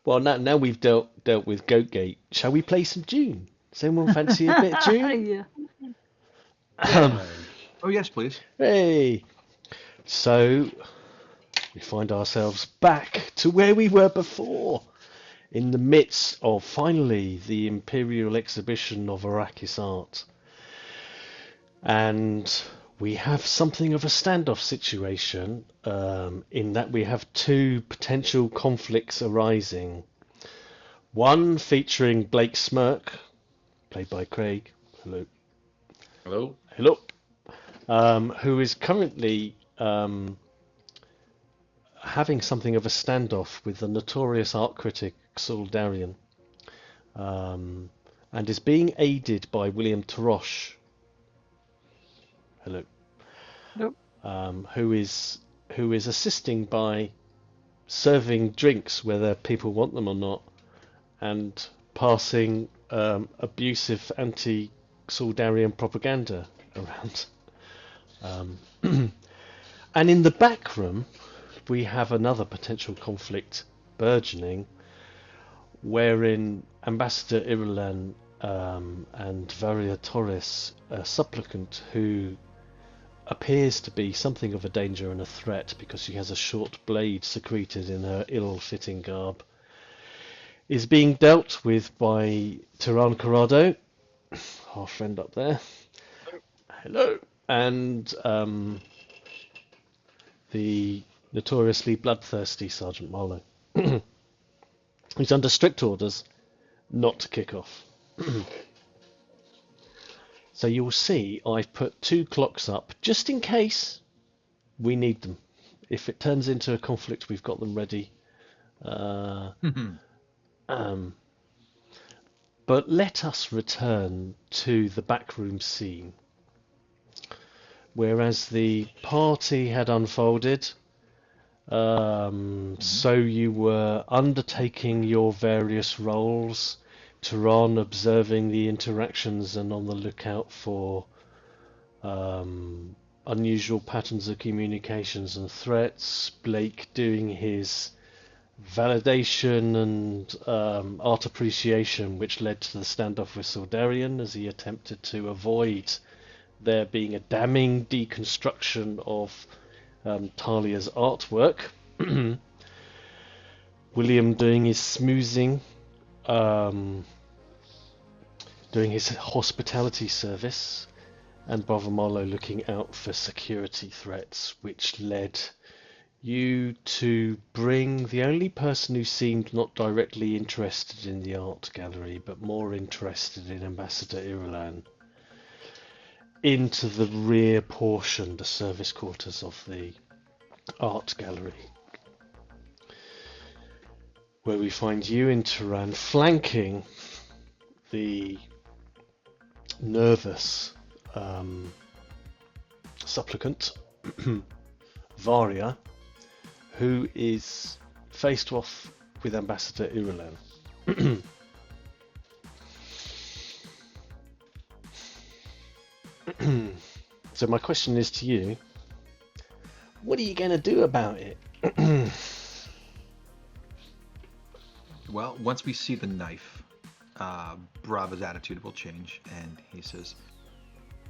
Well, now we've dealt with Goatgate. Shall we play some Dune? Does anyone fancy a bit of Dune? Yeah. Oh, yes, please. Hey. So we find ourselves back to where we were before, in the midst of finally the Imperial exhibition of Arrakis art. And we have something of a standoff situation, in that we have two potential conflicts arising. One featuring Blake Smurk, played by Craig. Hello. Hello. Hello. Who is currently having something of a standoff with the notorious art critic Saul Darrian, and is being aided by William Turosh. Hello. Nope. Who is assisting by serving drinks whether people want them or not, and passing abusive anti-Saul propaganda around. And in the back room, we have another potential conflict burgeoning, wherein Ambassador Irulan and Varia Toris, a supplicant who appears to be something of a danger and a threat because she has a short blade secreted in her ill-fitting garb, is being dealt with by Tiran Corrado, our friend up there. Hello. And the notoriously bloodthirsty Sgt Marlo, who's under strict orders not to kick off. So you'll see I've put two clocks up just in case we need them. If it turns into a conflict, we've got them ready. But let us return to the backroom scene. Whereas the party had unfolded, so you were undertaking your various roles, Tiran observing the interactions and on the lookout for unusual patterns of communications and threats, Blake doing his validation and art appreciation, which led to the standoff with Darrian as he attempted to avoid there being a damning deconstruction of Talia's artwork. William doing his smoozing, doing his hospitality service, and Brava Marlo looking out for security threats, which led you to bring the only person who seemed not directly interested in the art gallery, but more interested in Ambassador Irulan, into the rear portion, the service quarters of the art gallery, where we find you in Tiran flanking the nervous supplicant Varia, who is faced off with Ambassador Irulan. So my question is to you, what are you going to do about it? Well, once we see the knife, Brava's attitude will change, and he says,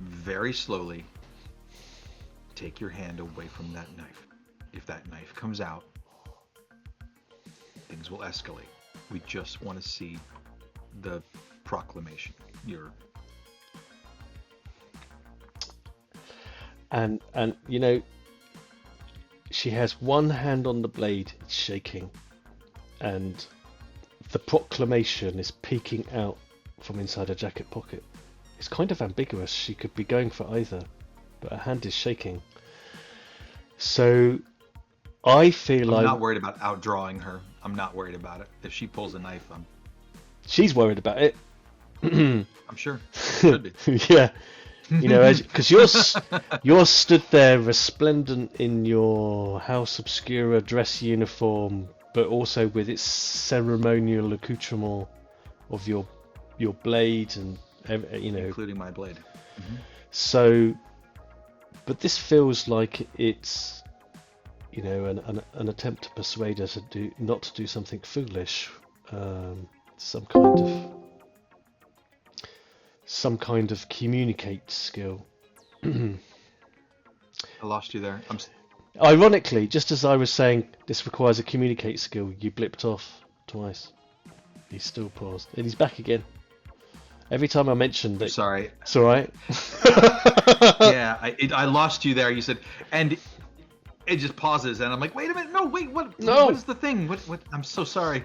very slowly, take your hand away from that knife. If that knife comes out, things will escalate. We just want to see the proclamation. And you know, she has one hand on the blade, it's shaking, and the proclamation is peeking out from inside her jacket pocket. It's kind of ambiguous. She could be going for either, but her hand is shaking. So I feel I'm not worried about outdrawing her. I'm not worried about it. If she pulls a knife, she's worried about it. I'm sure. Should be. Yeah. You know, because you're stood there resplendent in your House Obscura dress uniform, but also with its ceremonial accoutrement of your blade and including my blade. Mm-hmm. So, but this feels like it's an attempt to persuade her not to do something foolish, some kind of communicate skill. I lost you there. Ironically, just as I was saying this requires a communicate skill, you blipped off twice. He's still paused, and he's back again. Every time I mentioned that, Sorry. It's all right. Yeah, I lost you there. You said, and it just pauses, and I'm like, wait a minute, no, wait, what? No. What is the thing? What? I'm so sorry.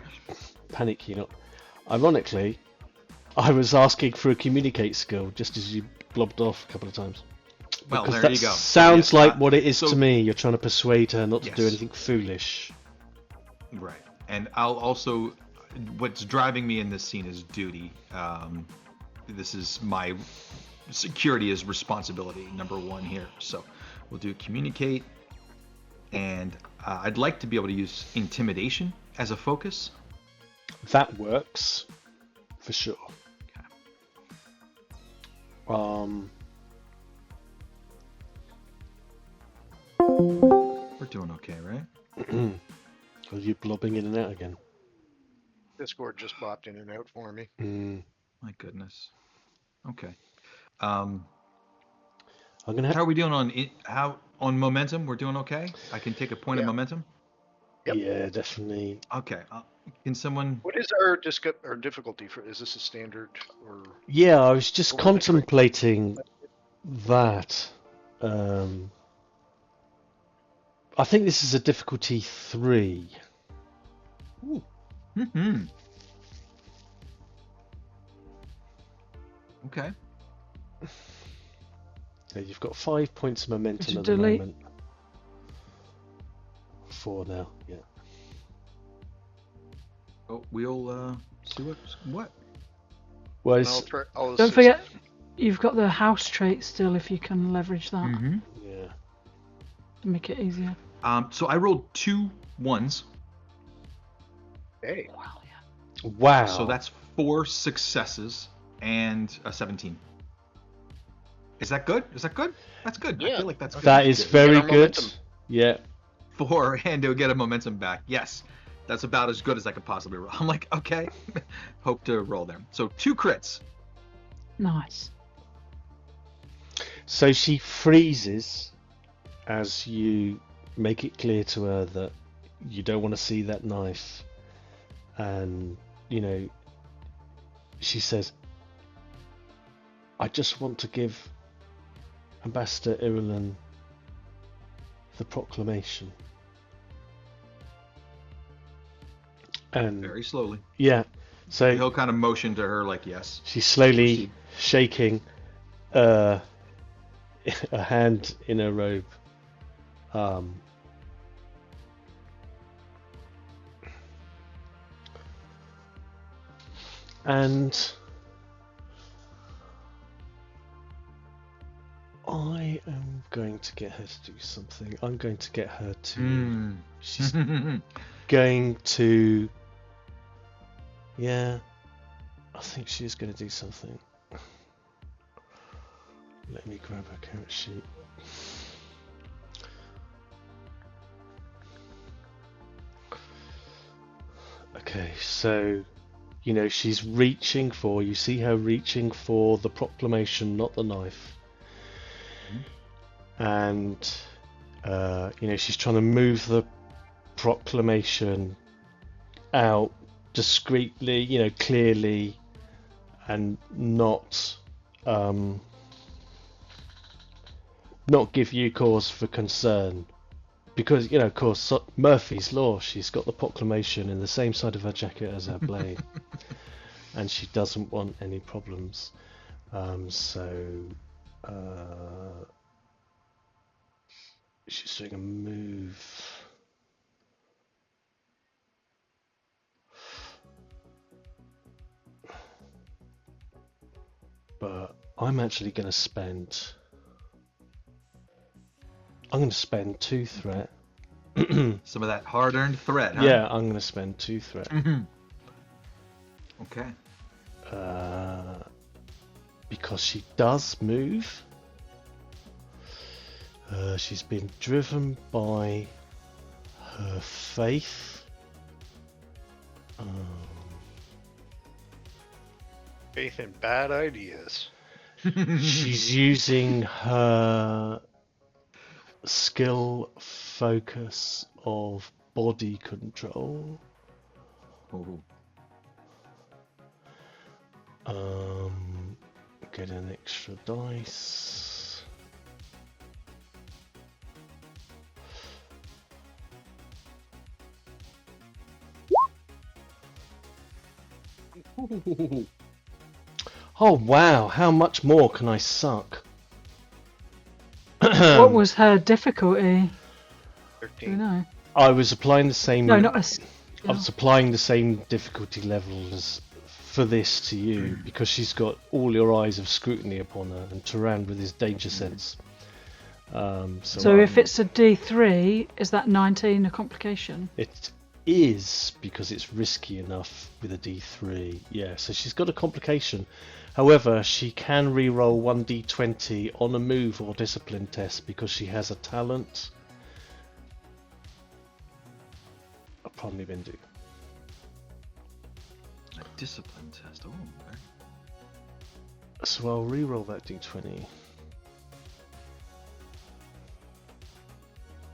Panic you not. Ironically, I was asking for a communicate skill just as you blobbed off a couple of times. Well, Because there that you go. sounds like what it is so- to me. You're trying to persuade her not to do Yes. anything foolish. Right, and I'll also, what's driving me in this scene is duty. This is my security is responsibility number one here. So we'll do communicate, and I'd like to be able to use intimidation as a focus. That works, for sure. We're doing okay, right? Are you blobbing in and out again? Discord just popped in and out for me. My goodness. Okay. I'm gonna How have. are we doing on momentum? We're doing okay. I can take a point of Yeah. momentum. Yep. Yeah, definitely. Okay. Can someone? What is our difficulty for? Is this a standard or? Yeah, I was just What was it? contemplating that. I think this is a difficulty 3. Ooh. Hmm. Okay. Yeah, you've got 5 points of momentum Did you at the delete? moment. 4 now, yeah. Oh, we'll see what. Well, I'll it's, try, I'll Don't assist. forget, you've got the house trait still if you can leverage that Mm-hmm. yeah. to make it easier. So I rolled 2 1s, Hey, Well, yeah. Wow. so that's 4 successes and a 17. Is that good? Is that good? That's good. I Yeah. feel like that's good. That is Good. very Get our good. momentum. Yeah. 4 and to get a momentum back. Yes, that's about as good as I could possibly roll. I'm like, okay, hope to roll there. So 2 crits. Nice. So she freezes as you make it clear to her that you don't want to see that knife. And, you know, she says, I just want to give Ambassador Irulan the proclamation. And Very slowly. yeah, so He'll kind of motion to her like, yes. she's slowly Proceed. shaking a hand in her robe. And I am going to get her to do something. I'm going to get her to. She's going to. Yeah, I think she's going to do something. Let me grab her character sheet. Okay, so, you know, she's reaching for, you see her reaching for the proclamation, not the knife. And, you know, she's trying to move the proclamation out discreetly, you know, clearly, and not give you cause for concern. Because, you know, of course, Murphy's Law, she's got the proclamation in the same side of her jacket as her blade. And she doesn't want any problems. She's doing a move. But I'm actually going to spend... I'm going to spend 2 threat. Some of that hard-earned threat, huh? Yeah, I'm going to spend 2 threat. Okay. Because she does move. She's been driven by her faith. Faith in bad ideas. She's using her skill focus of body control. Oh. Get an extra dice. Oh wow, how much more can I suck? What was her difficulty? Do you 13. know? I was applying the same. No, not a. I was applying the same difficulty level as for this to you because she's got all your eyes of scrutiny upon her, and Tiran with his danger sense. So if it's a D3, is that 19 a complication? It is because it's risky enough with a D3. Yeah, so she's got a complication. However, she can re-roll 1d20 on a move or discipline test because she has a talent. Pardon me, Bindu. A discipline test. Oh, okay. So I'll re-roll that d20.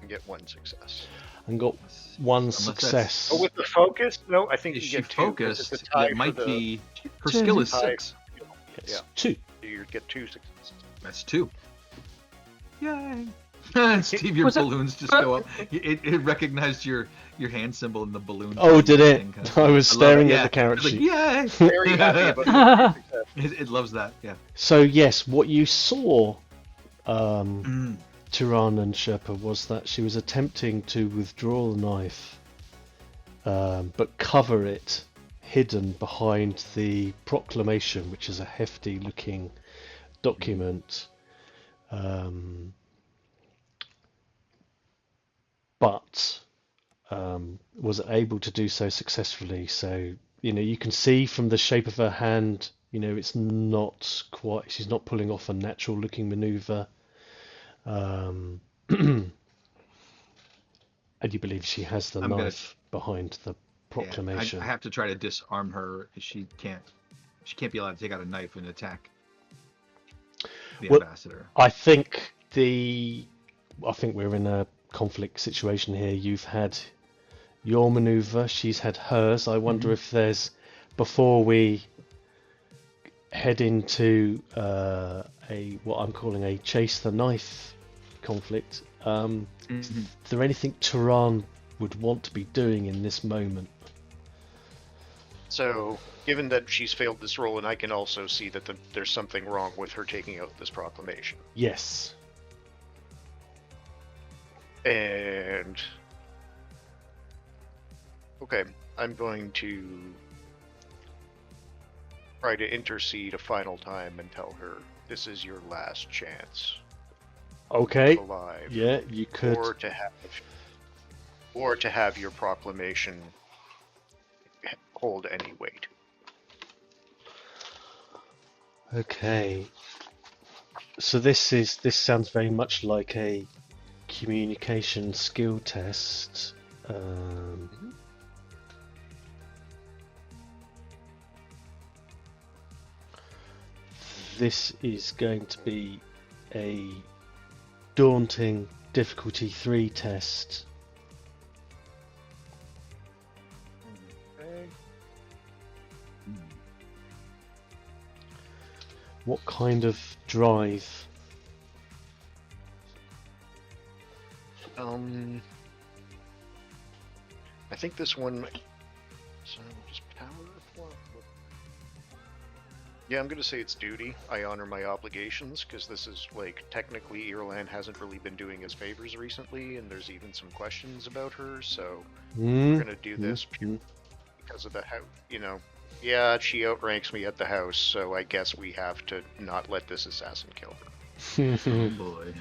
You get 1 success. And got one success. Oh, with the focus? No, I think If you she get 2. 'cause focused, it's a tie it might for the- be her Two. skill is Tie. 6. Yes, Yeah. 2. You get 2 successes. That's 2. Yay! Steve, your Was it- balloons just go up. It recognized your hand symbol in the balloon. Oh, did it? thing, kind of. I was love staring it, at yeah. the character It's like, sheet. yay! Very happy about it. It loves that, yeah. So yes, what you saw, Tiran and Sherpa, was that she was attempting to withdraw the knife, but cover it hidden behind the proclamation, which is a hefty-looking document. But was able to do so successfully. So you can see from the shape of her hand, it's not quite. She's not pulling off a natural-looking maneuver, and you believe she has the knife behind the proclamation. I have to try to disarm her. She can't be allowed to take out a knife and attack the ambassador. I think we're in a conflict situation here. You've had your maneuver, she's had hers. I wonder if there's, before we head into what I'm calling a chase the knife conflict, is there anything Tiran would want to be doing in this moment? So, given that she's failed this role, and I can also see that there's something wrong with her taking out this proclamation. Yes. And okay, I'm going to try to intercede a final time and tell her this is your last chance. Okay. Alive. Yeah, you could. Or to have your proclamation hold any weight. Okay. So this sounds very much like a communication skill test. This is going to be a daunting difficulty 3 test. Okay. What kind of drive? I think this one. So just power. Yeah, I'm gonna say it's duty. I honor my obligations because this is like technically Irulan hasn't really been doing us favors recently, and there's even some questions about her. So we're gonna do this purely because of the house. Yeah, she outranks me at the house, so I guess we have to not let this assassin kill her. Oh boy,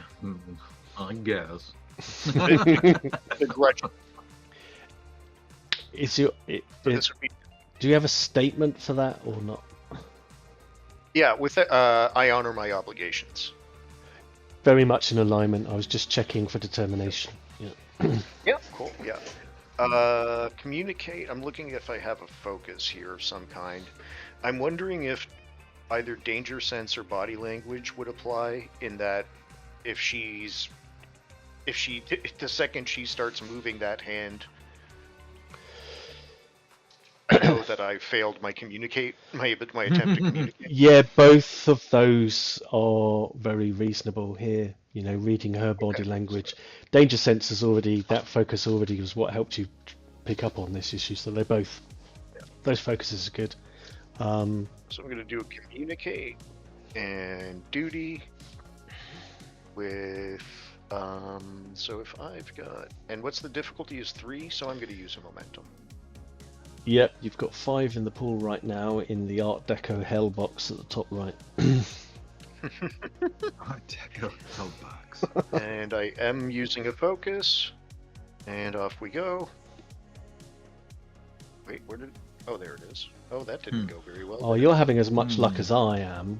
I guess. The grudge. Do you have a statement for that or not? Yeah, with it, I honor my obligations. Very much in alignment. I was just checking for determination. Yeah. Yeah, cool. Yeah. Communicate. I'm looking if I have a focus here of some kind. I'm wondering if either danger sense or body language would apply, in that if the second she starts moving that hand, I know that I failed my attempt to communicate. Yeah, both of those are very reasonable here. Reading her body language. Danger sense is that focus already was what helped you pick up on this issue, so those focuses are good. So I'm going to do a communicate and duty with, so if I've got, and what's the difficulty is 3, so I'm going to use a momentum. Yep, you've got 5 in the pool right now in the Art Deco Hell box at the top right. Art Deco Hell box. And I am using a focus, and off we go. Wait, where did... Oh, there it is. Oh, that didn't go very well. Oh, you're having as much luck as I am.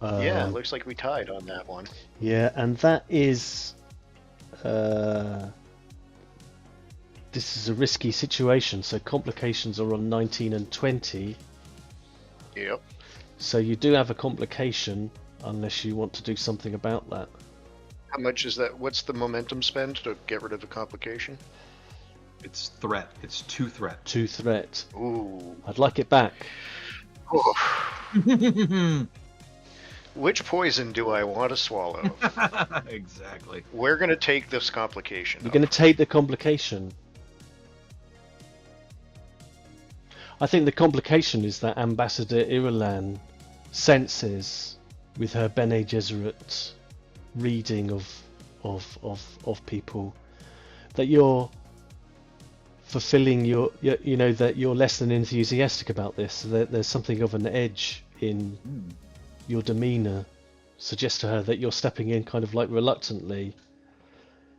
Yeah, it looks like we tied on that one. Yeah, and that is... this is a risky situation, so complications are on 19 and 20. Yep. So you do have a complication, unless you want to do something about that. How much is that? What's the momentum spend to get rid of a complication? It's threat. It's 2 threat. 2 threat. Ooh. I'd like it back. Which poison do I want to swallow? Exactly. We're going to take this complication. You're going to take the complication. I think the complication is that Ambassador Irulan senses, with her Bene Gesserit reading of people, that you're fulfilling that you're less than enthusiastic about this. That there's something of an edge in your demeanor. Suggests to her that you're stepping in kind of like reluctantly.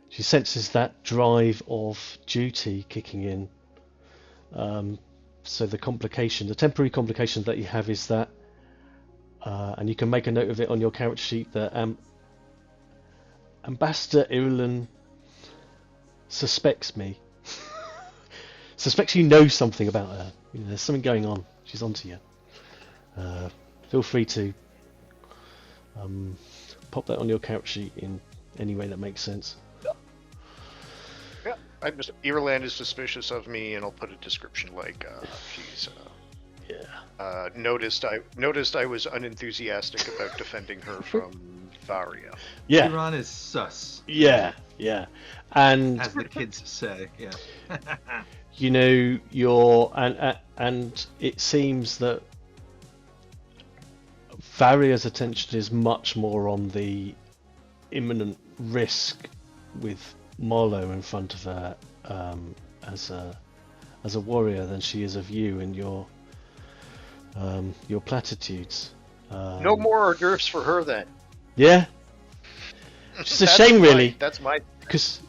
She senses that drive of duty kicking in. So the temporary complication that you have is that, and you can make a note of it on your character sheet, that Ambassador Irulan suspects me. Suspects you know something about her. There's something going on. She's onto you. Feel free to pop that on your character sheet in any way that makes sense. Yeah, Irulan is suspicious of me, and I'll put a description like she's. Noticed I was unenthusiastic about defending her from Varia. Yeah. Tiran is sus. Yeah, and as the kids say, yeah. And it seems that Varia's attention is much more on the imminent risk with Marlo in front of her as a warrior than she is of you and your platitudes. No more hors d'oeuvres for her then. Yeah. It's a shame, really. That's my. Because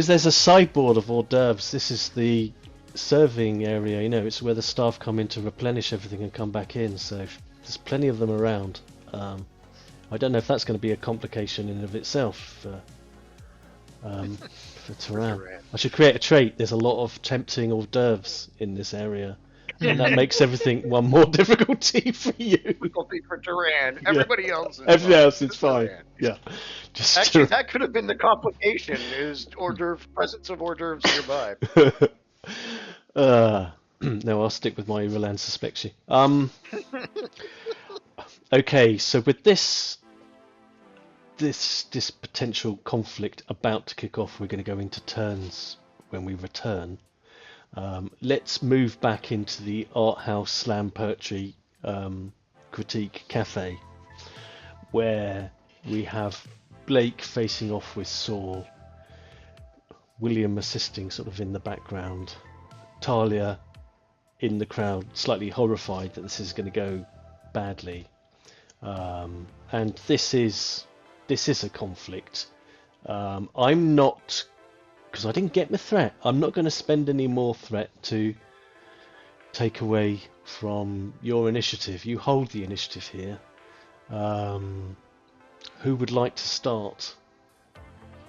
there's a sideboard of hors d'oeuvres. This is the serving area. It's where the staff come in to replenish everything and come back in. So there's plenty of them around. I don't know if that's going to be a complication in and of itself for Tiran. I should create a trait. There's a lot of tempting hors d'oeuvres in this area. And that makes everything one more difficulty for you. Difficulty for Tiran. Everybody else is Everything else is fine. Tiran. Yeah. Actually, that could have been the complication, is presence of hors d'oeuvres nearby. No, I'll stick with my Irulan suspects you. Okay, so with this potential conflict about to kick off, we're going to go into turns when we return. Let's move back into the Art House Slam Poetry Critique Cafe, where we have Blake facing off with Saul, William assisting sort of in the background, Talia in the crowd, slightly horrified that this is going to go badly, and this is a conflict. I'm not, because I didn't get my threat, I'm not going to spend any more threat to take away from your initiative. You hold the initiative here. Who would like to start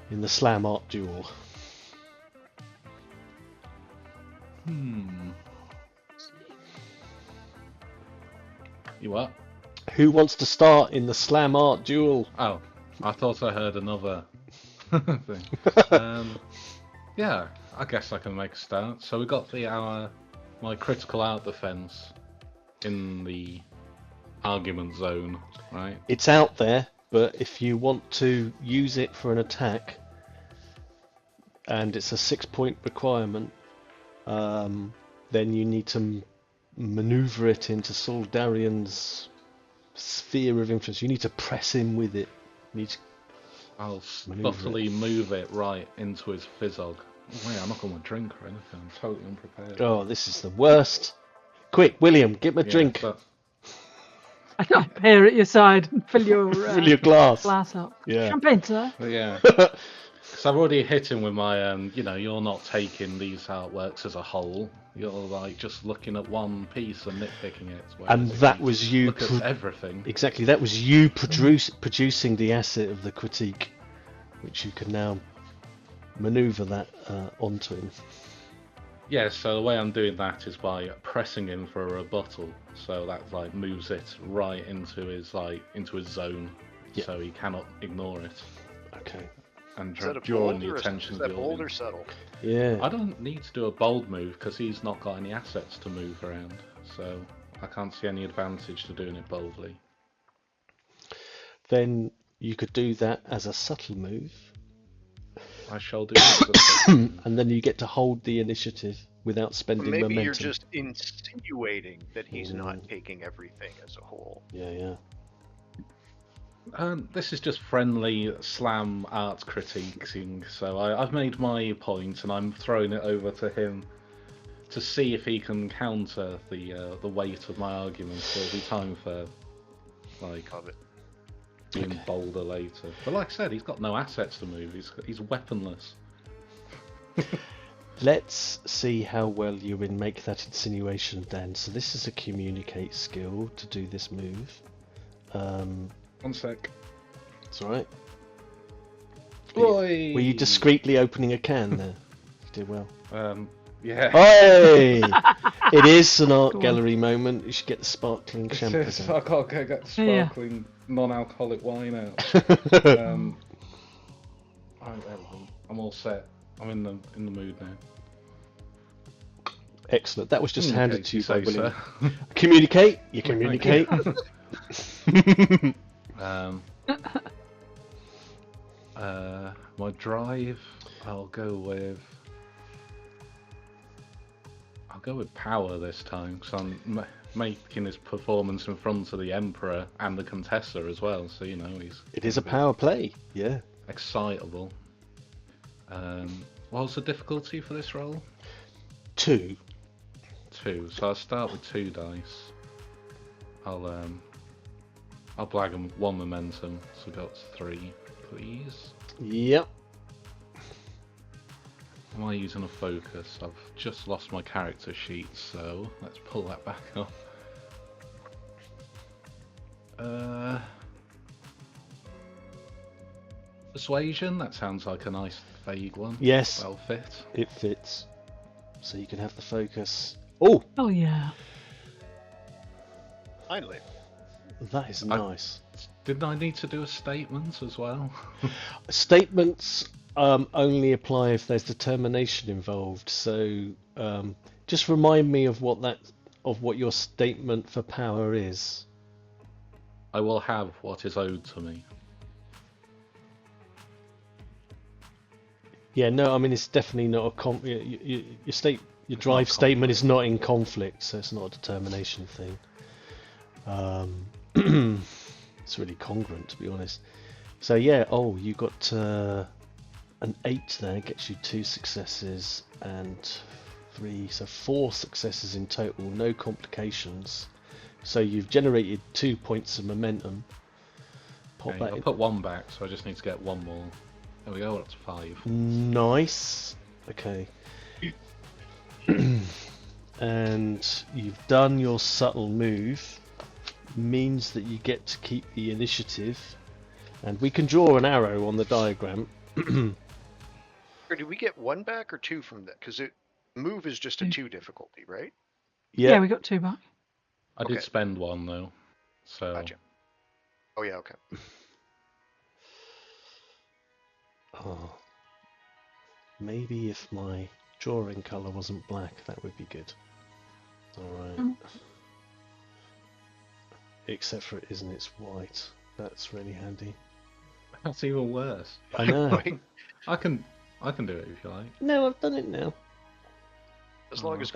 in the slam art duel? You what? Who wants to start in the slam art duel? Oh, I thought I heard another thing. Yeah, I guess I can make a start. So we got my critical art defense in the argument zone, right? It's out there, but if you want to use it for an attack, and it's a 6-point requirement, then you need to maneuver it into Saul Darrian's sphere of influence. You need to press him with it. You need to I'll maneuver subtly move it right into his fizzog. Oh, wait, I'm not going to drink or anything. I'm totally unprepared. Oh, this is the worst. Quick, William, get me a drink. But I'll appear at your side and fill your glass. glass up. Yeah. Champagne, sir. yeah. Because I've already hit him with my, you're not taking these artworks as a whole. You're like just looking at one piece and nitpicking it. And that was you. Look at everything. Exactly, that was you producing the asset of the critique, which you can now maneuver that onto him. Yeah, so the way I'm doing that is by pressing him for a rebuttal. So that like moves it right into his zone, Yep. so he cannot ignore it. Okay. And Is that a drawing bold the or attention is of that the bold or audience. subtle? Yeah. I don't need to do a bold move because he's not got any assets to move around, so I can't see any advantage to doing it boldly. Then you could do that as a subtle move, I shall do it. and then you get to hold the initiative without spending Maybe momentum. you're just insinuating that he's not taking everything as a whole. Yeah. This is just friendly slam art critiquing, so I've made my point and I'm throwing it over to him to see if he can counter the weight of my argument. There'll be time for Love it. being bolder later. But like I said, he's got no assets to move. He's weaponless. Let's see how well you make that insinuation then. So this is a communicate skill to do this move. One sec. It's alright. Oi! Were you discreetly opening a can there? You did well. Yeah. Hey! It is an art Go on. gallery moment. You should get the sparkling champagne. I can't go get the sparkling non-alcoholic wine out. I'm all set. I'm in the mood now. Excellent. That was just handed to you by say, William. sir. Communicate. You communicate. My drive, I'll go with power this time, because I'm making his performance in front of the Emperor and the Contessa as well, so It is a power play. Yeah. excitable. What's the difficulty for this roll? 2. 2, so I'll start with 2 dice. I'll blag him 1 momentum, so we got 3, please. Yep. Am I using a focus? I've just lost my character sheet, so let's pull that back up. Persuasion, that sounds like a nice vague one. Yes. Well fit. It fits. So you can have the focus. Oh, Oh yeah. Finally. that is nice. Didn't I need to do a statement as well? Statements only apply if there's determination involved. So just remind me of what your statement for power is. I will have what is owed to me. Yeah, no, I mean it's definitely not your drive statement is not in conflict, so it's not a determination thing. It's really congruent, to be honest. So yeah, you got an 8 there, gets you 2 successes and 3, so 4 successes in total, no complications. So you've generated 2 points of momentum. Pop Okay, that I'll in. put 1 back, so I just need to get 1 more. There we go, that's 5. Nice. Okay. And you've done your subtle move. Means that you get to keep the initiative. And we can draw an arrow on the diagram. Or do we get 1 back or 2 from that? Because move is just a 2 difficulty, right? Yeah, we got 2 back. I Okay. did spend 1 though, so Gotcha. Oh yeah, okay. Oh. Maybe if my drawing colour wasn't black, that would be good. Alright. Except for it isn't, it's white. That's really handy. That's even worse. I know. I can do it if you like. No, I've done it now. As long as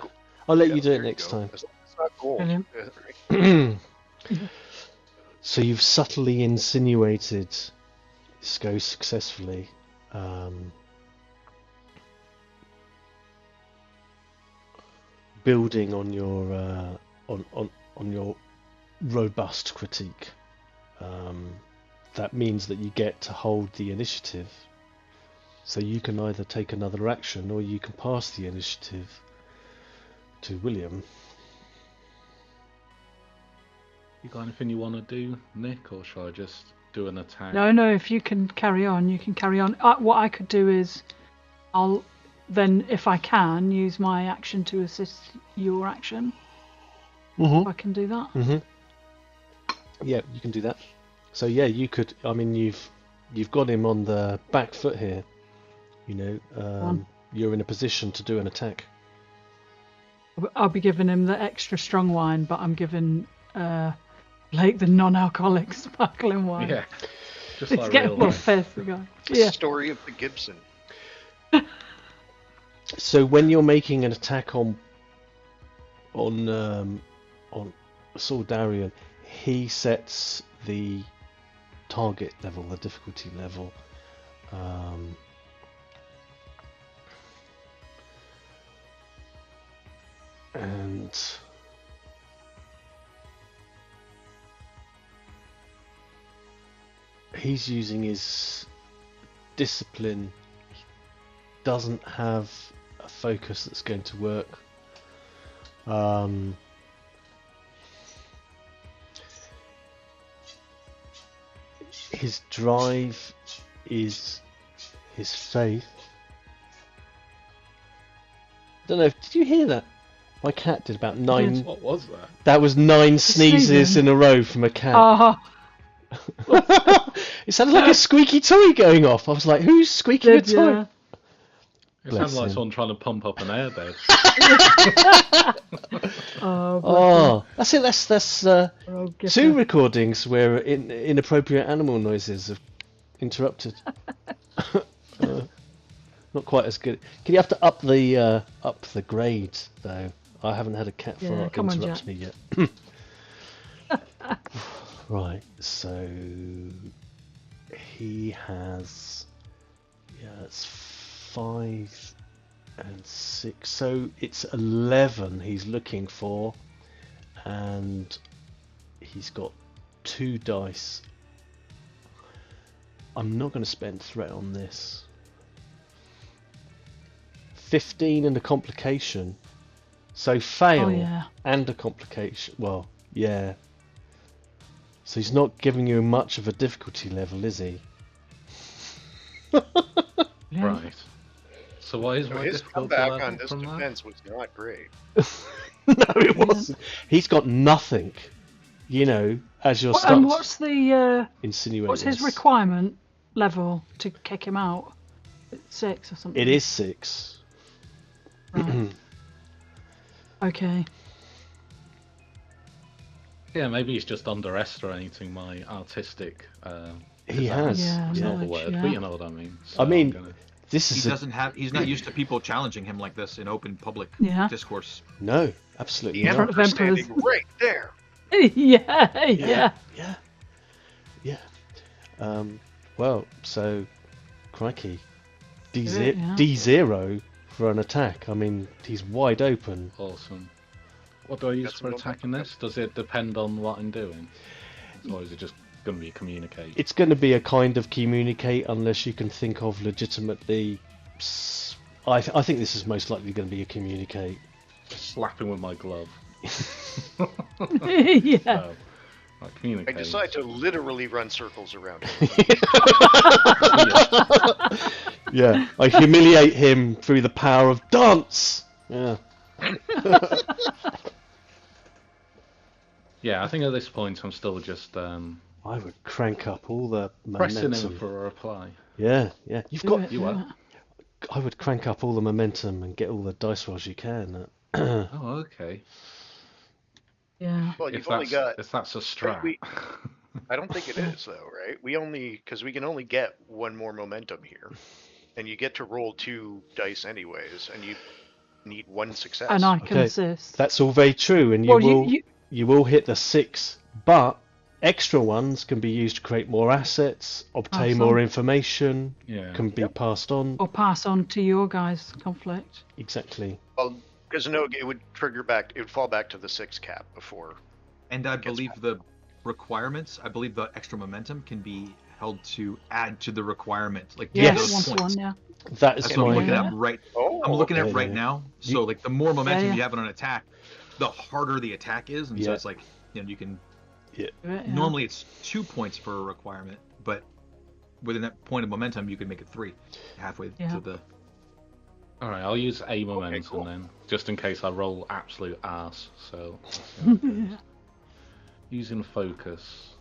I'll let you do it next time. As long as it's not gold. So you've subtly insinuated this goes successfully. Building on your on your robust critique. That means that you get to hold the initiative. So you can either take another action or you can pass the initiative to William. You got anything you want to do, Nick, or shall I just do an attack? No, if you can carry on, you can carry on. What I could do is, I'll then, if I can, use my action to assist your action. If I can do that. Yeah, you can do that. So yeah, you could. I mean, you've got him on the back foot here. You know, you're in a position to do an attack. I'll be giving him the extra strong wine, but I'm giving Blake the non-alcoholic sparkling wine. Yeah, just It's like getting real more life. fair the guy. The Yeah. story of the Gibson. So when you're making an attack on Saul Darrian, he sets the target level, the difficulty level. And he's using his discipline. He doesn't have a focus that's going to work. His drive is his faith. I don't know. Did you hear that? My cat did about 9. What was that? That was 9 sneezes sneezing. in a row from a cat. Oh, It sounded like a squeaky toy going off. I was like, who's squeaking a toy? yeah. It Bless sounds like him. someone trying to pump up an airbed. Oh, that's it. That's Oh, 2 recordings where inappropriate animal noises have interrupted. Not quite as good. Can you have to up the grade though? I haven't had a cat fart come on, interrupt Jack. me yet. Right, so he has it's 5 and 6, so it's 11 he's looking for, and he's got 2 dice. I'm not going to spend threat on this. 15 and a complication, so fail Oh, yeah. and a complication. Well, yeah. So he's not giving you much of a difficulty level, is he? Yeah. Right. So why is So my his difficulty comeback level on this from that? defense was not great. No, it wasn't. He's got nothing, you know, as you're And what's the insinuating. what's his requirement level to kick him out? 6 or something. It is 6. Right. Okay. Yeah, maybe he's just underestimating my artistic. He that has. Yeah, It's not the knowledge, word, yeah. but you know what I mean. I mean, I'm gonna- This He is doesn't have. He's not used to people challenging him like this in open public Yeah. discourse. no, absolutely The not. front of Emperor's emperors. standing right there. yeah. Yeah. Well, so, crikey, it, yeah. D0 for an attack. I mean, he's wide open. Awesome. What do I use That's for what I'm attacking this? Does it depend on what I'm doing? Or is it just going to be communicate? It's going to be a kind of communicate, unless you can think of legitimately. I think this is most likely going to be a communicate. Slapping with my glove. Yeah. So, like I communicate. decide to literally run circles around him. Yeah, I humiliate him through the power of dance. Yeah. Yeah, I think at this point I'm still just I'm I would crank up all the Pressing momentum. him for a reply. Yeah, yeah. You've Do got. it, You do are. it. I would crank up all the momentum and get all the dice rolls you can. Oh, okay. Yeah. Well, you've only got. If that's a strat. I don't think it is though, right? Because we can only get one more momentum here, and you get to roll 2 dice anyways, and you need 1 success. And I can Okay. assist. That's all very true, and you will hit the 6, but extra ones can be used to create more assets, obtain Pass more on. information, Yeah. can be passed on. Or pass on to your guys' conflict. Exactly. Well, because no, it would trigger back. It would fall back to the 6 cap before. And I believe the requirements, I believe the extra momentum can be held to add to the requirement. Like Yeah, Yes. those 1 to 1, points. yeah. That is That's what I'm why. looking Yeah. at right. Oh, I'm looking okay, at right yeah. now. So like the more momentum yeah. you have on an attack, the harder the attack is, and so Yeah. it's like you can. Do it, yeah. Normally it's 2 points for a requirement, but within that point of momentum, you can make it 3 halfway Yeah. to the. All right, I'll use a momentum cool. then, just in case I roll absolute ass. So using focus.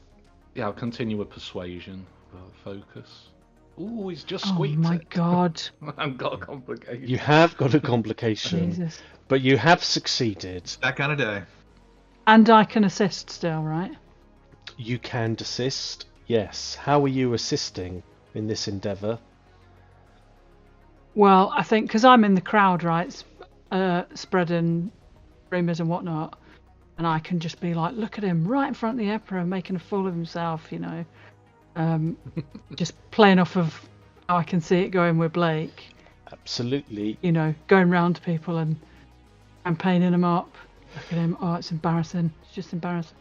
Yeah, I'll continue with persuasion, but focus. Ooh, he's just Oh squeaked my it. god. I've got a complication. You have got a complication, Jesus. but you have succeeded. That kind of day. And I can assist still, right? You can desist. Yes. How are you assisting in this endeavour? Well, I think because I'm in the crowd, right, spreading rumours and whatnot, and I can just be like, look at him right in front of the Emperor making a fool of himself, you know. Just playing off of how I can see it going with Blake, Absolutely. you know, going round to people and campaigning them up. Look at him. Oh, it's embarrassing. It's just embarrassing.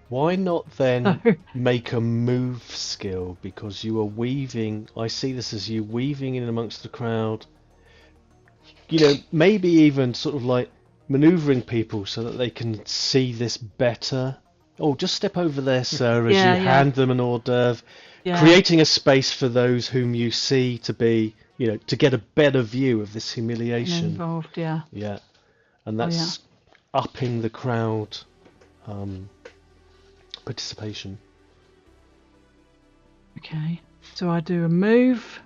Why not then No. make a move skill? Because you are weaving. I see this as you weaving in amongst the crowd. You know, maybe even sort of like manoeuvring people so that they can see this better. Oh, just step over there, sir, as Yeah, you yeah. hand them an hors d'oeuvre. Yeah. Creating a space for those whom you see to be, you know, to get a better view of this humiliation. Involved, yeah. Yeah, and Oh, that's upping the crowd participation. Okay. So I do a move.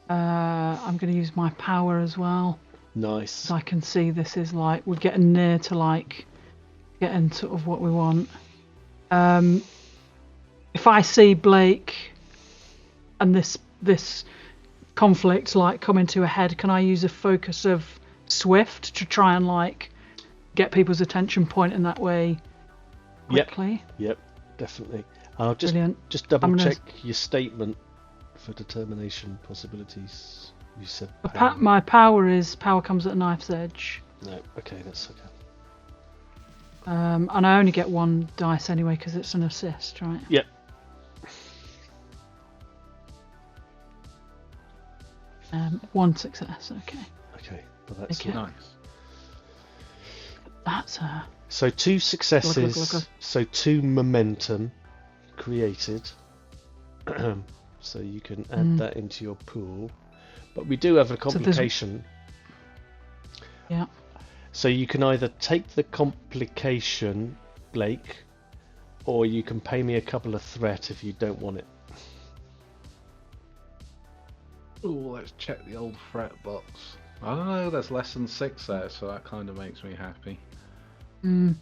I'm going to use my power as well. Nice. So I can see this is like we're getting near to like getting sort of what we want. If I see Blake and this conflict like coming to a head, can I use a focus of Swift to try and like get people's attention pointing that way Yep. quickly? Yep, definitely. I'll just Brilliant. double I'm gonna- check your statement for determination possibilities. You said My power comes at a knife's edge. No, okay, that's okay. And I only get 1 dice anyway because it's an assist, right? Yep. One success, okay. Okay, but that's Okay. not- Nice. That's So 2 successes, Look. so 2 momentum created. So you can add that into your pool. But we do have a there's- complication. yeah. So you can either take the complication, Blake, or you can pay me a couple of threat if you don't want it. Ooh, let's check the old threat box. I don't know, there's less than 6 there, so that kind of makes me happy. Can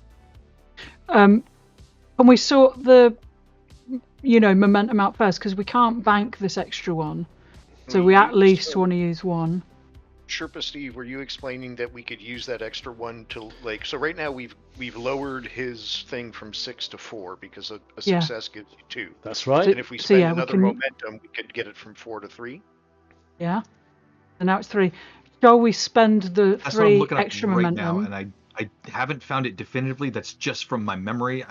we sort the momentum out first because we can't bank this extra one, so we at least want to use 1. Sherpa Steve, were you explaining that we could use that extra 1 to like? So right now we've lowered his thing from 6 to 4 because a Yeah. success gives you 2. That's right. And if we So, spend yeah, we another can- momentum, we could get it from 4 to 3. Yeah. And now it's 3. Shall we spend the That's what I'm 3 looking at extra right momentum? now, and I haven't found it definitively. That's just from my memory.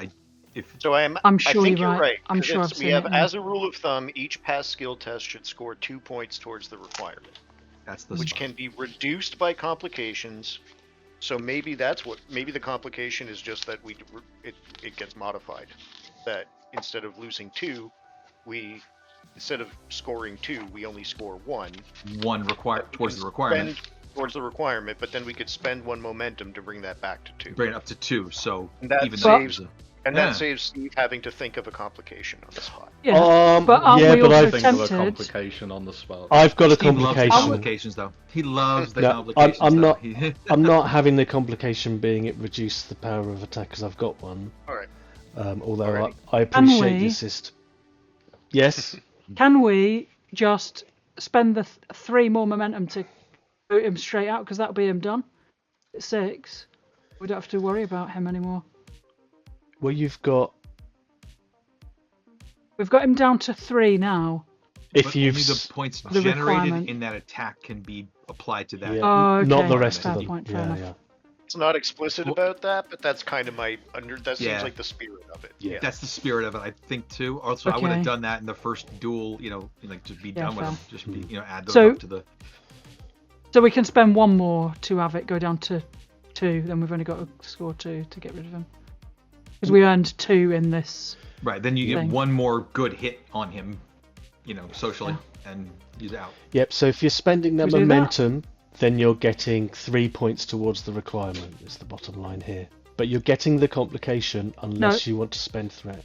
So I'm I sure think you're you're right. I'm 'cause sure it's- I've we seen have, it now. as a rule of thumb, each past skill test should score 2 points towards the requirement, That's the which spot. can be reduced by complications. So maybe the complication is just that it gets modified. That instead of losing 2, instead of scoring 2, we only score 1. One required towards the requirement. Towards the requirement, but then we could spend 1 momentum to bring that back to 2. Bring it up to 2. So And that even saves- though And that saves Steve having to think of a complication on the spot. Yeah, but aren't we also Think of a tempted? complication on the spot. I've got a Steve loves the complication. complications, though. He loves the No, complications. I'm though. not. I'm not having the complication being it reduced the power of attack because I've got one. All right. Although Alrighty. I appreciate we- the assist. Yes. Can we just spend the 3 more momentum to boot him straight out? Because that'll be him done. At 6. We don't have to worry about him anymore. Well, you've got. We've got him down to 3 now. If But you've only the points The generated requirement. in that attack can be applied to that. yeah, Oh, okay. not the rest Fair of them. point, fair yeah, enough. yeah. It's not explicit Well- about that, but that's kind of that seems Yeah. like the spirit of it. Yeah. That's the spirit of it, I think, too. Also, I would Okay. have done that in the first duel. Like just be Yeah, done with fair. them. Just be, add those So- up to the. So we can spend 1 more to have it go down to 2. Then we've only got to score 2 to get rid of him. Because we earned 2 in this. Right, then you get thing. one more good hit on him, socially, and he's out. Yep. So if you're spending that We do that? momentum, then you're getting 3 points towards the requirement. Is the bottom line here. But you're getting the complication unless you want to spend threat.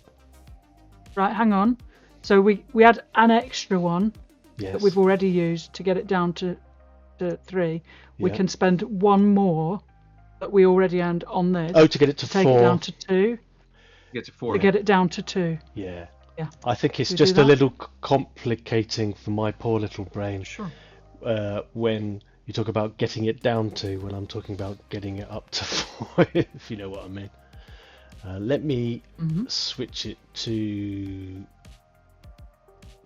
Right, hang on. So we had an extra one Yes. that we've already used to get it down to 3. We Yeah. can spend 1 more that we already earned on this. Oh, to get it to take 4. it down to 2. Get to 4. To get it down to 2. Yeah. Yeah. I think it's Should we just do a that? little complicating for my poor little brain. Sure. When you talk about getting it down to, when I'm talking about getting it up to 4, if you know what I mean. Let me switch it to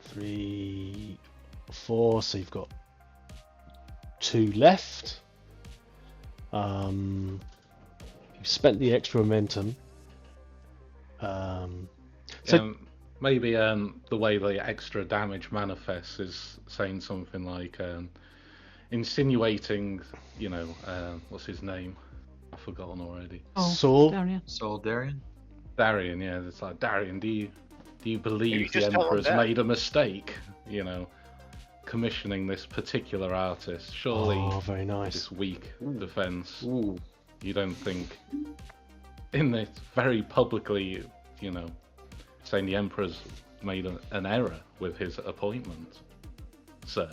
3, 4. So you've got 2 left. You've spent the extra momentum. So Maybe the way the extra damage manifests is saying something like insinuating, what's his name? I've forgotten already. Oh, Saul? Darrian. Saul Darrian. Darrian, yeah. It's like, Darrian, do you Maybe believe the just tell him Emperor's that. made a mistake? Commissioning this particular artist. Surely Oh, very nice. this weak defense. Ooh. You don't think in this very publicly, saying the Emperor's made an error with his appointment, sir.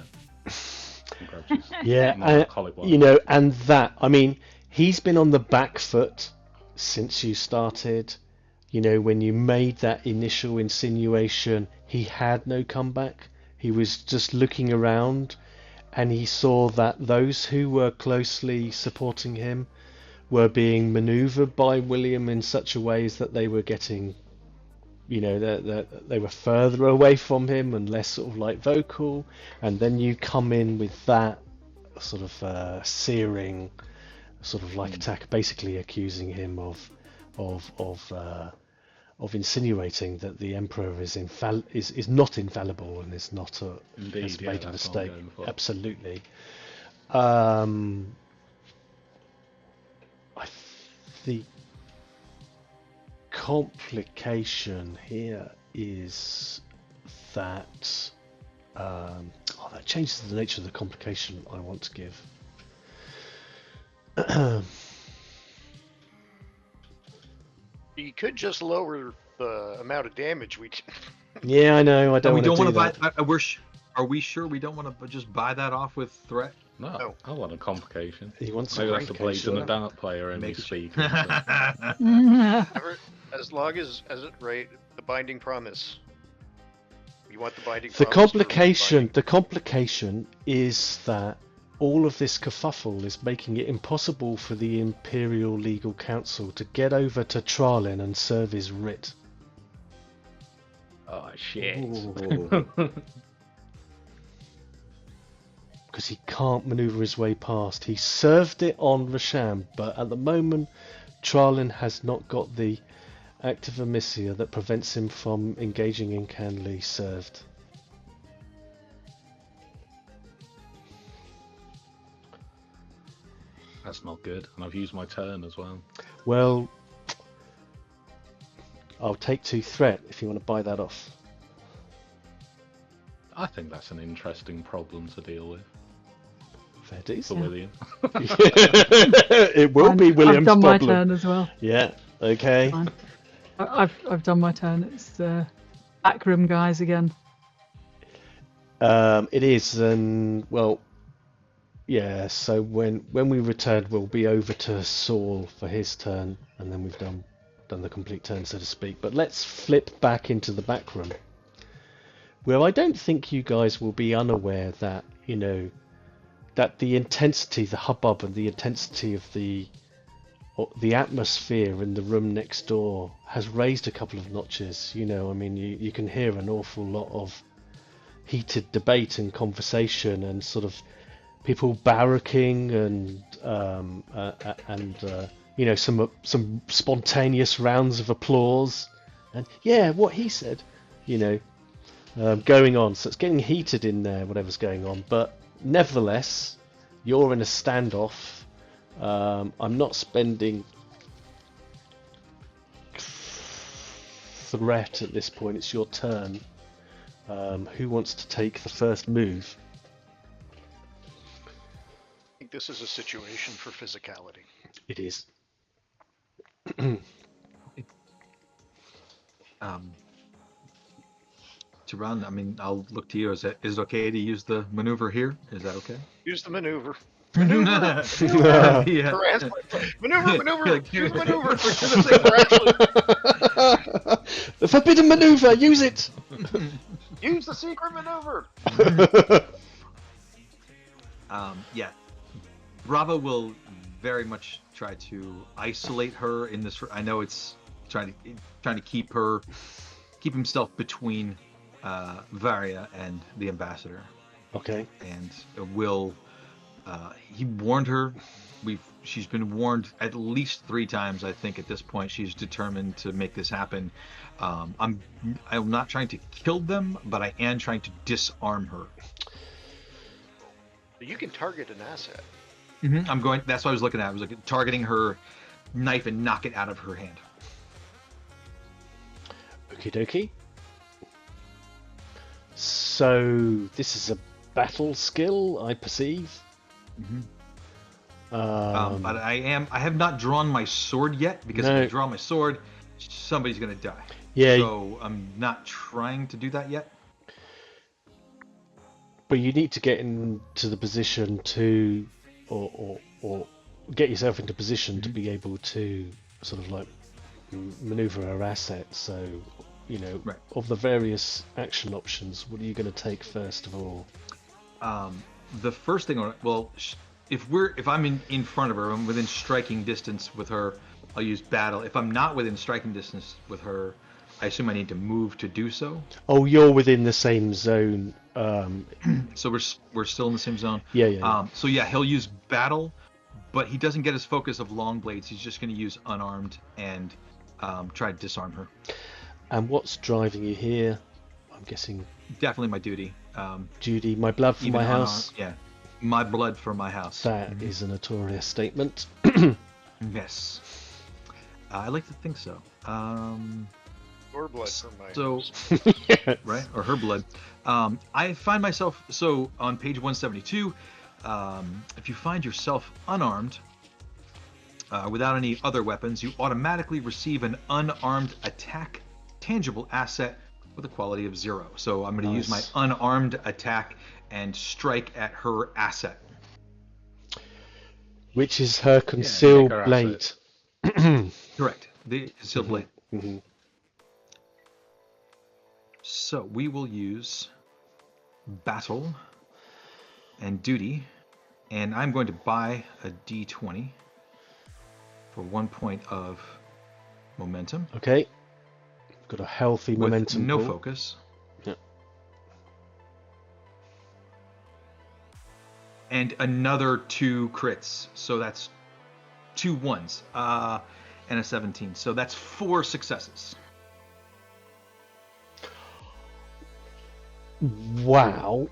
Yeah, Melancholic one. and that, I mean, he's been on the back foot since you started. When you made that initial insinuation, he had no comeback. He was just looking around, and he saw that those who were closely supporting him were being maneuvered by William in such a ways that they were getting, they were further away from him and less sort of like vocal. And then you come in with that sort of searing sort of like attack, basically accusing him of insinuating that the Emperor is not infallible and is not Indeed, has yeah, made a that's what I'm mistake. going for. Absolutely. The complication here is that that changes the nature of the complication I want to give. You could just lower the amount of damage we. Yeah, I know. I don't we want don't to want do to that. buy. Are we sure we don't want to just buy that off with threat? No, I want a complication. He wants Maybe a that's the Blades in the complication. Dark player in me Make it- speaking. As long as it right, the binding promise. You want the binding The promise. or complication is that all of this kerfuffle is making it impossible for the Imperial Legal Council to get over to Trarlin and serve his writ. Oh shit. Because he can't maneuver his way past. He served it on Rasham, but at the moment Trarlin has not got the act of amicia that prevents him from engaging in handily served. That's not good. And I've used my turn as well. Well, I'll take 2 threat if you want to buy that off. I think that's an interesting problem to deal with Fair dues. for William. It will be William's I've done my problem. turn as well. Yeah. Okay. Fine. I've done my turn. It's the backroom guys again. It is, and well, yeah. So when we return, we'll be over to Saul for his turn, and then we've done the complete turn, so to speak. But let's flip back into the back room, where I don't think you guys will be unaware that that the intensity, the hubbub, and the intensity of the atmosphere in the room next door has raised a couple of notches. I mean, you can hear an awful lot of heated debate and conversation, and sort of people barracking, and some spontaneous rounds of applause, and yeah, what he said, going on. So it's getting heated in there, whatever's going on. But nevertheless, you're in a standoff. I'm not spending threat at this point. It's your turn. Who wants to take the first move? I think this is a situation for physicality. It is. Tiran, I mean, I'll look to you. Is it okay to use the maneuver here? Is that okay? Use the maneuver. Yeah. Maneuver. Use the maneuver. The forbidden maneuver. Use it. Use the secret maneuver. Yeah. Brava will very much try to isolate her in this. I know it's trying to keep himself between Varia and the ambassador. Okay. And will. He warned her. She's been warned at least 3 times. I think at this point she's determined to make this happen. I'm not trying to kill them, but I am trying to disarm her. You can target an asset. Mm-hmm. That's what I was looking at. I was targeting her knife and knock it out of her hand. Okie dokie. So this is a battle skill, I perceive. Mm-hmm. But I have not drawn my sword yet, because if I draw my sword, somebody's gonna die. Yeah. So I'm not trying to do that yet. But you need to get into the position to, or get yourself into position to be able to sort of like maneuver her assets. So, right. Of the various action options, what are you going to take first of all? The first thing, if I'm in front of her, I'm within striking distance with her, I'll use battle. If I'm not within striking distance with her, I assume I need to move to do so. Oh, you're within the same zone. So we're still in the same zone. Yeah. So yeah, he'll use battle, but he doesn't get his focus of long blades. He's just going to use unarmed and try to disarm her. And what's driving you here? I'm guessing. Definitely my duty. Duty, my blood for my house. Yeah, my blood for my house. That is a notorious statement. Yes, I like to think so. Or blood for my house. Yes. Right, or her blood. I find myself on page 172. If you find yourself unarmed, without any other weapons, you automatically receive an unarmed attack tangible asset with a quality of 0. So I'm going to use my unarmed attack and strike at her asset. Which is her concealed blade. Correct. The concealed blade. Mm-hmm. So we will use battle and duty, and I'm going to buy a d20 for 1 point of momentum. Okay. Got a healthy momentum. No pool. focus. Yeah. And another 2 crits. So that's 2 1s. And a 17. So that's 4 successes. Wow.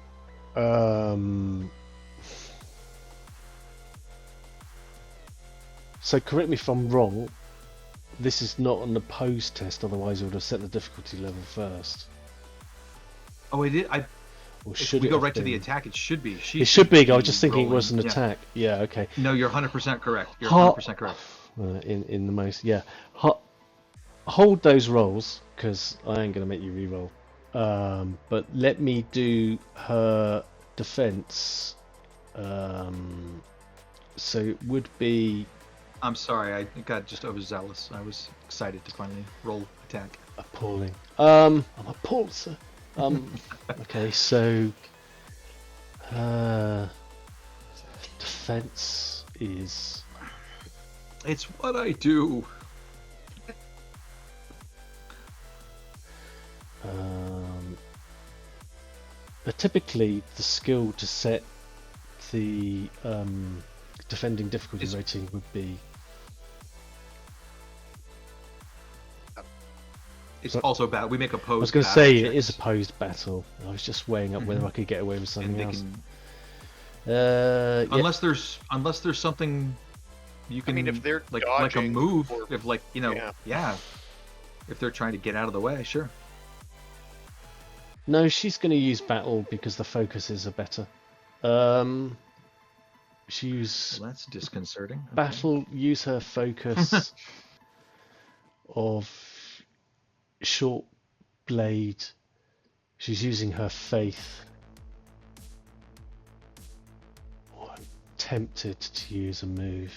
So correct me if I'm wrong. This is not an opposed test, otherwise it would have set the difficulty level first. Oh, it is. If we go right to the attack, it should be. It should be. I was just thinking it was an attack. Yeah. Okay. No, you're 100% correct. You're 100% correct. In the most, yeah. hold those rolls because I ain't gonna make you re-roll. But let me do her defense. So it would be I'm sorry, I got just overzealous. I was excited to finally roll attack. appalling. I'm appalled, sir. Okay, so defense is. It's what I do. But typically, the skill to set the defending difficulty rating would be. It's also bad. We make opposed. I was going to say it is opposed battle. I was just weighing up whether I could get away with something else. Unless there's something you can. I mean, if they're like a dodging move, or- if like if they're trying to get out of the way, sure. No, she's going to use battle because the focuses are better. She use Well, that's disconcerting. Okay. battle. Use her focus of short blade. She's using her faith. Oh, I'm tempted to use a move.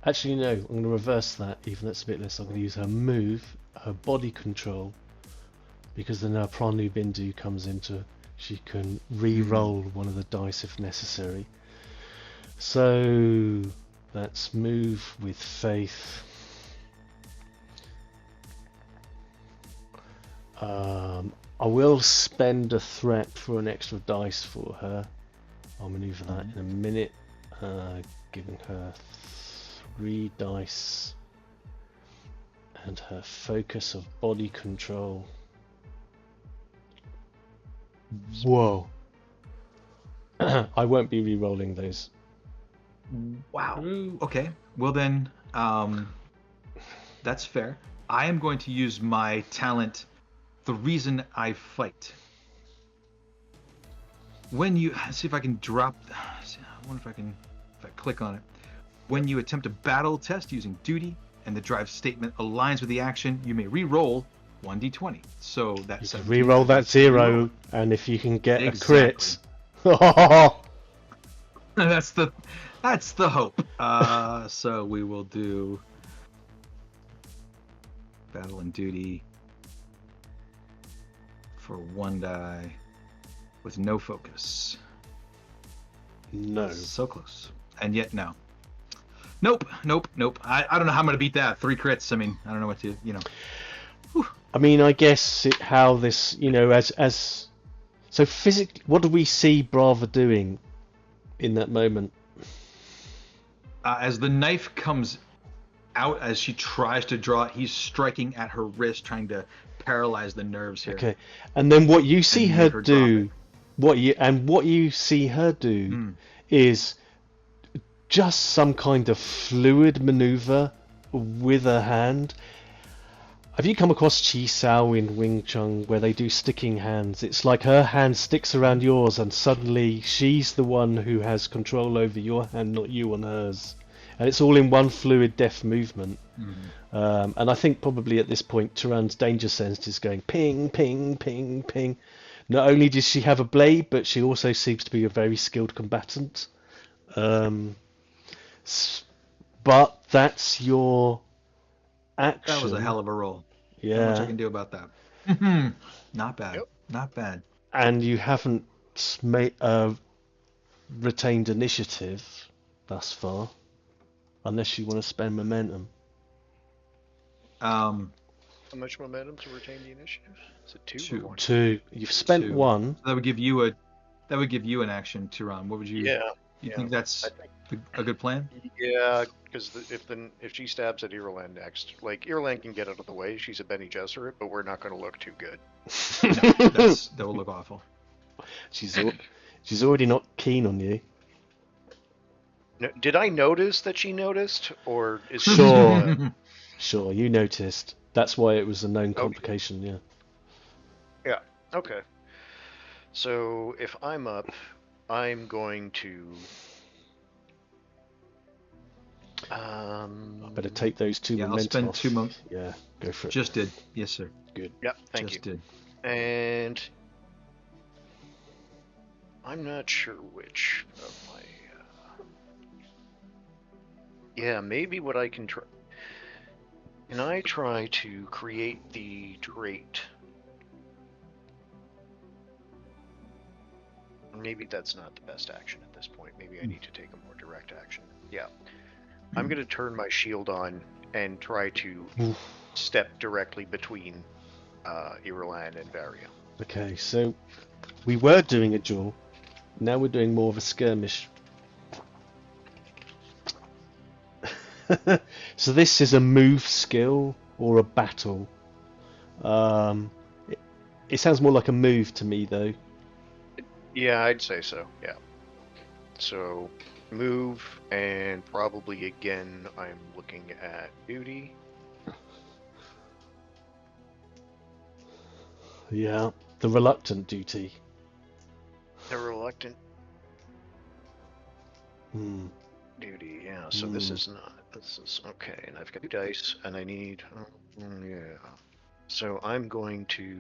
Actually, no. I'm going to reverse that. Even that's a bit less. I'm going to use her move, her body control. Because then her Pranu Bindu comes into, she can re-roll one of the dice if necessary. So that's move with faith. I will spend a threat for an extra dice for her. I'll maneuver that in a minute. Giving her 3 dice and her focus of body control. Whoa. I won't be re-rolling those. Wow. Okay. Well then, that's fair. I am going to use my talent, the reason I fight. When you see if I can drop. I wonder if I click on it. When you attempt a battle test using duty and the drive statement aligns with the action, you may re-roll 1d20. So that's re-roll that 0, and if you can get a crit. That's the hope. So we will do battle and duty for 1 die with no focus. No. So close. And yet no. Nope. I don't know how I'm going to beat that. 3 crits. I mean, I don't know what to, Whew. I mean, I guess how this, as so physically, what do we see Brava doing in that moment? As the knife comes out, as she tries to draw it, he's striking at her wrist, trying to paralyze the nerves here. Okay, and then what you see And her make her drop do, it. what you see her do is just some kind of fluid maneuver with her hand. Have you come across Chi Sao in Wing Chun where they do sticking hands? It's like her hand sticks around yours and suddenly she's the one who has control over your hand, not you on hers. And it's all in one fluid, deft movement. And I think probably at this point Tiran's danger sense is going ping, ping, ping, ping. Not only does she have a blade, but she also seems to be a very skilled combatant. But that's your action. That was a hell of a roll. Yeah. Not much I can do about that. Not bad. Yep. Not bad. And you haven't retained initiative thus far, unless you want to spend momentum. How much momentum to retain the initiative? Is it 2 2. or 1? 2. You've spent 2. 1. So that would give you an action, Tiran. What would you? Yeah. You think that's a good plan? Yeah, because if she stabs at Irulan next, Irulan can get out of the way. She's a Bene Gesserit, but we're not going to look too good. That will look awful. She's already not keen on you. No, did I notice that she noticed, or is Sure. She, Sure, you noticed. That's why it was a known complication, yeah. Yeah. Okay. So if I'm up, I'm going to I better take those 2 momentum I'll spend off. 2 moments. Yeah, go for it. Just did. Yes, sir. Good. Yep, thank Just you. did. And I'm not sure which of my. Yeah, maybe what I can try. Can I try to create the trait? Maybe that's not the best action at this point. Maybe I need to take a more direct action. Yeah. I'm going to turn my shield on and try to step directly between Irulan and Varia. Okay, so we were doing a duel. Now we're doing more of a skirmish. So this is a move skill or a battle. It sounds more like a move to me, though. Yeah, I'd say so. Yeah. So move, and probably again I'm looking at duty. Yeah, the reluctant duty. The reluctant Hmm. duty. Yeah. So this is not. This is okay. And I've got 2 dice, and I need. Yeah. So I'm going to.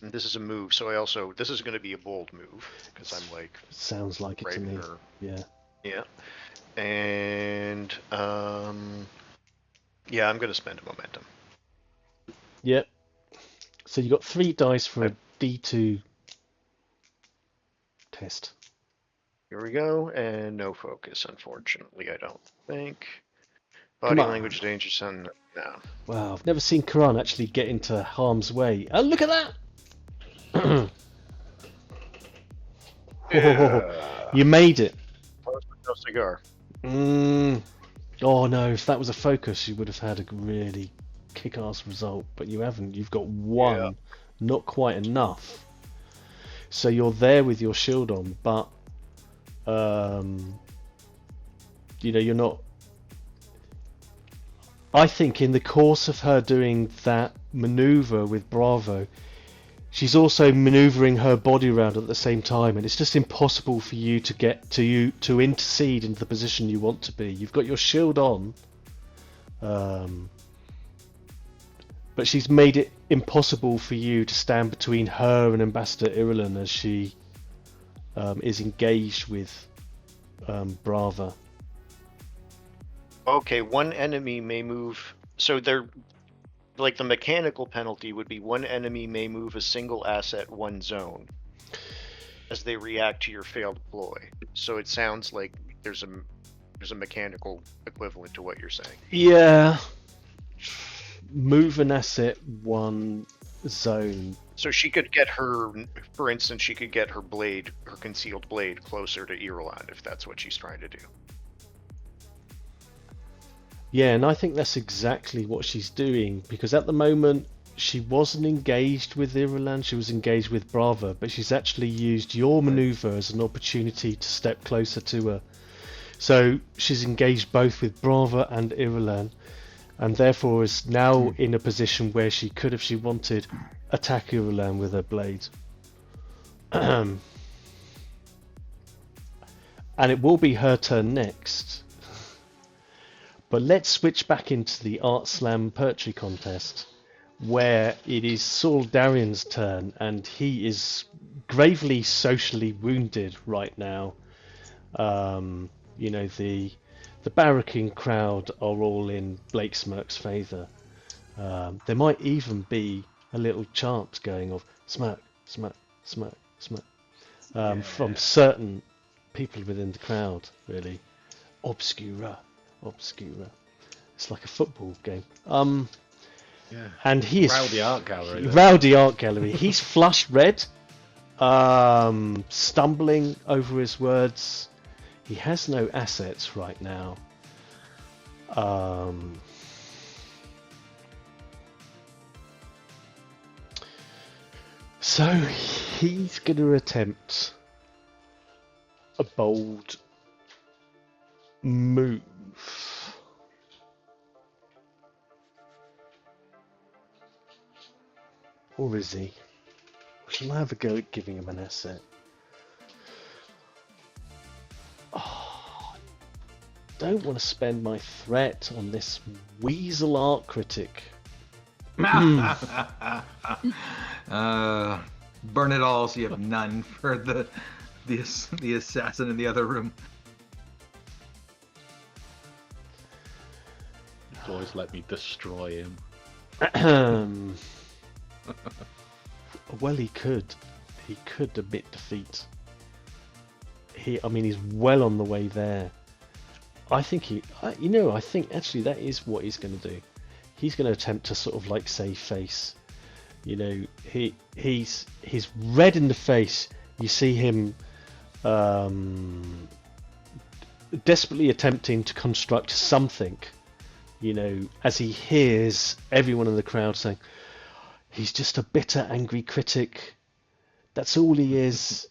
And this is a move, so I also. This is going to be a bold move because I'm like. Sounds like it right to me. her. Yeah. Yeah. And yeah, I'm going to spend a momentum. Yep. So you got 3 dice for a D2 test. Here we go, and no focus, unfortunately, I don't think. Come Body on. language danger son, no. Wow, I've never seen Karan actually get into harm's way. Oh, look at that! You made it. No cigar. Oh no, if that was a focus, you would have had a really kick-ass result, but you haven't. You've got 1, Yeah. not quite enough. So you're there with your shield on, but you're not. I think in the course of her doing that maneuver with Bravo, she's also maneuvering her body around at the same time, and it's just impossible for you to get to intercede into the position you want to be. You've got your shield on, but she's made it impossible for you to stand between her and Ambassador Irulan as she is engaged with Brava. Okay, 1 enemy may move. So they're like the mechanical penalty would be 1 enemy may move a single asset 1 zone as they react to your failed ploy. So it sounds like there's a mechanical equivalent to what you're saying. Yeah. Move an asset 1 zone. So she could get her, for instance, she could get her blade, her concealed blade, closer to Irulan if that's what she's trying to do. Yeah, and I think that's exactly what she's doing, because at the moment she wasn't engaged with Irulan, she was engaged with Brava, but she's actually used your maneuver as an opportunity to step closer to her. So she's engaged both with Brava and Irulan, and therefore is now in a position where she could, if she wanted, attack Irulan with her blade. And it will be her turn next. But let's switch back into the Art Slam poetry contest, where it is Saul Darrian's turn, and he is gravely socially wounded right now. The barracking crowd are all in Blake Smurk's favour. There might even be a little chant going of Smurk, Smurk, Smurk, Smurk, from certain people within the crowd, really. Obscura. It's like a football game. And he is Rowdy art gallery. Then. Rowdy art gallery. He's flushed red, stumbling over his words. He has no assets right now. So he's going to attempt a bold move. Or is he? Shall I have a go at giving him an asset? Oh, don't want to spend my threat on this weasel art critic. Burn it all so you have none for the assassin in the other room. Always let me destroy him. Well, he could admit defeat. He's well on the way there. I think I think actually that is what he's going to do. He's going to attempt to sort of like save face. He's red in the face. You see him desperately attempting to construct something. As he hears everyone in the crowd saying, "He's just a bitter, angry critic. That's all he is.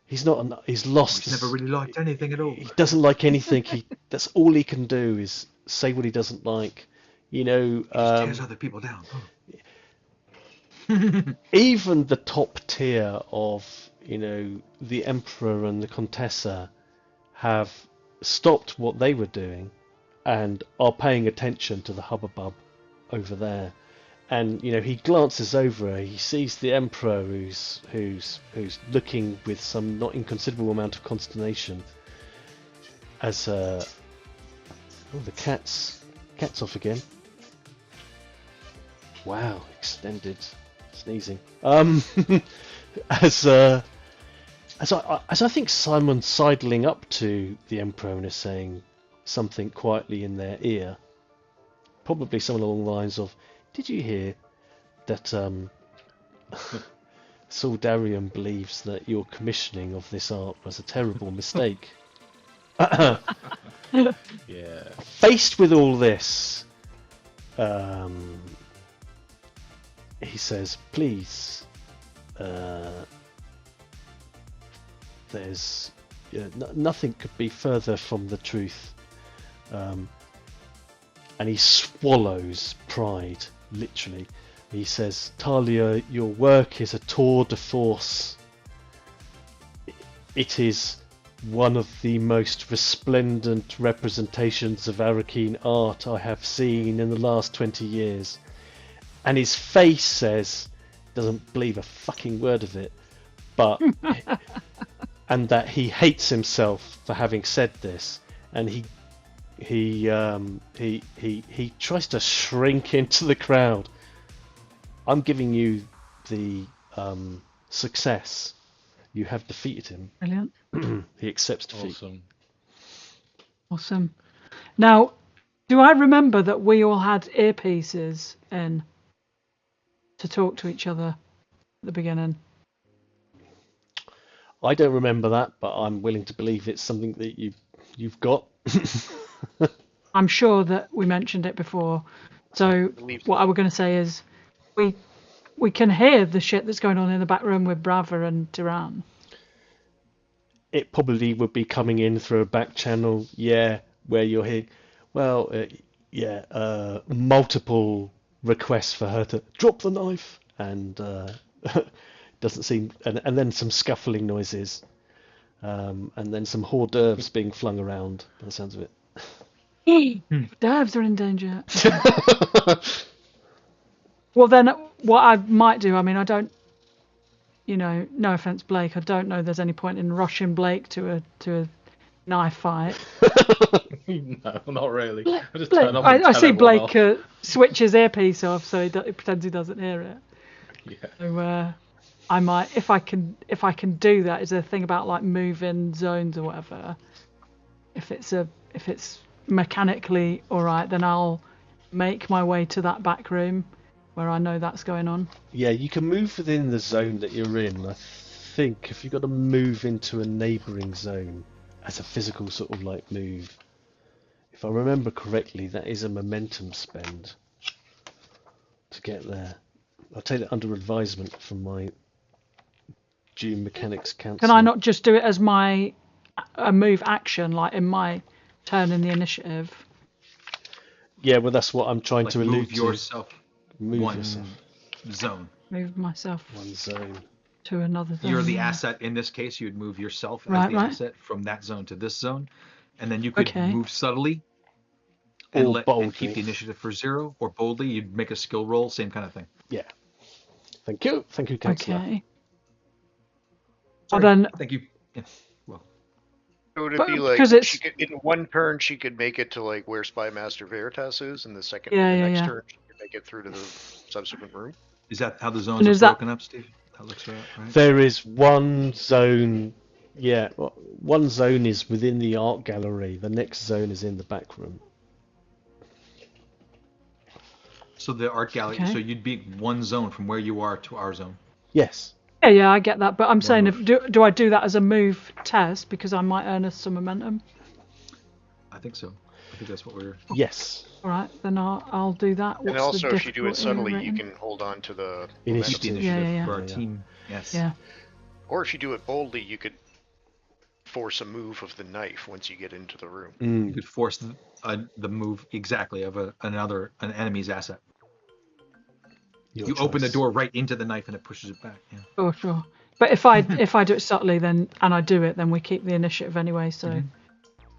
He's not. He's lost. He's never really liked anything at all. He doesn't like anything. That's all he can do is say what he doesn't like." He tears other people down. Even the top tier of the Emperor and the Contessa have stopped what they were doing and are paying attention to the hubbub over there. And he glances over. He sees the Emperor, who's looking with some not inconsiderable amount of consternation. As the cat's off again. Wow, extended sneezing. As I think Simon's sidling up to the Emperor and is saying something quietly in their ear, probably something along the lines of, "Did you hear that Saul Darrian believes that your commissioning of this art was a terrible mistake?" Yeah. Faced with all this, he says, "Please, there's nothing could be further from the truth." And he swallows pride, literally. He says, "Talia, your work is a tour de force. It is one of the most resplendent representations of Arrakeen art I have seen in the last 20 years. And his face says, doesn't believe a fucking word of it, but and that he hates himself for having said this, and he tries to shrink into the crowd. I'm giving you the success. You have defeated him." Brilliant. He accepts defeat. Awesome. Now, do I remember that we all had earpieces in to talk to each other at the beginning? I don't remember that, but I'm willing to believe it's something that you've got. I'm sure that we mentioned it before. So what I was going to say is we can hear the shit that's going on in the back room with Brava and Tiran. It probably would be coming in through a back channel, where you're hearing, multiple requests for her to drop the knife, and doesn't seem, and then some scuffling noises, and then some hors d'oeuvres being flung around, by the sounds of it. D'oeuvres are in danger. Well, then what I might do, I don't, no offense, Blake, I don't know there's any point in rushing Blake to a knife fight. No, not really. I see Blake switch his earpiece off, so he pretends he doesn't hear it. Yeah. So I might, if I can do that. Is there a thing about like moving zones or whatever? If it's mechanically all right, then I'll make my way to that back room where I know that's going on. Yeah, you can move within the zone that you're in. I think if you've got to move into a neighbouring zone as a physical sort of like move, if I remember correctly, that is a momentum spend to get there. I'll take that under advisement from my DUNE Mechanics Council. Can I not just do it as a move action, like in my turn in the initiative? Yeah, well, that's what I'm trying to allude to. Move yourself. Zone. Move myself. One zone. To another zone. You're the asset in this case. You'd move yourself as the asset from that zone to this zone. and then you could Okay. move subtly Or boldly. and keep the initiative for 0, or boldly you'd make a skill roll, same kind of thing. Yeah. Thank you, Councillor. Okay. Sorry, then- thank you. Yeah. Well, So would it But- be like because it's- she could, in one turn she could make it to like where Spy Master Veritas is, and the second Yeah, the yeah, next yeah. turn she could make it through to the subsequent room. is that how the zones And are is that- broken up, Steve? That looks right. There is one zone. Yeah, one zone is within the art gallery. The next zone is in the back room. So the art gallery. Okay. So you'd be one zone from where you are to our zone. Yes. Yeah, I get that. But I'm saying, move. do I do that as a move test because I might earn us some momentum? I think so. I think that's what we're. Yes. All right, then I'll do that. And What's also, the if you do it difficulty subtly, you rating? can hold on to the Keep Initiative. the momentum. initiative Yeah. for our Yeah. team. Yes. Yeah. Or if you do it boldly, you could force a move of the knife once you get into the room. You could force the move exactly of an enemy's asset. Your You open the choice. door right into the knife and it pushes it back. Yeah. Sure. But if I do it subtly, then and I do it, then we keep the initiative anyway. So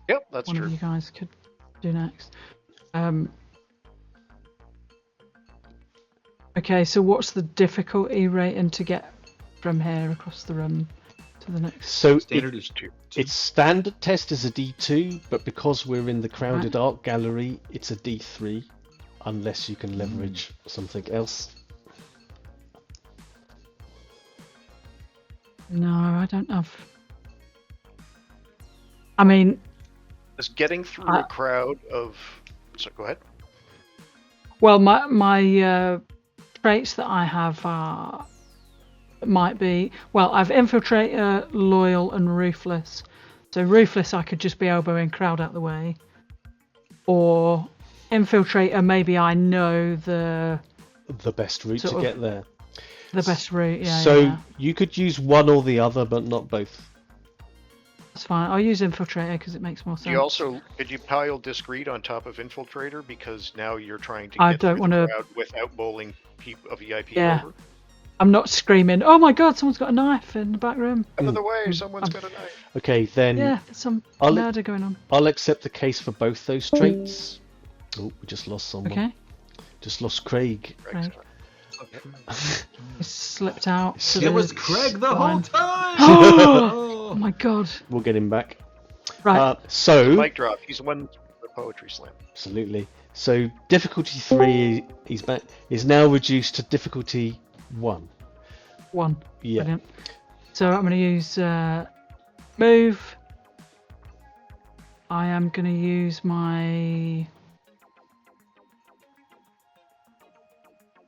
Yep, that's one true. of you guys could do next. Okay, so what's the difficulty rating to get from here across the room to the next? So Standard is 2. its standard test is a D2, but because we're in the crowded art gallery, it's a D3, unless you can leverage something else. No, I don't have. I mean, Just getting through a crowd of. So go ahead. well, my traits that I have might be, well, I've infiltrator, loyal, and ruthless. So ruthless, I could just be elbowing crowd out the way, or infiltrator, maybe I know the best route Sort to of- get there. best route. Yeah, So yeah. you could use one or the other, but not both. That's fine. I'll use infiltrator because it makes more sense. Did you pile discreet on top of infiltrator because now you're trying to I get don't through wanna- the crowd without bowling a VIP Yeah. over? I'm not screaming, "Oh my god, someone's got a knife in the back room!" Out of the way, someone's got a knife. Okay, then Yeah, there's some I'll- murder going on. I'll accept the case for both those traits. Oh, we just lost someone. Okay, Just lost Craig. Craig. He slipped out. to It the was Craig the whole line. time. Oh my god! We'll get him back. Right, So, Mic drop. He's won the poetry slam. absolutely. So difficulty 3, he's back, is now reduced to difficulty 1. 1. Yeah. Brilliant. So I'm going to use move. I am going to use my,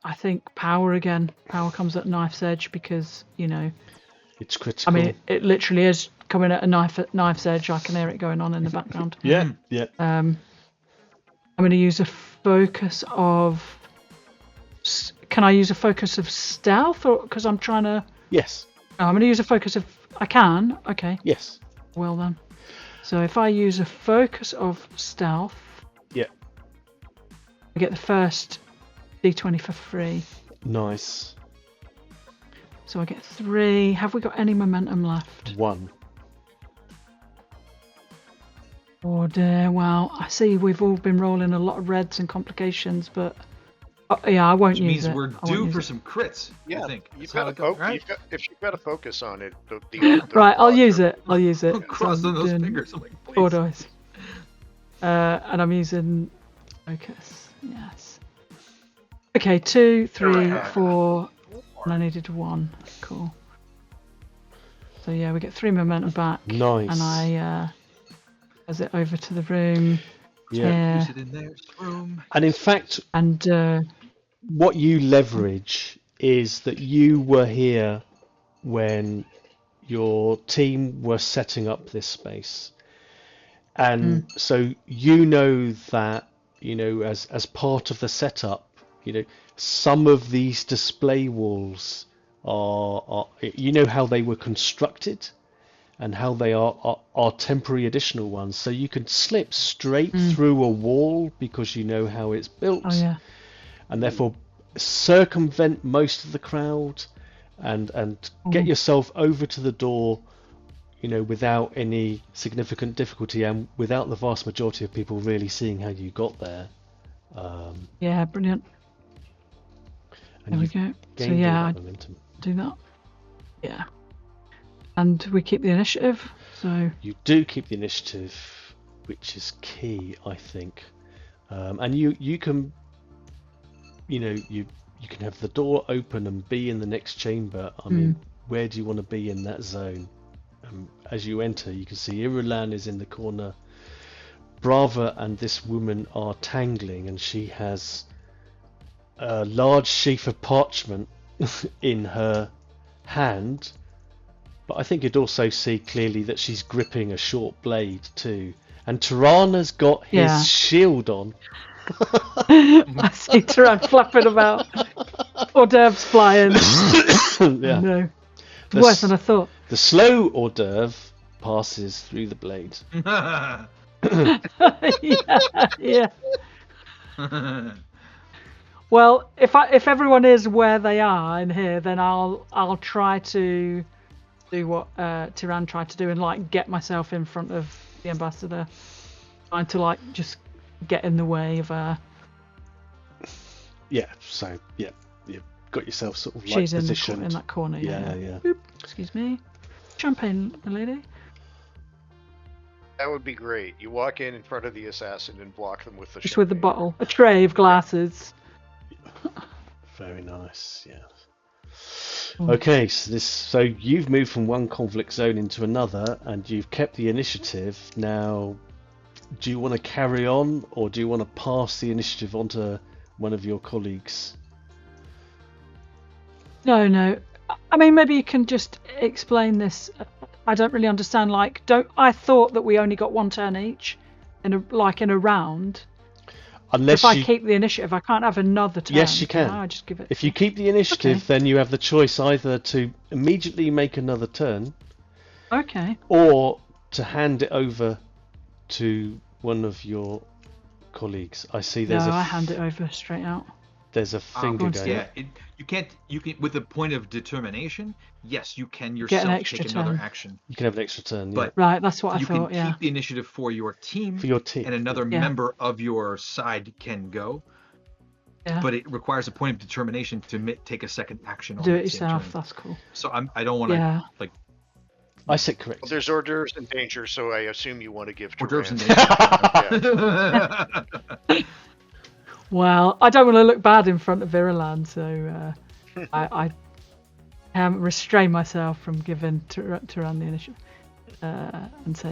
I think, power again. Power comes at knife's edge because, you know, It's critical. I mean, it literally is coming at a knife's edge. I can hear it going on in the background. yeah, yeah. I'm going to use a focus of. Can I use a focus of stealth, or because I'm trying to? Yes, No, I'm going to use a focus of. I can. Okay. yes. Well then. So if I use a focus of stealth, Yeah. I get the first d20 for free. Nice. So I get 3. Have we got any momentum left? 1. Oh dear. Well, I see we've all been rolling a lot of reds and complications, but yeah, I won't Which use means it. we're I won't due use for it. some crits. Yeah, I think. you've That's how got it to goes, right? if you've got a focus on it, the Right, I'll use odds are- it. I'll use it. I'm crossing those doing fingers. I'm like, please. 4 dice. And I'm using focus. Yes. Okay, 2, 3, 4, and I needed 1. Cool. So yeah, we get 3 momentum back. Nice. And I as it over to the room. Yeah. Use it in their room. And in fact, And what you leverage is that you were here when your team were setting up this space. And so you know that, you know, as part of the setup, you know, some of these display walls are you know how they were constructed and how they are temporary additional ones. So you can slip straight through a wall because you know how it's built. oh yeah. And therefore circumvent most of the crowd and get yourself over to the door, without any significant difficulty, and without the vast majority of people really seeing how you got there. Yeah, brilliant. And There we you've go. So gained all yeah, that momentum. do that. Yeah. And we keep the initiative. So You do keep the initiative, which is key, I think. And you can, you can have the door open and be in the next chamber. I mean, where do you want to be in that zone? As you enter, you can see Irulan is in the corner. Brava and this woman are tangling, and she has a large sheaf of parchment in her hand. But I think you'd also see clearly that she's gripping a short blade too. And Tirana's got his shield on. I see Tiran flapping about. Hors d'oeuvres flying. Yeah. No. Worse than I thought. The slow hors d'oeuvre passes through the blade. Yeah. Well, if everyone is where they are in here, then I'll try to do what Tiran tried to do and get myself in front of the ambassador, trying to just get in the way of her. Yeah. So you've got yourself sort of She's positioned in that corner. Yeah. Boop. Excuse me. Champagne, lady. That would be great. You walk in front of the assassin and block them with the Just with the champagne. bottle, a tray of glasses. Very nice. Yeah. Okay, so you've moved from one conflict zone into another, and you've kept the initiative. Now, do you want to carry on, or do you want to pass the initiative onto one of your colleagues? No. I mean, maybe you can just explain this. I don't really understand. I thought that we only got one turn each, in a round. Unless if I keep the initiative, I can't have another turn. Yes, you can. I just give it. If you keep the initiative, Okay. then you have the choice either to immediately make another turn, Okay. or to hand it over to one of your colleagues. I see there's I hand it over straight out. There's a finger going. Yeah, you can with a point of determination. Yes, you can yourself extra take another turn. action. You can have an extra turn. But Right, that's what I you thought. can Yeah. keep the initiative for your team. For your team. And another Yeah. member of your side can go. Yeah. But it requires a point of determination to take a second action on Do that it same yourself. turn. That's cool. So I don't want to Yeah. I said correct. Well, there's hors d'oeuvres in danger, so I assume you want to give hors d'oeuvres in Tiran. danger. Well, I don't want to look bad in front of Irulan, so I restrain myself from giving Tiran the initiative. And so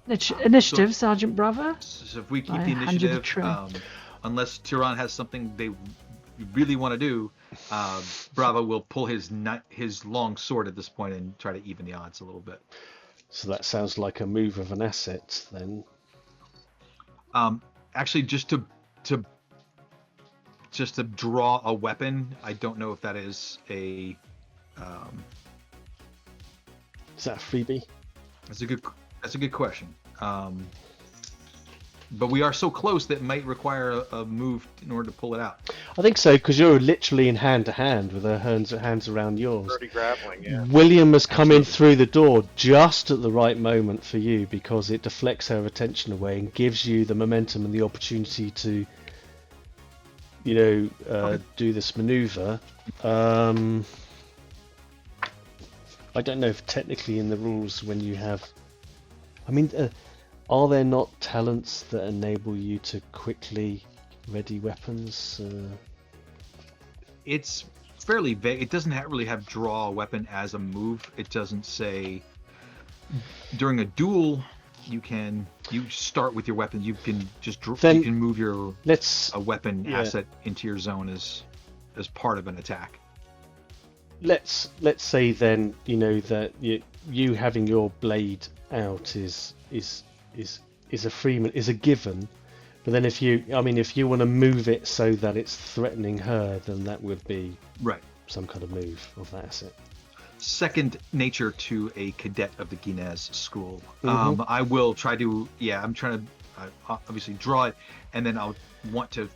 initiative, Sgt Brava. So if we keep I the hand you the initiative, tray. unless Tiran has something they really want to do, Brava will pull his long sword at this point and try to even the odds a little bit. So that sounds like a move of an asset then. Actually, just to draw a weapon, I don't know if that is a. Is that a freebie? That's a good question. But we are so close that it might require a move in order to pull it out. I think so, because you're literally in hand to hand with her hands around yours. Already grappling, yeah. William has come in through the door just at the right moment for you, because it deflects her attention away and gives you the momentum and the opportunity to, do this maneuver. I don't know if technically in the rules when you have... are there not talents that enable you to quickly ready weapons? It's fairly vague. It doesn't really have draw a weapon as a move. It doesn't say during a duel you start with your weapon. You can just you can move your a weapon asset into your zone as part of an attack. Let's say then that you having your blade out is a given, but then if you want to move it so that it's threatening her, then that would be some kind of move of that asset. Second nature to a cadet of the Guinness school. Mm-hmm. I will try to I'm trying to obviously draw it, and then I'll want to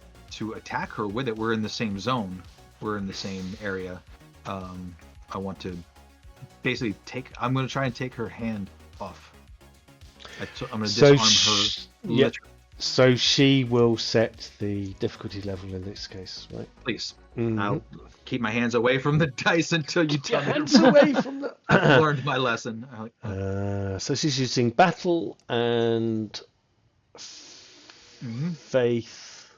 attack her with it. We're in the same zone, we're in the same area. I want to basically I'm going to try and take her hand off. I'm going to disarm her. Yeah. So she will set the difficulty level in this case, right? Please. Mhm. I'll keep my hands away from the dice until you tell me. Hands away from the. I've learned my lesson. So she's using battle and faith.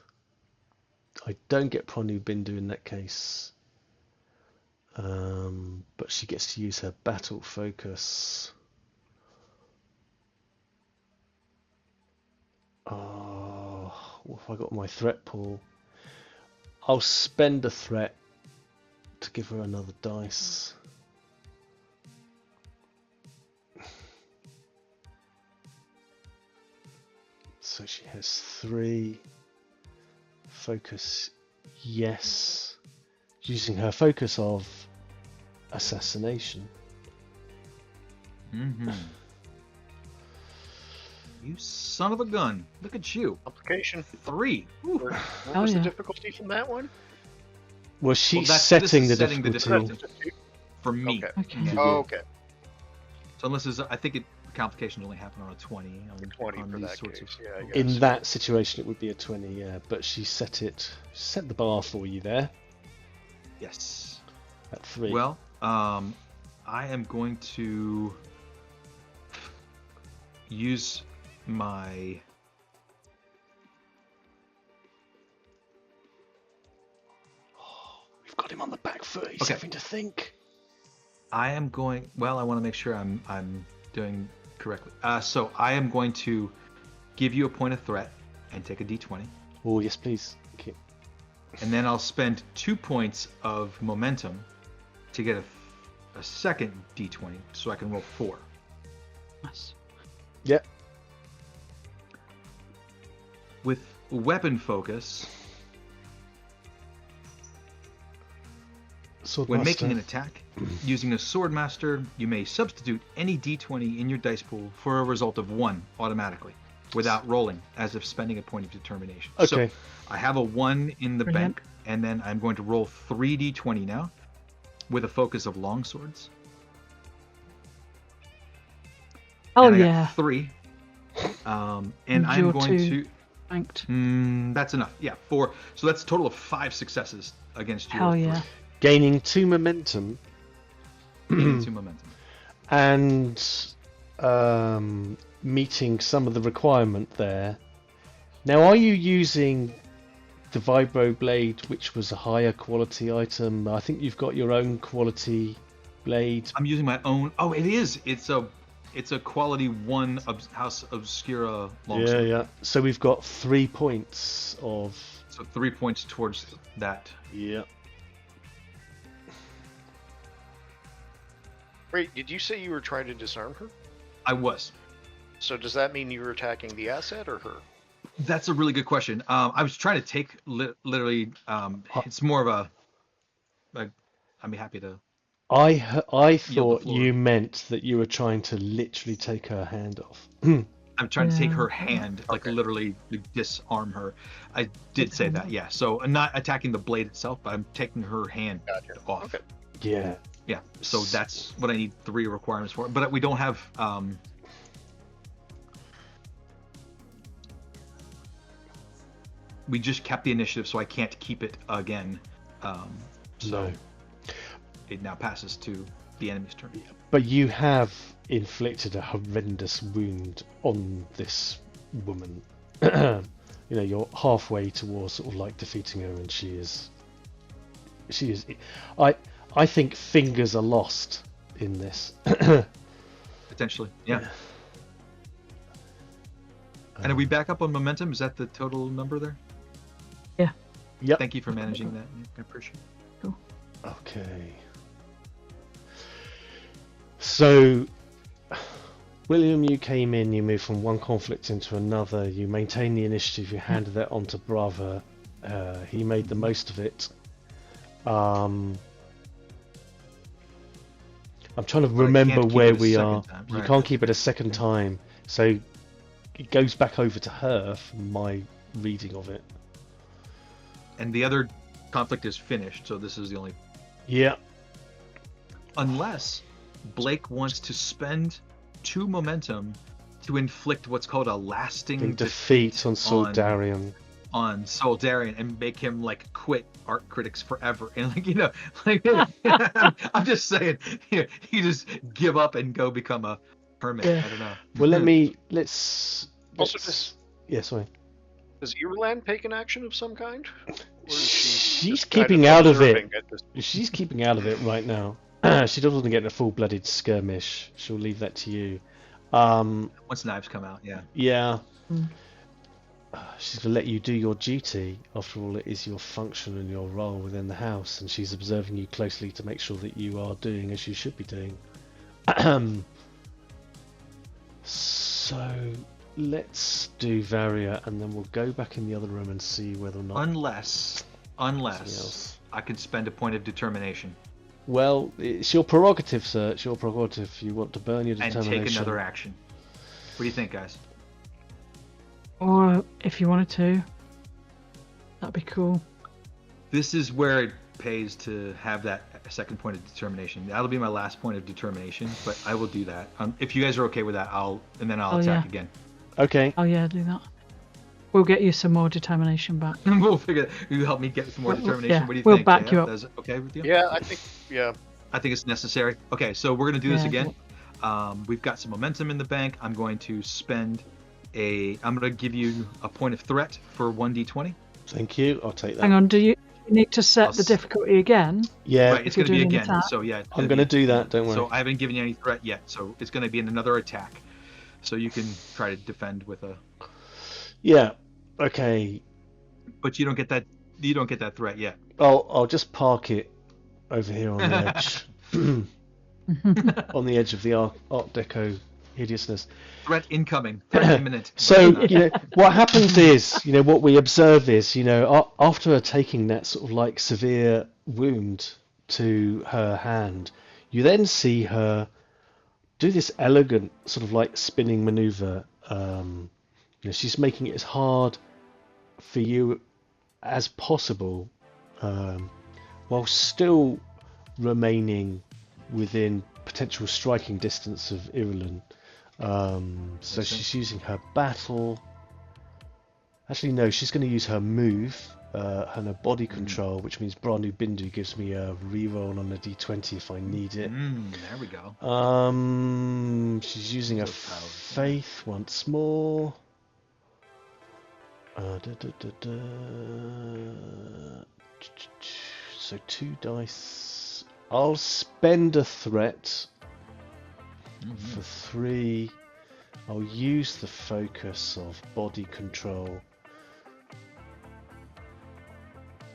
I don't get Pronu Bindu in that case. But she gets to use her battle focus. Oh, what have I got in my threat pool? I'll spend a threat to give her another dice. So she has 3. Focus, yes. Using her focus of assassination. You son of a gun. Look at you. Application. 3. What was the difficulty from that one? Well, she's setting the difficulty. For me. Okay. Okay. So unless I think the complications only happen on a 20. 20 on for these that sorts case, of... yeah, I guess. In that situation, it would be a 20, yeah. But she set the bar for you there Yes. at 3. Well, I am going to use my... We've got him on the back foot. He's having to think. I am going... Well, I want to make sure I'm doing correctly. So I am going to give you a point of threat and take a d20. Oh, yes, please. Okay. And then I'll spend 2 points of momentum to get a second d20 so I can roll 4. Nice. Yep. With weapon focus, when making an attack, using a Swordmaster, you may substitute any d20 in your dice pool for a result of 1 automatically, without rolling, as if spending a point of determination. Okay. So I have a 1 in the Brilliant. bank, and then I'm going to roll 3 d20 now, with a focus of longswords. Oh, and I yeah. got 3. And And I'm you're going 2 to... banked. That's enough. Yeah, 4. So that's a total of 5 successes against you. Hell yeah. Gaining 2 momentum 2 momentum. and meeting some of the requirement there. Now, are you using the Vibro Blade, which was a higher quality item? I think you've got your own quality blade. I'm using my own. Oh, it is. It's a quality 1 House Obscura longsword. Yeah. So we've got 3 points of. So 3 points towards that. Yeah. Wait, did you say you were trying to disarm her? I was. So does that mean you were attacking the asset or her? That's a really good question. I was trying to take literally. It's more of a. I'd be happy to. I thought you meant that you were trying to literally take her hand off. I'm trying to take her hand, like literally disarm her. I did say that, yeah. So I'm not attacking the blade itself, but I'm taking her hand off. Okay. Yeah. Yeah. So that's what I need 3 requirements for. But we don't have. We just kept the initiative, so I can't keep it again. So it now passes to the enemy's turn. But you have inflicted a horrendous wound on this woman. You're halfway towards sort of like defeating her, and she is. I think fingers are lost in this. Potentially, yeah. And are we back up on momentum? Is that the total number there? Yeah. Yep. Thank you for managing that. I appreciate it. Cool. Okay. So, William, you came in, you moved from one conflict into another, you maintained the initiative, you handed that on to Brava. He made the most of it. I'm trying to remember where we are. Right. You can't keep it a second time. So, it goes back over to her from my reading of it. And the other conflict is finished, so this is the only... Yeah. Unless Blake wants to spend 2 momentum to inflict what's called a lasting defeat on Saul Darrian. On Saul Darrian and make him like quit art critics forever. And I'm just saying, he just give up and go become a hermit. I don't know. Well, let's. Yeah, sorry. Does Irulan take an action of some kind? Or is She's keeping out of it. She's keeping out of it right now. She doesn't want to get in a full-blooded skirmish. She'll leave that to you. Once knives come out, yeah. Yeah. She's going to let you do your duty. After all, it is your function and your role within the house, and she's observing you closely to make sure that you are doing as you should be doing. So, let's do Varia, and then we'll go back in the other room and see whether or not... Unless I can spend a point of determination. Well, it's your prerogative, sir. It's your prerogative. You want to burn your determination. And take another action. What do you think, guys? Or if you wanted to, that'd be cool. This is where it pays to have that second point of determination. That'll be my last point of determination, but I will do that. If you guys are okay with that, I'll attack again. Okay. Oh yeah, do that. We'll get you some more determination back. We'll figure. You help me get some more determination. Yeah, what do you we'll think? back you up. Is it okay with you? Yeah, I think. Yeah. I think it's necessary. Okay, so we're gonna do this again. We've got some momentum in the bank. I'm going to spend I'm gonna give you a point of threat for 1d20. Thank you. I'll take that. Hang on. Do you need to set the difficulty again? Yeah. Right, it's gonna be again. So yeah. I'm gonna do that. Don't worry. So I haven't given you any threat yet. So it's gonna be another attack. So you can try to defend with a. Yeah. Okay. But you don't get that. You don't get that threat yet. I'll just park it over here on the edge. On the edge of the Art Deco hideousness. Threat incoming. Threat imminent. So, what happens is, what we observe is, after her taking that sort of like severe wound to her hand, you then see her do this elegant sort of like spinning maneuver. She's making it as hard for you as possible, while still remaining within potential striking distance of Irulan. So she's using her battle. Actually, no, she's going to use her move and her body control, which means Branu Bindu gives me a reroll on a d20 if I need it. There we go. She's using her faith once more. So 2 dice. I'll spend a threat for 3. I'll use the focus of body control.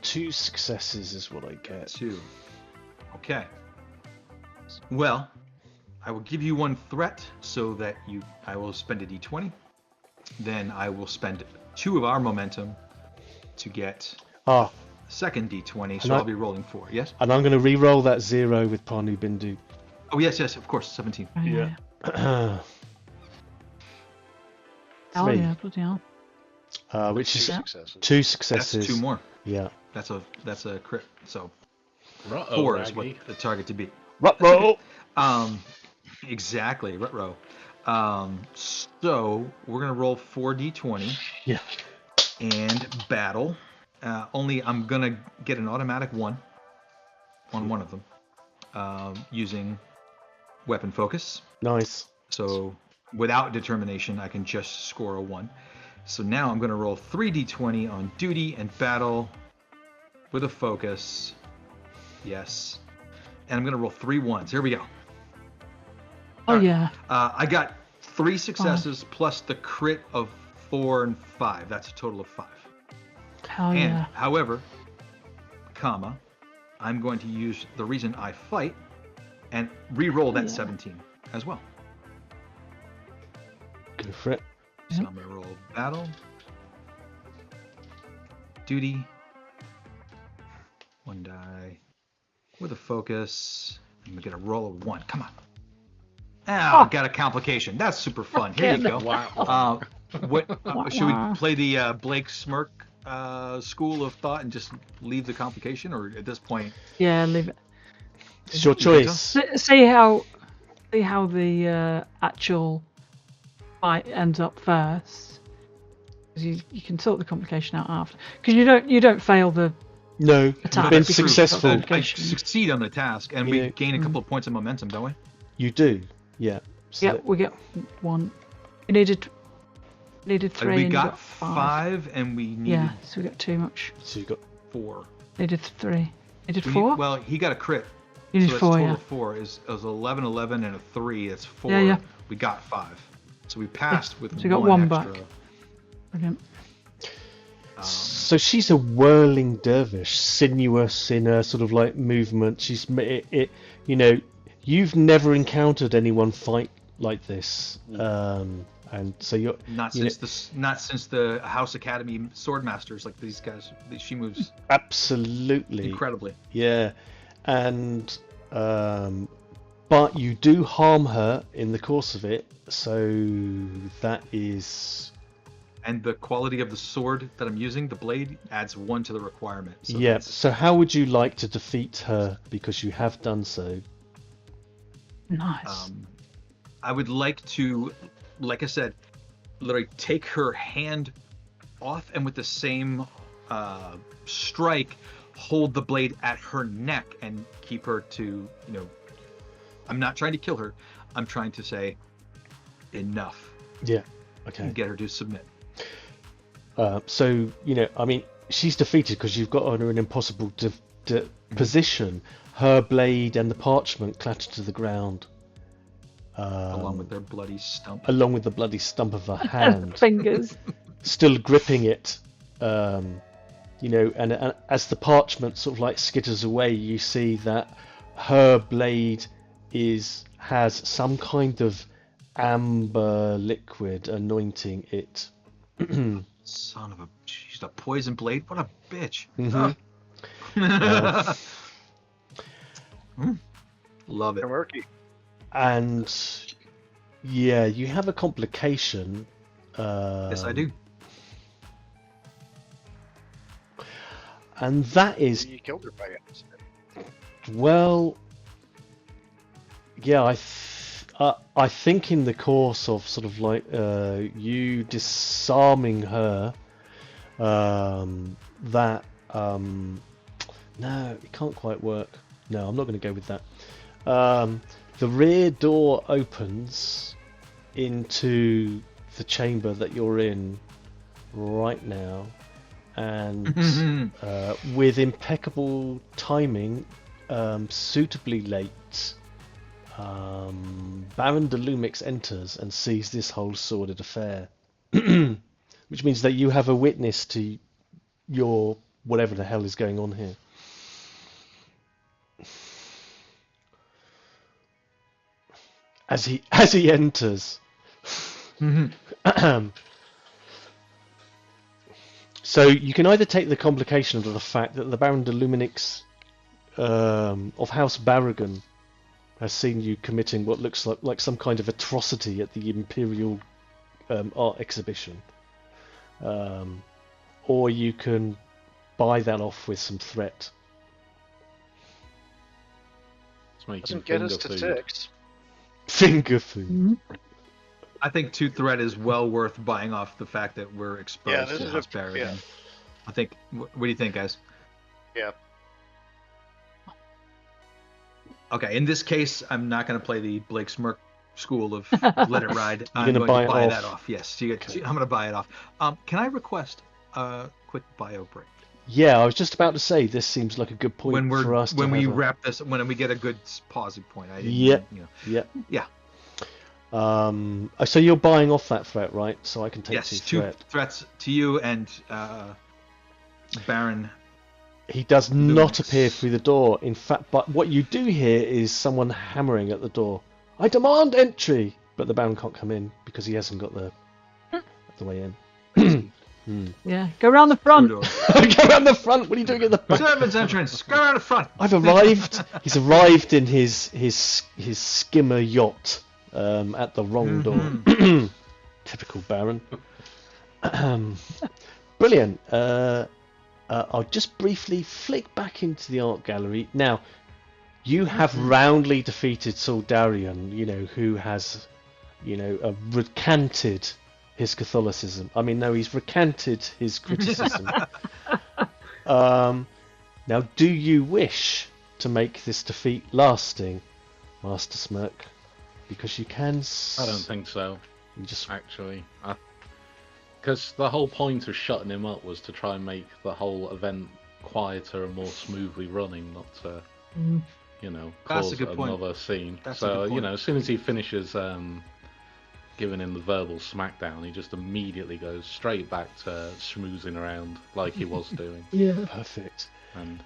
2 successes is what I get. 2. Okay. Well, I will give you 1 threat so that I will spend a d20. Then I will spend 2 of our momentum to get second d20, so I'll be rolling 4, yes? And I'm going to re-roll that 0 with Branu Bindu. Oh, yes, of course, 17. Yeah. Oh, yeah, bloody hell. Which is 2 successes. 2 successes. That's 2 more. Yeah. That's a crit, so Ruh-oh, 4 is Raggy. what the target to beat. Ruh-roh! Exactly, Ruh-roh. So we're going to roll 4d20. Yeah. And battle. Only I'm going to get an automatic 1 on one of them using weapon focus. Nice. So without determination, I can just score a 1. So now I'm going to roll 3d20 on duty and battle with a focus. Yes. And I'm going to roll 3 1s. Here we go. Oh, yeah. I got 3 successes plus the crit of 4 and 5. That's a total of 5. Hell And, yeah. however, I'm going to use the reason I fight and re-roll that 17 as well. Go for it. So I'm going to roll battle, duty, 1 die with a focus. I'm going to get a roll of 1. Come on. I got a complication. That's super fun. Here you go. Wow. Should we play the Blake Smurk school of thought and just leave the complication, or at this point? Yeah, leave it. It's your choice. See how see how the actual fight ends up first. You can sort the complication out after, because you don't fail the No, attack. you've been because you've got successful. I complication. succeed on the task, and we gain a couple of points of momentum, don't we? You do, yeah. So Yeah, we get 1. You needed 3. We and you got 5. and we needed Yeah, so we got too much. So you got 4. Needed 3. Needed We 4. well, he got a crit. You need so 4. that's Yeah. total 4 is 11, 11, and a 3. That's 4. Yeah. We got 5. So we passed with So you got 1 1 extra. back. Brilliant. So she's a whirling dervish, sinuous in her sort of like movement. She's you've never encountered anyone fight like this, and so you're Not since the House Academy Swordmasters, like these guys. She moves absolutely incredibly. Yeah, and but you do harm her in the course of it, so that is. And the quality of the sword that I'm using, the blade, adds 1 to the requirement. So Yeah. So how would you like to defeat her? Because you have done so. Nice. I would like to, like I said, literally take her hand off, and with the same strike, hold the blade at her neck and keep her to, I'm not trying to kill her. I'm trying to say, enough. Yeah. Okay. And get her to submit. So she's defeated because you've got her in an impossible position. Her blade and the parchment clatter to the ground, along with their bloody stump. Along with the bloody stump of her hand, Fingers. still gripping it. And as the parchment sort of like skitters away, you see that her blade has some kind of amber liquid anointing it. Son of a... She's a poison blade? What a bitch. Mm-hmm. Love it. Murky. And yeah, you have a complication. Yes, I do. And that is... You killed her by accident. Well... Yeah, I think in the course of sort of like you disarming her, that no, it can't quite work. No, I'm not going to go with that. The rear door opens into the chamber that you're in right now, and with impeccable timing, suitably late. Baron De Luminix enters and sees this whole sordid affair, which means that you have a witness to your whatever the hell is going on here. As he enters, so you can either take the complication of the fact that the Baron De Luminix of House Barragan has seen you committing what looks like some kind of atrocity at the Imperial art exhibition, or you can buy that off with some threat. Doesn't get us to 6. Finger food. Mm-hmm. I think 2 threat is well worth buying off the fact that we're exposed this to is House a- Barragan. yeah. I think. What do you think, guys? Yeah. Okay, in this case, I'm not going to play the Blake Smurk school of let it ride. I'm gonna going to buy it buy off. that off. Yes, I'm going to buy it off. Can I request a quick bio break? Yeah, I was just about to say this seems like a good point for us when to we have a- wrap this, when we get a good pausing point. I didn't, Yep. Yeah. So you're buying off that threat, right? So I can take Yes, 2 2 threat. threats to you and Baron. He does not Luminix. appear through the door. In fact, but what you do hear is someone hammering at the door. I demand entry, but the Baron can't come in because he hasn't got the way in. Yeah, go around the front. Door. Go around the front. What are you doing at the back? Servants' entrance. Go around the front. I've arrived. He's arrived in his skimmer yacht at the wrong door. Typical Baron. Brilliant. I'll just briefly flick back into the art gallery. Now, You have roundly defeated Saul Darrian, who has, recanted his Catholicism. I mean, no, he's recanted his criticism. Now, do you wish to make this defeat lasting, Master Smurk? Because you can. I don't think so. You just actually, because the whole point of shutting him up was to try and make the whole event quieter and more smoothly running, not to, cause another scene. So, as soon as he finishes giving him the verbal smackdown, he just immediately goes straight back to schmoozing around like he was doing. Yeah. Perfect. And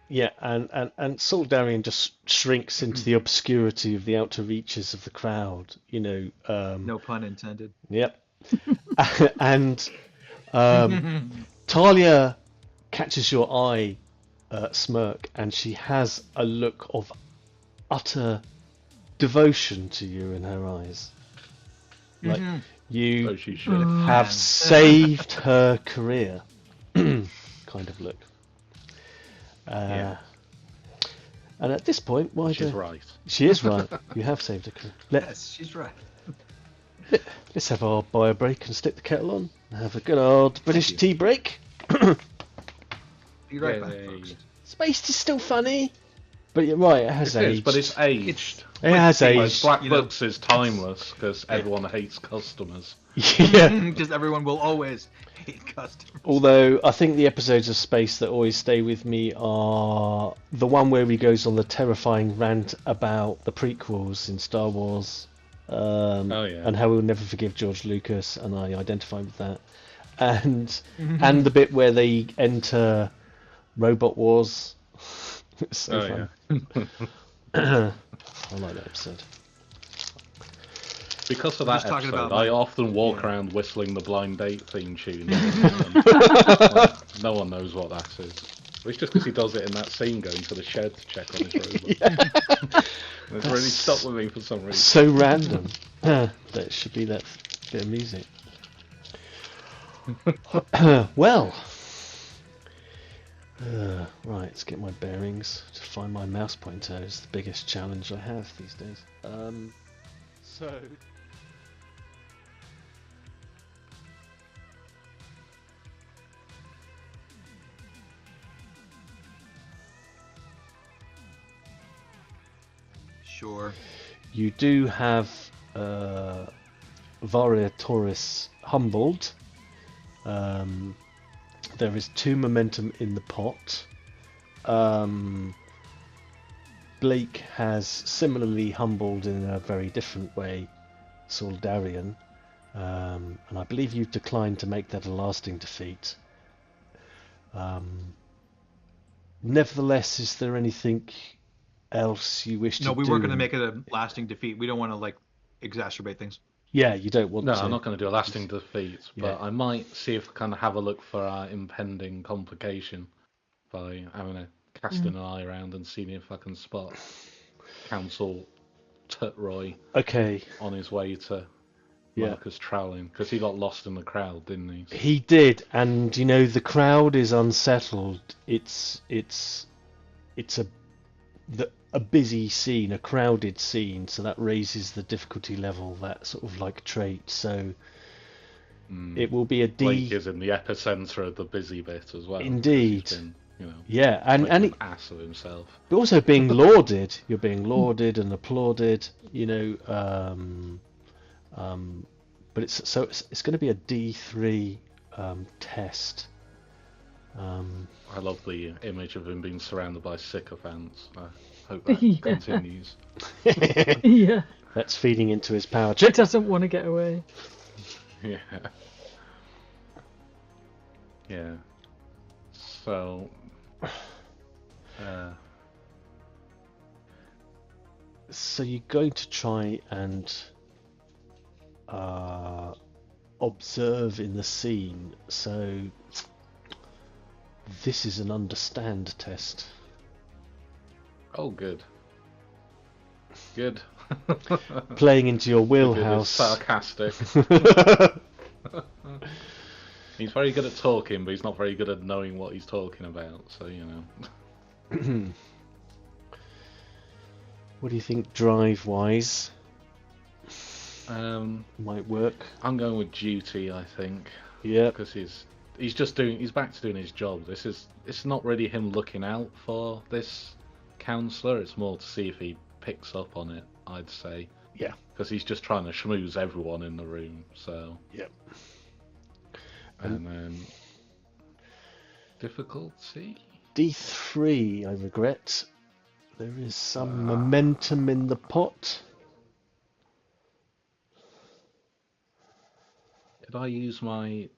yeah, and Saul Darrian just shrinks into the obscurity of the outer reaches of the crowd. No pun intended. Yep. And Talia catches your eye, Smurk, and she has a look of utter devotion to you in her eyes. Like you she should. have saved her career, kind of look. Yeah. And at this point, She's right. She is right. You have saved her career. Yes, she's right. Let's have our bio break and stick the kettle on and have a good old British tea break. Be right back, folks. Spaced is still funny, but you're right, it has aged. It is, but it's aged. It has aged. Black Books is timeless because everyone hates customers. Yeah. Because everyone will always hate customers. Although I think the episodes of Space that always stay with me are the one where he goes on the terrifying rant about the prequels in Star Wars. And how we'll never forgive George Lucas, and I identify with that. And the bit where they enter Robot Wars. It's so fun. Yeah. I like that episode. Because of that episode, I often walk around whistling the Blind Date theme tune. No one knows what that is. It's just because he does it in that scene going to the shed to check on his robot. It's really stuck with me for some reason. So random. That should be that bit of music. Well. Right, let's get my bearings. To find my mouse pointer is the biggest challenge I have these days. So... Sure. You do have Varia Toris humbled. There is 2 momentum in the pot. Blake has similarly humbled in a very different way Saul Darrian. And I believe you've declined to make that a lasting defeat. Nevertheless, is there anything else you wish to do? No, we weren't going to make it a lasting defeat. We don't want to exacerbate things. Yeah, you don't want to. No, I'm not going to do a lasting defeat, but I might see if I can have a look for our impending complication by casting an eye around and seeing if I can spot Council Tutroy on his way to Marcus Trowling, because he got lost in the crowd, didn't he? He did, and the crowd is unsettled. It's a busy scene, a crowded scene, so that raises the difficulty level, that sort of trait. So it will be a D. Blake is in the epicenter of the busy bit as well. Indeed. Been, yeah, and an ass of himself. But also being lauded. You're being lauded and applauded. But it's going to be a D3 test. I love the image of him being surrounded by sycophants. I hope that continues. Yeah. That's feeding into his power. He doesn't want to get away. Yeah. Yeah. So... So you're going to try and observe in the scene. So this is an understand test. Oh, good. Good. Playing into your wheelhouse. Sarcastic. He's very good at talking, but he's not very good at knowing what he's talking about. So What do you think, drive-wise? Might work. I'm going with duty, I think. Yeah. Because he's back to doing his job. It's not really him looking out for this counsellor. It's more to see if he picks up on it, I'd say. Yeah. Because he's just trying to schmooze everyone in the room. So. Yep. And then difficulty. D3, I regret. There is some momentum in the pot. Did I use my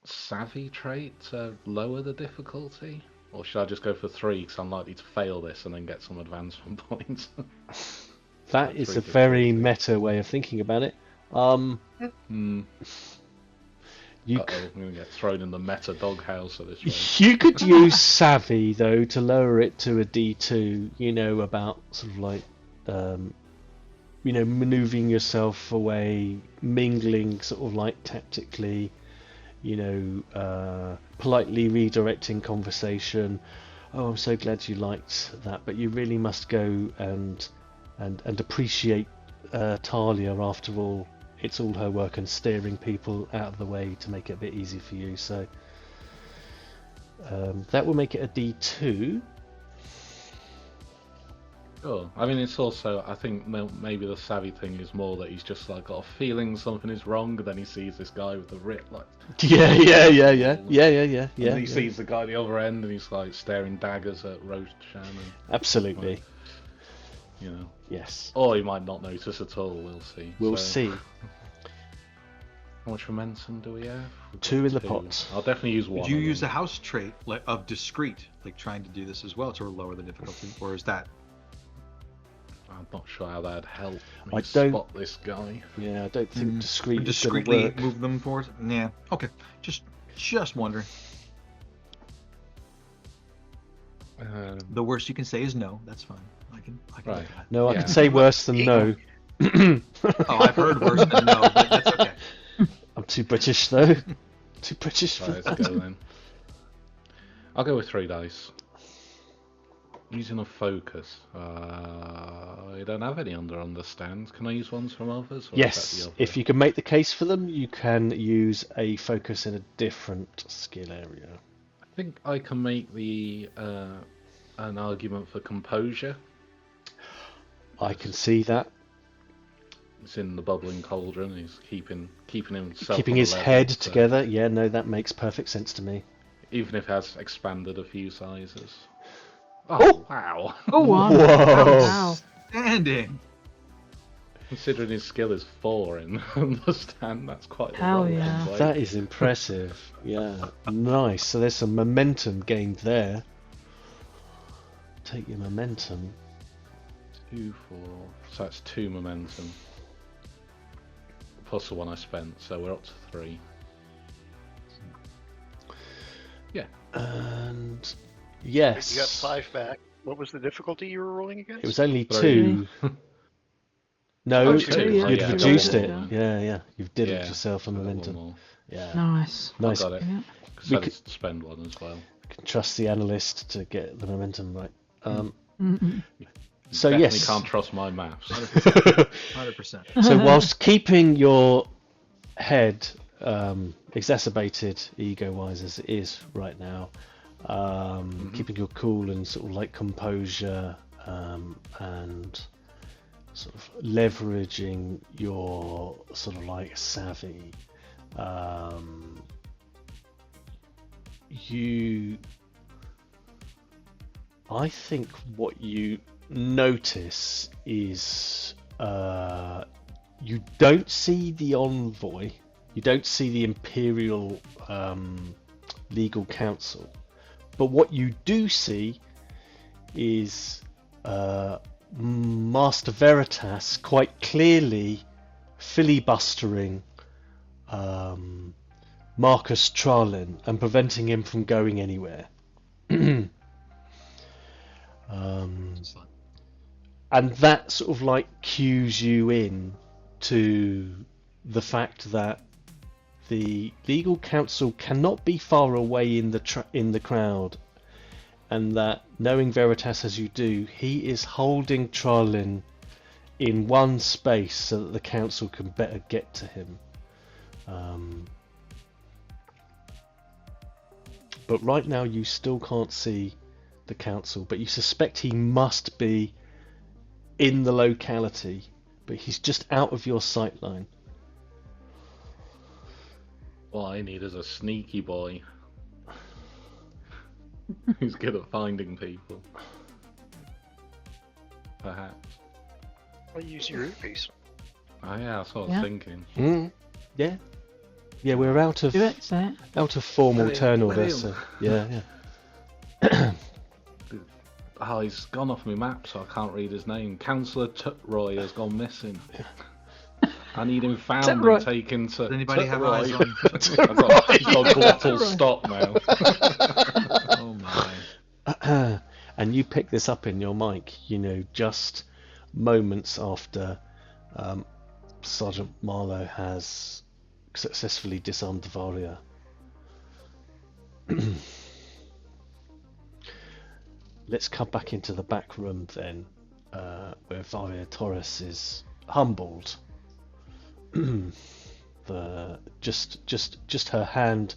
savvy trait to lower the difficulty? Or should I just go for 3 because I'm likely to fail this and then get some advancement points? That is a very meta way of thinking about it. I'm going to get thrown in the meta doghouse at this rate. You could use savvy though to lower it to a D2. You know, about sort of like, manoeuvring yourself away, mingling sort of like tactically. Politely redirecting conversation. Oh, I'm so glad you liked that, but you really must go and appreciate Talia. After all, it's all her work, and steering people out of the way to make it a bit easy for you. So that will make it a D2. Sure. I mean, it's also, I think maybe the savvy thing is more that he's just like got a feeling something is wrong, and then he sees this guy with the rip, like. Yeah. And he sees the guy at the other end, and he's like staring daggers at Roshan. Absolutely. Like, Yes. Or he might not notice at all. We'll see. We'll see. How much momentum do we have? 2 in the pot. I'll definitely use 1. Would you use a house trait of discreet, like trying to do this as well to lower the difficulty, or is that? I'm not sure how that'd help me I don't spot this guy. Yeah, I don't think discreetly work. move them forward. Yeah. Okay. Just wondering. The worst you can say is no. That's fine. I can Right. do that. No, I could say worse than no. Oh, I've heard worse than no, but that's okay. I'm too British though. Too British for Right, that. let's go then. I'll go with 3 dice. Using a focus. I don't have any under understand. Can I use ones from others? Or is Yes, that the other? if you can make the case for them, you can use a focus in a different skill area. I think I can make the an argument for composure. I can see that. It's in the bubbling cauldron. He's keeping himself. Keeping on his a level, head so together. Yeah, no, that makes perfect sense to me. even if it has expanded a few sizes. Oh! Wow! Oh, wow. Whoa. Wow. Standing. Considering his skill is 4 in understand, that's quite a Hell roll. yeah. Like, That is impressive. Yeah, nice. So there's some momentum gained there. Take your momentum. 2, 4. So that's 2 momentum. Plus the one I spent, so we're up to 3. Yeah. And yes. You got 5 back. What was the difficulty you were rolling against? It was only 3. 2. No, Oh, 2, you'd yeah. reduced it. Yeah. Yeah. You've diddled Yeah. yourself on Got one momentum. more. Yeah. Nice. I Nice. got it. Yeah. Because We I did spend one as well. Can trust the analyst to get the momentum right. Mm-mm. So Definitely yes. can't trust my maths. 100%. So whilst keeping your head exacerbated ego-wise as it is right now, keeping your cool and sort of like composure and sort of leveraging your sort of like savvy, I think what you notice is you don't see the envoy, you don't see the Imperial legal council, but what you do see is Master Veritas quite clearly filibustering Marcus Trarlin and preventing him from going anywhere. And that sort of like cues you in to the fact that the legal counsel cannot be far away in the crowd, and that knowing Veritas as you do, he is holding Trarlin in one space so that the council can better get to him. But right now you still can't see the council, but you suspect he must be in the locality, but he's just out of your sight line. All I need is a sneaky boy who's good at finding people. Perhaps. I'll use your earpiece. Oh yeah, that's what I was thinking. Yeah. Yeah, we're out of Do it, say it. out of formal William, turn order, William. so yeah. Oh, he's gone off my map, so I can't read his name. Councillor Tutroy has gone missing. I need him found Tutroy. and taken to. Does anybody have Tutroy. eyes on? I've got glottal stop now. Oh my. And you pick this up in your mic, just moments after Sgt Marlo has successfully disarmed Varia. Let's come back into the back room then, where Varia Toris is humbled. Just her hand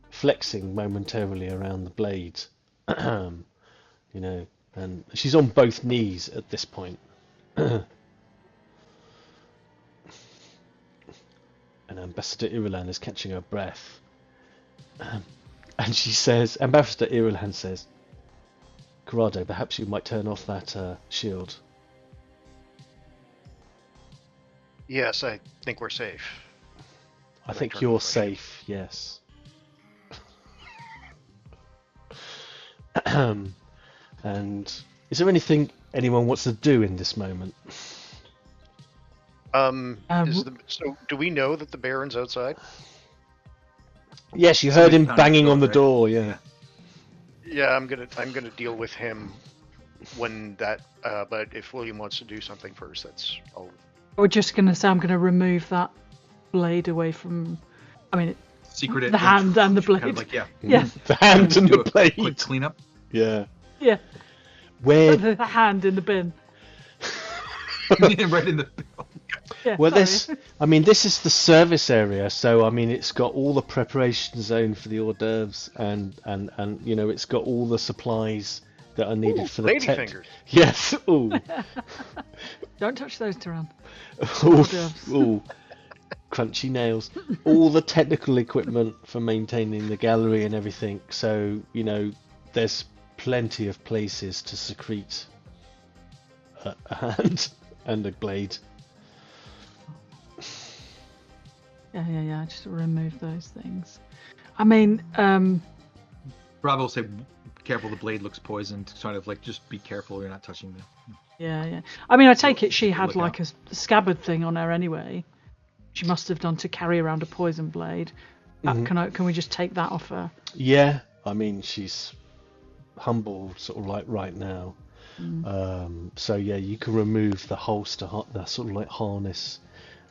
flexing momentarily around the blade, and she's on both knees at this point. And Ambassador Irulan is catching her breath, and she says, Ambassador Irulan says, Corrado, perhaps you might turn off that shield. Yes, I think we're safe. I think you're safe, yes. And is there anything anyone wants to do in this moment? So do we know that the Baron's outside? Yes, you heard him found banging the on the door, door, yeah. Yeah, I'm gonna deal with him when that. But if William wants to do something first, We're just going to say I'm going to remove that blade away from. I mean, Secret the hand and the blade. Kind of like, yeah. Yeah. The hand and Do the a quick blade. cleanup. Yeah. Yeah. Where? The hand in the bin. Right in the. Yeah, Well, sorry. this is the service area, so it's got all the preparation zone for the hors d'oeuvres, and it's got all the supplies that are needed for the ladyfingers. Yes. Ooh. Don't touch those, Tiran. Ooh. Crunchy nails. All the technical equipment for maintaining the gallery and everything. So there's plenty of places to secrete a hand and a blade. Yeah. Just remove those things. I mean, Bravo will say, careful, the blade looks poisoned. Sort of like, just be careful, you're not touching the. yeah. I mean, I take it she had Look like a scabbard thing on her anyway. She must have done to carry around a poison blade. Can we just take that off her? Yeah, she's humbled sort of like right now. So yeah, you can remove the holster, the sort of like harness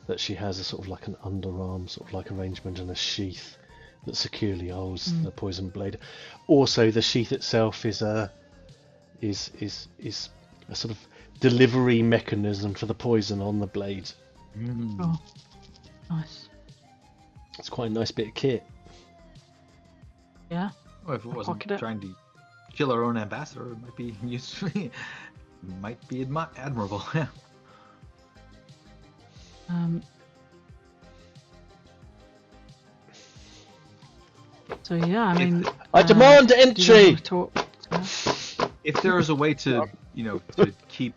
that she has, a sort of like an underarm sort of like arrangement, and a sheath that securely holds the poison blade. Also, the sheath itself is a sort of delivery mechanism for the poison on the blade. Oh, nice. It's quite a nice bit of kit. Yeah. Well, if it wasn't Pocket it. trying to kill our own ambassador, it might be useful. Might be admirable. Yeah. So yeah, I mean, I demand do you entry. want to talk? If there is a way to, to keep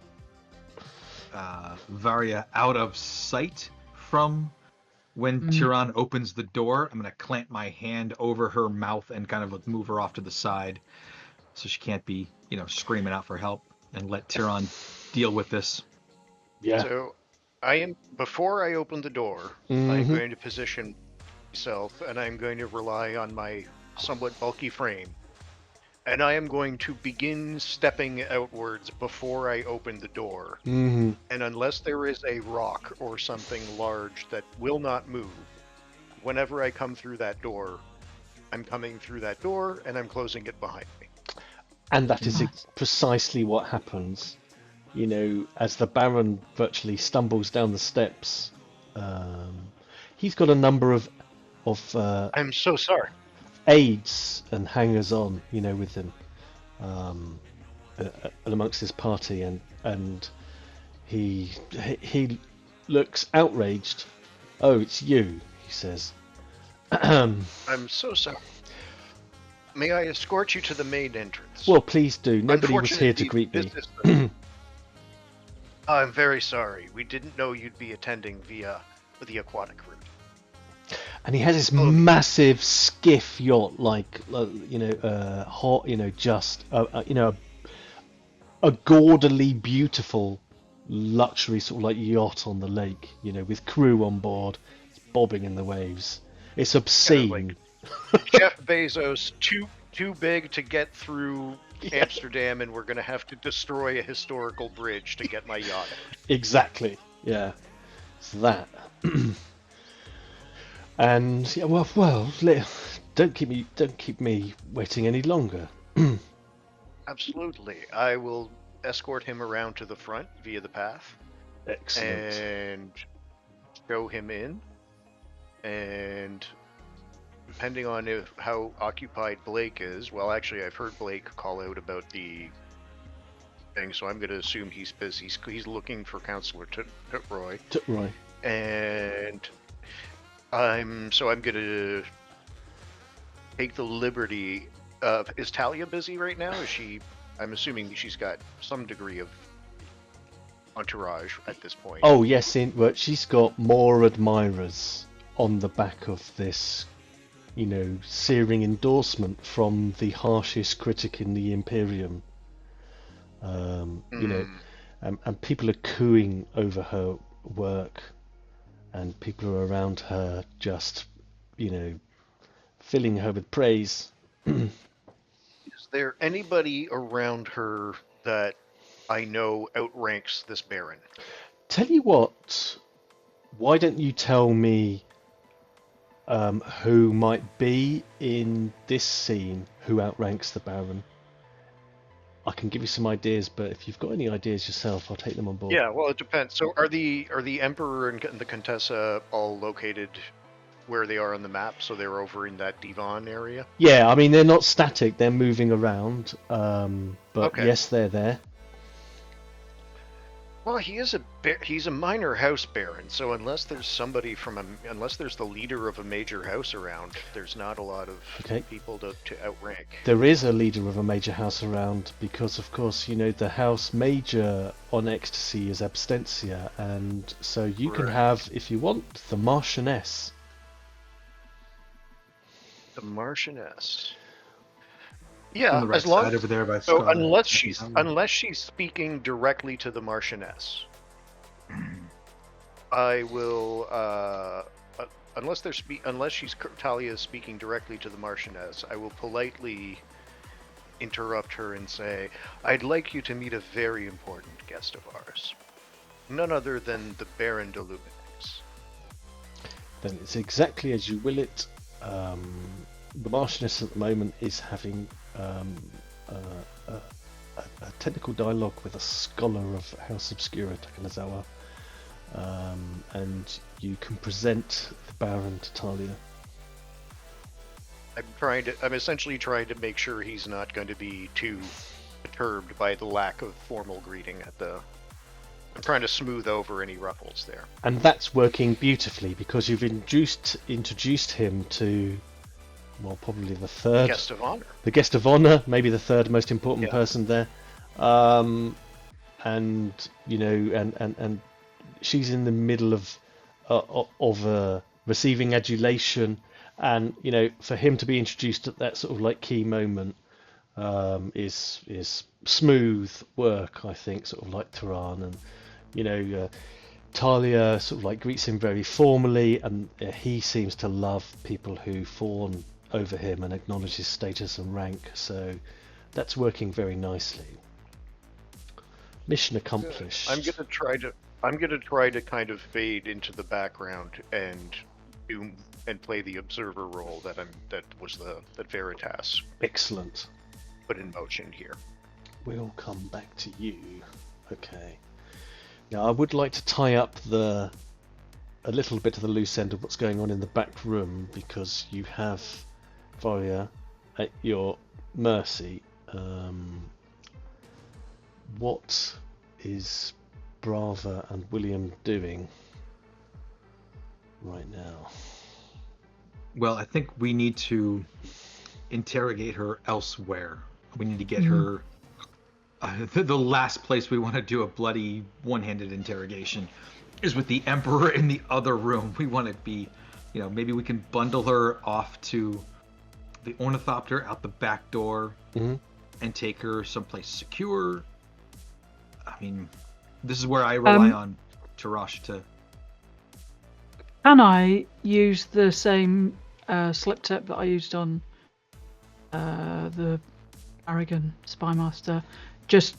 Varia out of sight from when Tiran opens the door, I'm going to clamp my hand over her mouth and kind of like move her off to the side so she can't be, screaming out for help, and let Tiran deal with this. Yeah. So before I open the door, I'm going to position myself, and I'm going to rely on my somewhat bulky frame. And I am going to begin stepping outwards before I open the door. And unless there is a rock or something large that will not move, whenever I come through that door, I'm coming through that door and I'm closing it behind me. And that is precisely what happens. as the Baron virtually stumbles down the steps, he's got a number of I'm so sorry. aides and hangers-on, with him, and amongst his party, and he looks outraged. "Oh, it's you," he says. I'm so sorry. May I escort you to the main entrance? Well, please do. Nobody was here to greet me. I'm very sorry. We didn't know you'd be attending via the aquatic route. And he has this massive skiff yacht, just a gaudily beautiful luxury sort of like yacht on the lake, with crew on board, it's bobbing in the waves. It's obscene. Kind of like Jeff Bezos, too big to get through Amsterdam, and we're going to have to destroy a historical bridge to get my yacht out. Exactly. Yeah. It's that. And yeah, well, don't keep me waiting any longer. Absolutely. I will escort him around to the front via the path. Excellent. And show him in. And depending on how occupied Blake is, well, actually, I've heard Blake call out about the thing, so I'm going to assume he's busy. He's looking for Counselor Roy. Roy. And I'm going to take the liberty of... Is Talia busy right now? Is she... I'm assuming she's got some degree of entourage at this point. Oh, yes, but she's got more admirers on the back of this, searing endorsement from the harshest critic in the Imperium. And people are cooing over her work, and people are around her just, filling her with praise. Is there anybody around her that I know outranks this Baron? Tell you what, why don't you tell me who might be in this scene who outranks the Baron? I can give you some ideas, but if you've got any ideas yourself, I'll take them on board. Yeah, well, it depends. So are the Emperor and the Contessa all located where they are on the map? So they're over in that divan area? Yeah, I mean, they're not static, they're moving around, but okay. Yes, they're there. Well, he's a minor house baron, so unless there's somebody unless there's the leader of a major house around, there's not a lot of people to outrank. There is a leader of a major house around because, of course, the house major on Ecstasy is Abstentia, and so you can have, if you want, the Marchioness. The Marchioness. Yeah, on the right as long side over there by so Scarlet. unless she's speaking directly to the Marchioness, I will. Unless she's Talia is speaking directly to the Marchioness, I will politely interrupt her and say, "I'd like you to meet a very important guest of ours, none other than the Baron De Luminix." Then it's exactly as you will it. The Marchioness at the moment is having a technical dialogue with a scholar of House Obscura, Takanazawa, and you can present the Baron to Talia. I'm essentially trying to make sure he's not going to be too perturbed by the lack of formal greeting at the... I'm trying to smooth over any ruffles there. And that's working beautifully because you've introduced him to... Well, probably the third... Guest of honor. The guest of honor, maybe the third most important person there. And she's in the middle of receiving adulation. And, for him to be introduced at that sort of like key moment is smooth work, I think, sort of like Tiran. And, Talia sort of like greets him very formally, and he seems to love people who fawn over him and acknowledge his status and rank, so that's working very nicely. Mission accomplished. I'm gonna try to kind of fade into the background and play the observer role that Veritas Excellent. put in motion here. We'll come back to you. Okay. Now I would like to tie up a little bit of the loose end of what's going on in the back room, because you have Varia at your mercy. What is Brava and William doing right now? Well, I think we need to interrogate her elsewhere. We need to get her. The last place we want to do a bloody one-handed interrogation is with the Emperor in the other room. We want to be, maybe we can bundle her off to the ornithopter out the back door and take her someplace secure. I mean, this is where I rely on Turosh to. Can I use the same slip tip that I used on the Aragon Spymaster? Just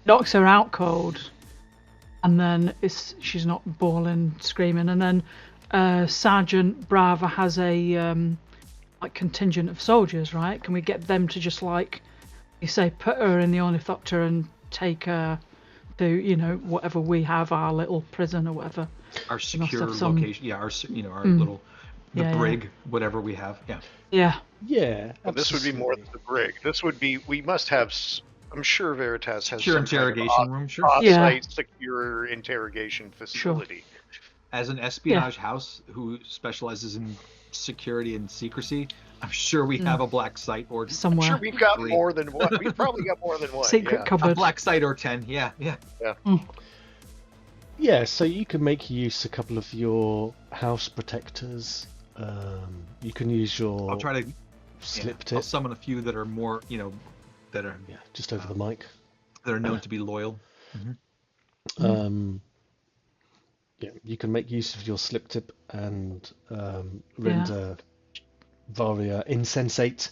knocks her out cold, and then she's not bawling, screaming, and then Sgt Brava has a contingent of soldiers, right? Can we get them to just you say, put her in the ornithopter and take her to whatever we have, our little prison or whatever, our secure location, our little brig, whatever we have, yeah. Well, this would be more than the brig. This would be, we must have, I'm sure Veritas has secure interrogation room, sure, off-site secure interrogation facility. Sure. As an espionage house who specializes in security and secrecy, I'm sure we have a black site or somewhere. I'm sure we've got more than one. We've probably got more than one. Secret cupboard. A black site or 10. Yeah. Yeah, so you can make use a couple of your house protectors. You can use your. I'll try to slip tip. I'll summon a few that are more, that are just over the mic. That are known to be loyal. You can make use of your slip tip and render Varia insensate,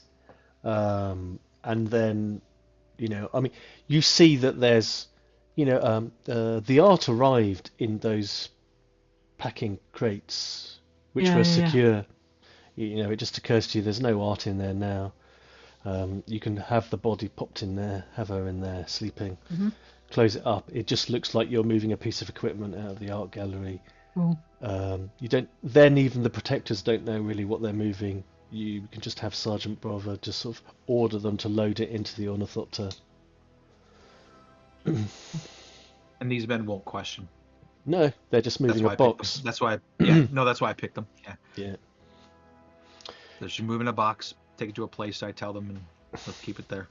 and then you see that there's the art arrived in those packing crates which were secure. It just occurs to you there's no art in there now. You can have the body popped in there, have her in there sleeping, close it up. It just looks like you're moving a piece of equipment out of the art gallery. You don't. Then even the protectors don't know really what they're moving. You can just have Sgt Brava just sort of order them to load it into the ornithopter. And these men won't question. No, they're just moving a box. That's why. That's why I picked them. Yeah. They should move in a box, take it to a place I tell them, and let's keep it there.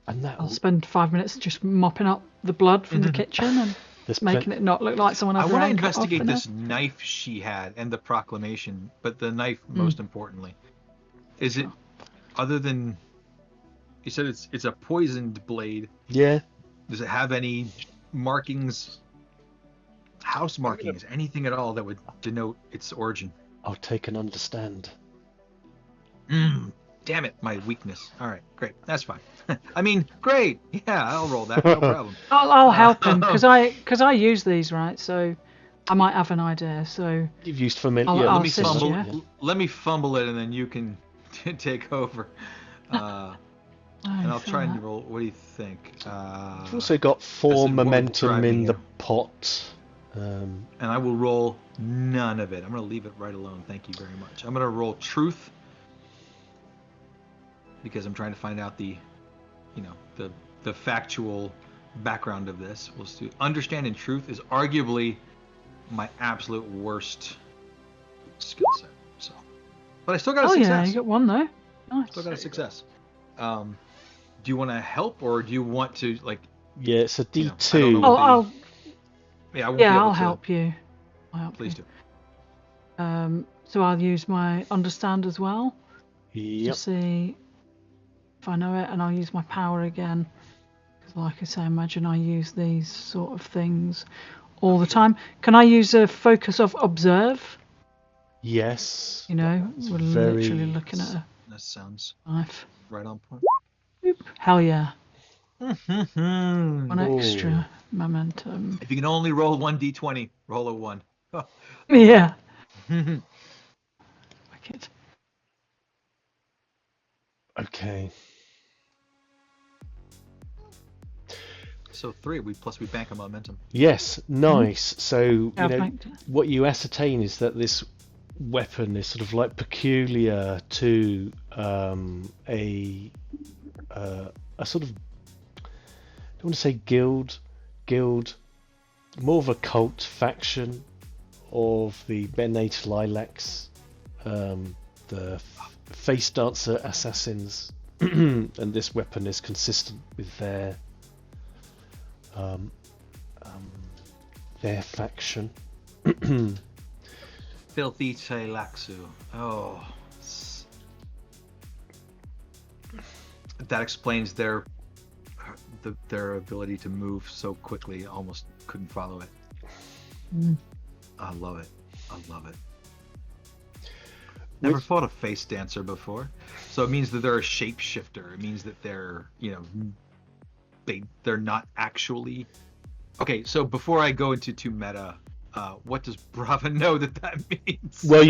And I'll spend 5 minutes just mopping up the blood from the kitchen and making it not look like someone. I want to investigate this knife she had and the proclamation, but the knife most importantly. Is it other than? You said it's a poisoned blade. Yeah. Does it have any markings? House markings, anything at all that would denote its origin? I'll take and understand. Damn it, my weakness. All right, great, that's fine. I mean, great. Yeah, I'll roll that. No problem. I'll help him because I use these, right? So I might have an idea. So you've used familiar. I'll let me fumble it, and then you can take over. And I'll try and roll. What do you think? You've also got 4 momentum in the pot. And I will roll none of it. I'm going to leave it right alone. Thank you very much. I'm going to roll truth because I'm trying to find out the factual background of this. We'll do understand and truth is arguably my absolute worst skill set. So, but I still got a success. Oh yeah, you got one though. Nice. Still got a success. Do you want to help or do you want to Yeah, it's a D2. I'll help you. Please do. So I'll use my understand as well. Yep. To see if I know it, and I'll use my power again. Because, like I say, imagine I use these sort of things all the time. Can I use a focus of observe? Yes. We're literally looking at that sounds knife. Right on point. Boop. Hell yeah. One extra momentum. If you can only roll 1d20, roll a 1. Yeah. Wicked. Okay. So 3. We bank on momentum. Yes, nice. So Banked it. what you ascertain is that this weapon is sort of like peculiar to a sort of, I don't want to say guild, more of a cult faction of the Benate Lilacs, the face dancer assassins, and this weapon is consistent with their faction. Filthy Teilaxu. Oh. That explains their ability to move so quickly. Almost couldn't follow it. I love it. Never fought a face dancer before, so it means that they're a shapeshifter. It means that they're, they're not actually. Okay, so before I go into too meta, what does Brava know that means? Well,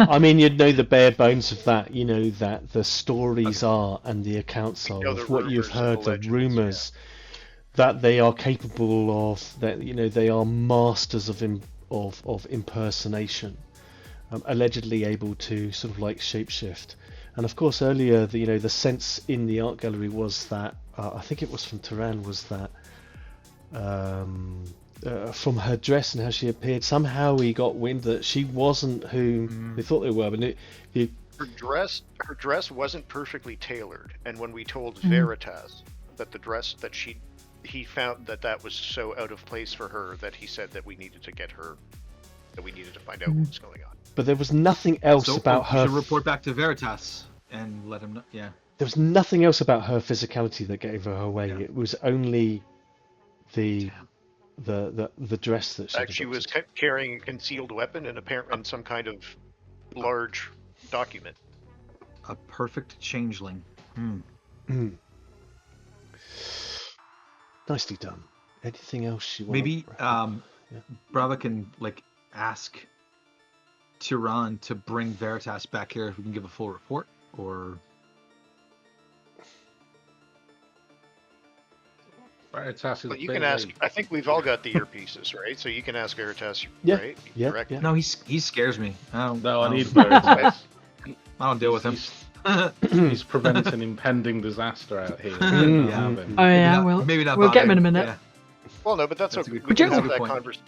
I mean, you'd know the bare bones of that. You know that the stories are and the accounts are of what you've heard, the rumors that they are capable of. That they are masters of impersonation, allegedly able to sort of like shapeshift. And of course, earlier, the sense in the art gallery was that I think it was from Tiran, was that. From her dress and how she appeared, somehow he got wind that she wasn't who they thought they were. But her dress wasn't perfectly tailored, and when we told Veritas that the dress that he found that was so out of place for her that he said that we needed to get her, that we needed to find out what was going on. But there was nothing else about her. Should report back to Veritas and let him know. Yeah. There was nothing else about her physicality that gave her away. Yeah. It was only the dress that she was carrying a concealed weapon and some kind of large document. A perfect changeling. Nicely done. Anything else you want? Maybe Brava can ask Tiran to bring Veritas back here if we can give a full report, or. Veritas is but you can ask. I think we've all got the earpieces, right? So you can ask Veritas, right? Yeah. Correct? Yeah. No, he scares me. I need Veritas. I don't deal with him. He's preventing impending disaster out here. Maybe not. We'll get him in a minute. Yeah. Well, no, but that's okay. We can have that conversation.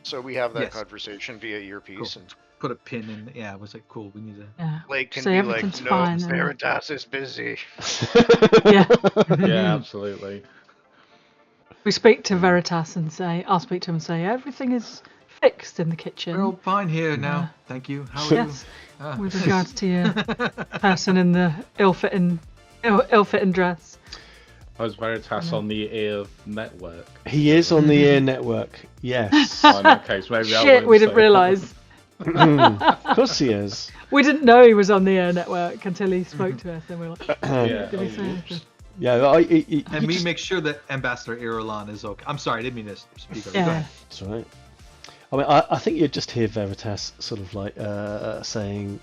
So we have that conversation via earpiece and put a pin in. Yeah, it was cool. We need to. Yeah. Blake can So be everything's no, fine, Veritas is busy. Yeah. Yeah, absolutely. We speak to Veritas and I'll speak to him and say, everything is fixed in the kitchen. We're all fine here now. Thank you. How are Yes. you? With regards to your person in the ill-fitting dress. Was Veritas on the ear network? He is on the ear network. Yes. In that case, maybe I Shit, won't we didn't say realise. Of course he is. We didn't know he was on the air network until he spoke to us, and we were like, Yeah. did we say anything? Yeah. And we make sure that Ambassador Irulan is okay. I'm sorry, I didn't mean to speak over. Yeah. Go ahead. That's right. I mean, I think you'd just hear Veritas sort of saying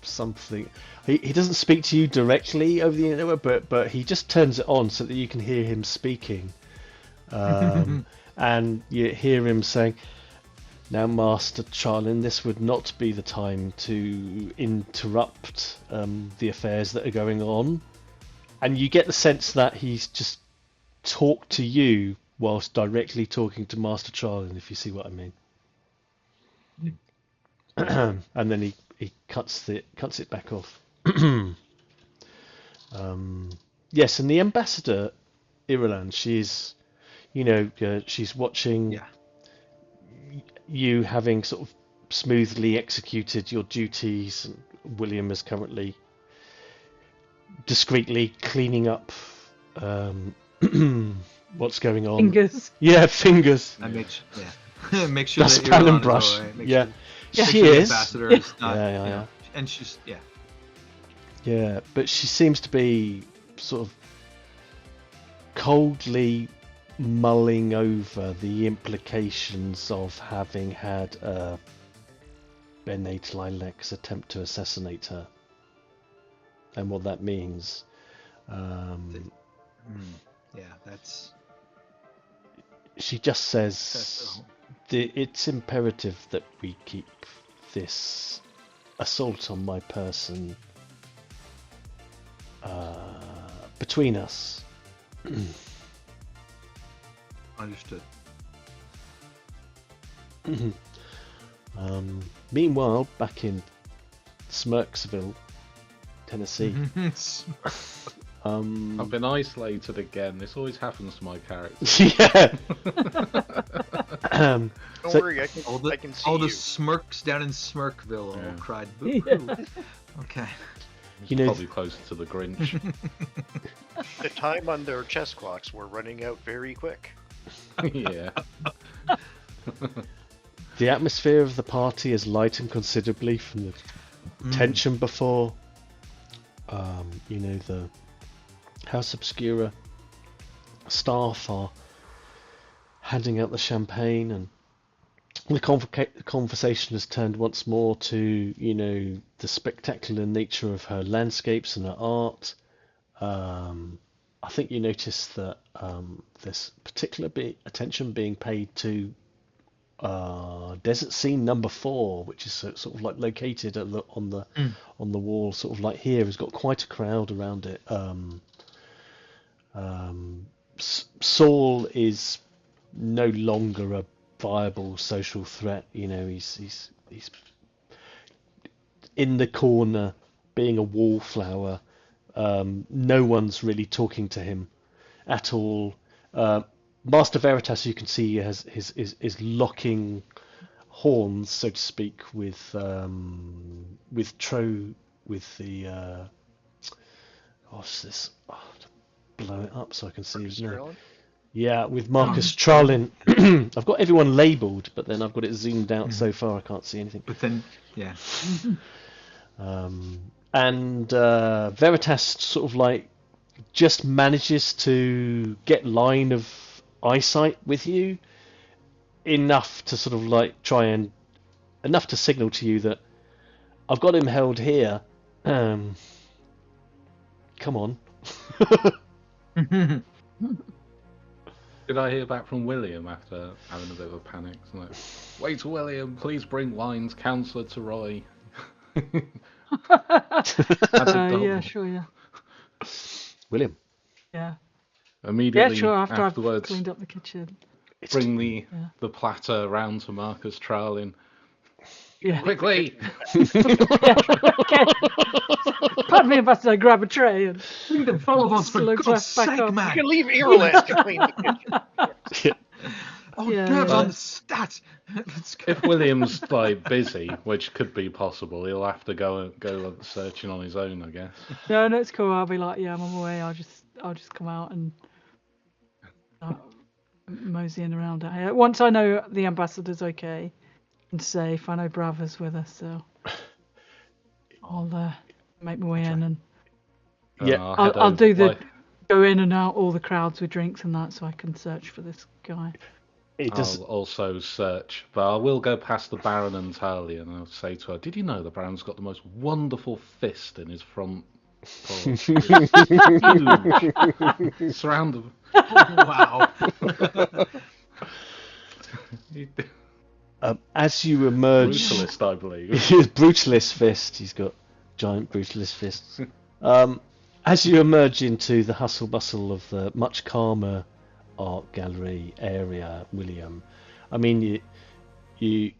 something. He doesn't speak to you directly over the internet, but he just turns it on so that you can hear him speaking. And you hear him saying, "Now, Master Charlin, this would not be the time to interrupt the affairs that are going on." And you get the sense that he's just talked to you whilst directly talking to Master Charlin, if you see what I mean. And then he cuts it back off. Yes, and the Ambassador Irulan, she's she's watching you having sort of smoothly executed your duties, and William is currently discreetly cleaning up what's going on. Fingers. Yeah, fingers. I make sure Dustpan that and Irulan brush. is all right. Yeah. Make She sure the is. Ambassador is not, Yeah. and she's Yeah, but she seems to be sort of coldly mulling over the implications of having had Benate Lilacs attempt to assassinate her, and what that means. that's. She just says it's imperative that we keep this assault on my person between us. Understood. Meanwhile, back in Smurksville, Tennessee. I've been isolated again. This always happens to my character. Yeah. Don't worry, I can see all the you. Smurks down in Smurkville all cried boo. Yeah. Okay. You know, Probably closer to the Grinch. The time on their chess clocks were running out very quick. Yeah. the atmosphere of the party has lightened considerably from the tension before. You know, the House Obscura staff are handing out the champagne, and the conversation has turned once more to, you know, the spectacular nature of her landscapes and her art. I think you notice that there's particular attention being paid to desert scene number 4, which is sort of like located at on the wall, sort of like here, has got quite a crowd around it. Saul is no longer a viable social threat. You know, he's in the corner, being a wallflower. No one's really talking to him at all. Master Veritas, you can see, is locking horns, so to speak, with the what's this? Oh, blow it up so I can see his name. Yeah, with Marcus Trallin. I've got everyone labelled, but then I've got it zoomed out so far I can't see anything. But then, yeah. And Veritas sort of like just manages to get line of eyesight with you enough to sort of like enough to signal to you that I've got him held here. Come on. Did I hear back from William after having a bit of a panic? It's like, wait, William, please bring wines, Councillor to Roy. Yeah, sure, yeah. William. Yeah. Immediately Yeah, sure, after I've afterwards, cleaned up the kitchen. bring the platter round to Marcus Trallin. Yeah. Quickly! Yeah, okay. Pardon me, Ambassador, grab a tray and Follow us, for slow God's class back sake, up. man! You can leave Ireland to clean the kitchen. Oh, Yeah, nerves yeah. on the stat! Let's go. If William's like busy, which could be possible, he'll have to go searching on his own, I guess. No, it's cool. I'll be like, yeah, I'm on my way. I'll just come out and start moseying around out here. Once I know the ambassador's okay and safe, I know Brava's with us, so I'll make my way in and Yeah. I'll do the go in and out all the crowds with drinks and that, so I can search for this guy. I'll also search, but I will go past the Baron and Talia, and I'll say to her, "Did you know the Baron's got the most wonderful fist in his front paw? Huge. Surrounded." Wow. As you emerge, Brutalist, I believe. brutalist fist. He's got giant brutalist fists. As you emerge into the hustle bustle of the much calmer art gallery area, William, I mean, you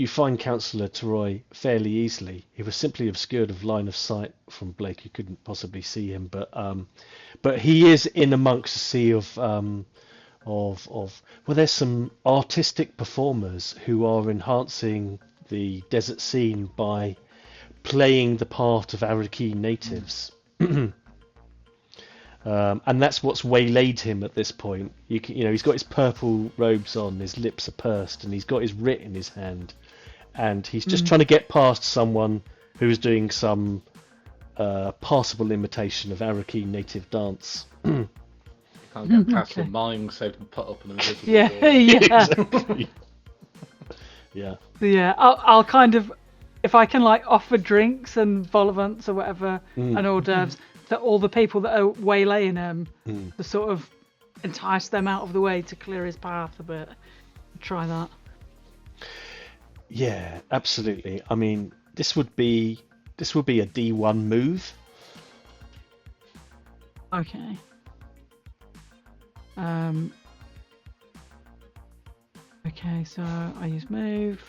find Councillor Troy fairly easily. He was simply obscured of line of sight from Blake, who couldn't possibly see him, but he is in amongst a sea of well, there's some artistic performers who are enhancing the desert scene by playing the part of Arrakis natives. And that's what's waylaid him at this point. You know, he's got his purple robes on, his lips are pursed, and he's got his writ in his hand, and he's just trying to get past someone who's doing some passable imitation of Arrakis native dance. Can't get past the mime, so to put up an invisible Yeah, wall. yeah, Exactly. Yeah. yeah. I'll kind of, if I can, like offer drinks and vol-au-vents or whatever and hors d'oeuvres that all the people that are waylaying him, to sort of entice them out of the way to clear his path a bit. Try that. Yeah, absolutely. I mean, this would be a D1 move. Okay. Okay, so I use move.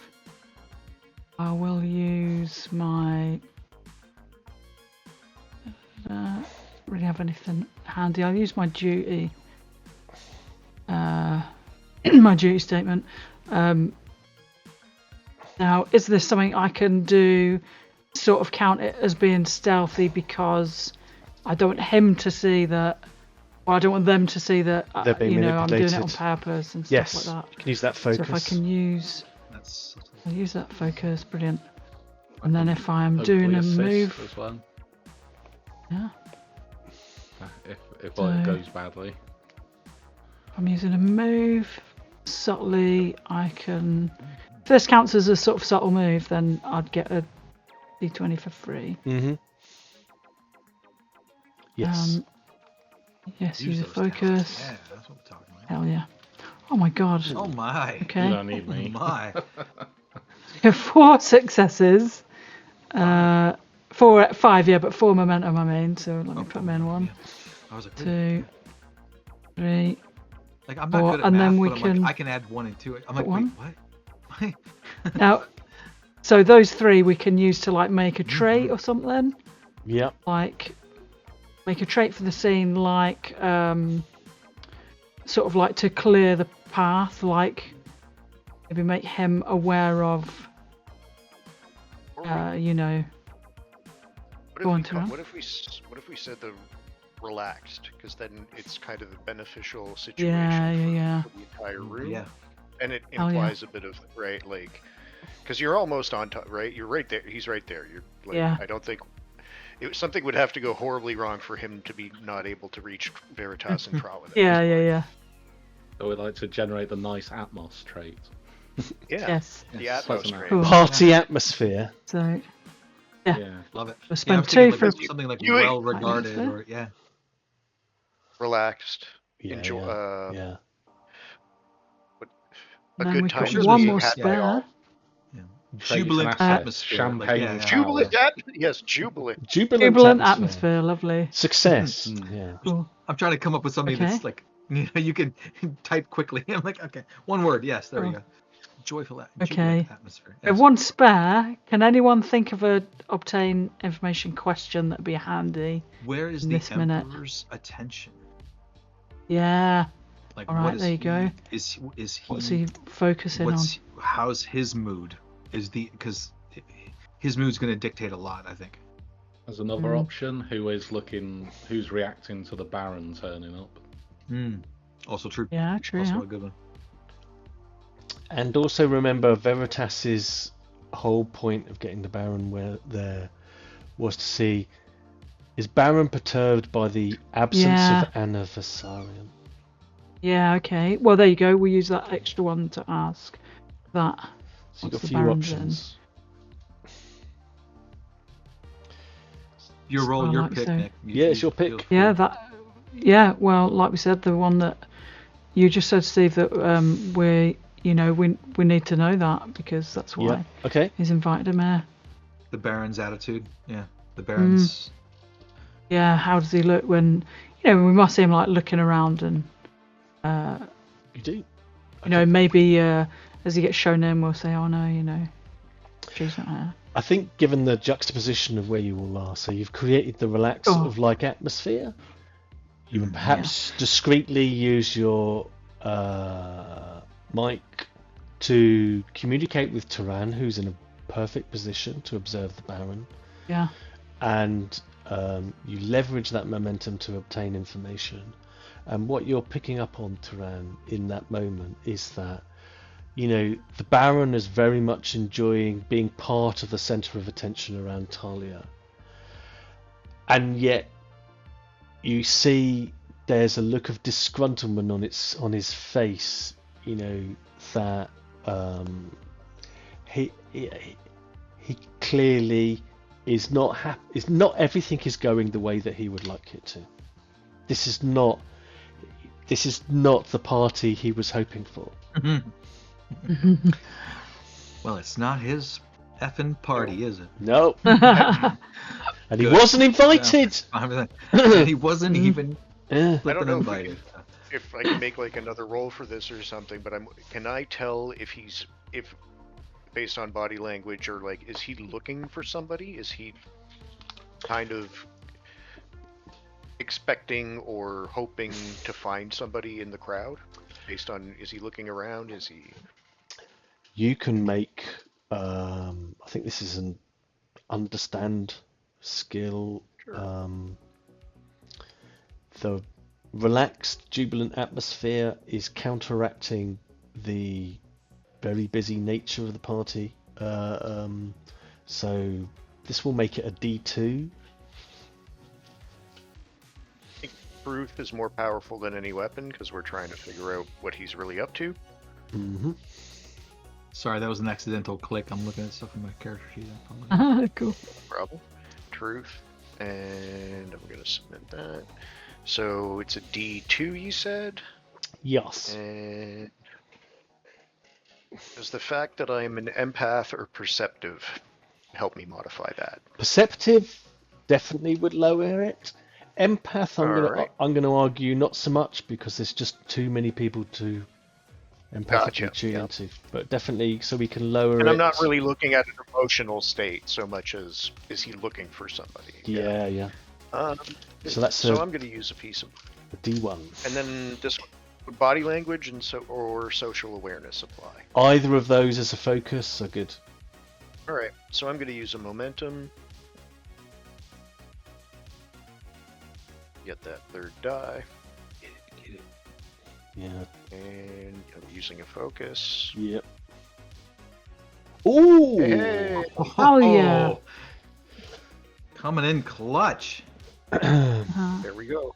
I will use my. Really have anything handy? I'll use my duty. My duty statement. Now, is this something I can do? Sort of count it as being stealthy because I don't want him to see that. Well, I don't want them to see that. They're being I'm doing it on manipulated. purpose and Yes, stuff like that. you can use that focus. So if I can use, That's I'll use that focus, brilliant. And then if I am Hopefully doing a assist move, as well. yeah, If So- it goes badly. if I'm using a move subtly, I can. If this counts as a sort of subtle move, then I'd get a d20 for free. Mm-hmm. Yes. Yes, use a those talents. focus. Yeah, that's what we're talking about. Hell yeah. Oh my god. Oh my. You Okay. don't need Oh me. my. 4 successes. 5, yeah, but 4 momentum I mean, so let me put them in 1, Yeah. I was like, wait, 2, 3. like I'm not Or- good at and math, then we but I'm can like, I can add 1 and 2. I'm like, put one. wait, what? Now, so those 3 we can use to like make a trait or something. Yep. Like make a trait for the scene, like sort of like to clear the path, like maybe make him aware of, you know. Go on, Tiran. What if we said the relaxed? Because then it's kind of a beneficial situation Yeah. for the entire room. Yeah. And it Oh, yeah. implies a bit of right, like, because you're almost on top, right? You're right there. He's right there. You're like, Yeah. I don't think something would have to go horribly wrong for him to be not able to reach Veritas and Trot with it. Yeah. So we like to generate the nice Atmos trait. Yeah. Yes. The Yes. Atmos Doesn't trait. Cool. Party atmosphere. So Yeah. Love it. We'll Yeah, I spend was thinking 2 for like something like You- well regarded Fine, or yeah. Relaxed. Yeah. Enjoy. Yeah. A then good we've time. got Sure, one there's more a hat by spare. Trait Jubilant is an asset. atmosphere. Champagne yeah. is Jubilant. Yes, jubilant. Jubilant Atmosphere, lovely. Success. Mm. Yeah. Cool. I'm trying to come up with something Okay. that's like, you can type quickly. I'm like, okay, 1 word. Yes, there we Cool. go. Joyful Okay. jubilant atmosphere. We have Yes. 1 spare. Can anyone think of a obtain information question that'd be handy? Where is in the this minute? Emperor's attention? Yeah. Like, All right, what is there you he, go. Is he? What's he focusing on? How's his mood? Because his mood's going to dictate a lot, I think. There's another option. Who's reacting to the Baron turning up? Also true. Yeah, true. Also Yeah. a good one. And also remember, Veritas's whole point of getting the Baron there was to see, is Baron perturbed by the absence Yeah. of an adversarian? Yeah, okay. Well, there you go. We'll use that extra one to ask that. So you've got What's a the few Baron's options. Your role, I your like pick, so. Nick. Yeah, it's your pick. Yeah, Yeah, well, like we said, the one that you just said, Steve, that we need to know that because that's why Yeah. Okay. he's invited him here. The Baron's attitude. Yeah. The Baron's. Yeah, how does he look when we must see him like looking around and You do. maybe as he gets shown in, we'll say, oh no, she's not here. I think given the juxtaposition of where you all are, so you've created the relaxed sort of like atmosphere. You would perhaps discreetly use your mic to communicate with Tiran, who's in a perfect position to observe the Baron. Yeah. And you leverage that momentum to obtain information. And what you're picking up on, Tiran, in that moment is that, the Baron is very much enjoying being part of the centre of attention around Talia. And yet, you see there's a look of disgruntlement on his face, that he clearly is not everything is going the way that he would like it to. This is not the party he was hoping for. Well, it's not his effing party, is it? No. And he wasn't invited. And he wasn't even flipping invited. If I can make like another roll for this or something, but can I tell if based on body language, or like, is he looking for somebody? Is he kind of expecting or hoping to find somebody in the crowd? Based on, is he looking around? Is he? You can make, I think this is an understand skill. Sure. The relaxed, jubilant atmosphere is counteracting the very busy nature of the party. So this will make it a D2. I think truth is more powerful than any weapon because we're trying to figure out what he's really up to. Mm-hmm. Sorry, that was an accidental click. I'm looking at stuff in my character sheet. Cool. Problem. Truth. And I'm going to submit that. So it's a D2, you said? Yes. And does the fact that I'm an empath or perceptive help me modify that? Perceptive definitely would lower it. Empath, I'm gonna argue not so much because there's just too many people to empathically tune into. But definitely, so we can lower it. And I'm not really looking at an emotional state so much as is he looking for somebody? Yeah. So I'm going to use a piece of a D1. And then this body language and or social awareness apply. Either of those as a focus are good. All right, so I'm going to use a momentum. Get that third die. Get it. Yeah. And I'm using a focus. Yep. Ooh! Hey. Oh yeah. Coming in clutch. There we go.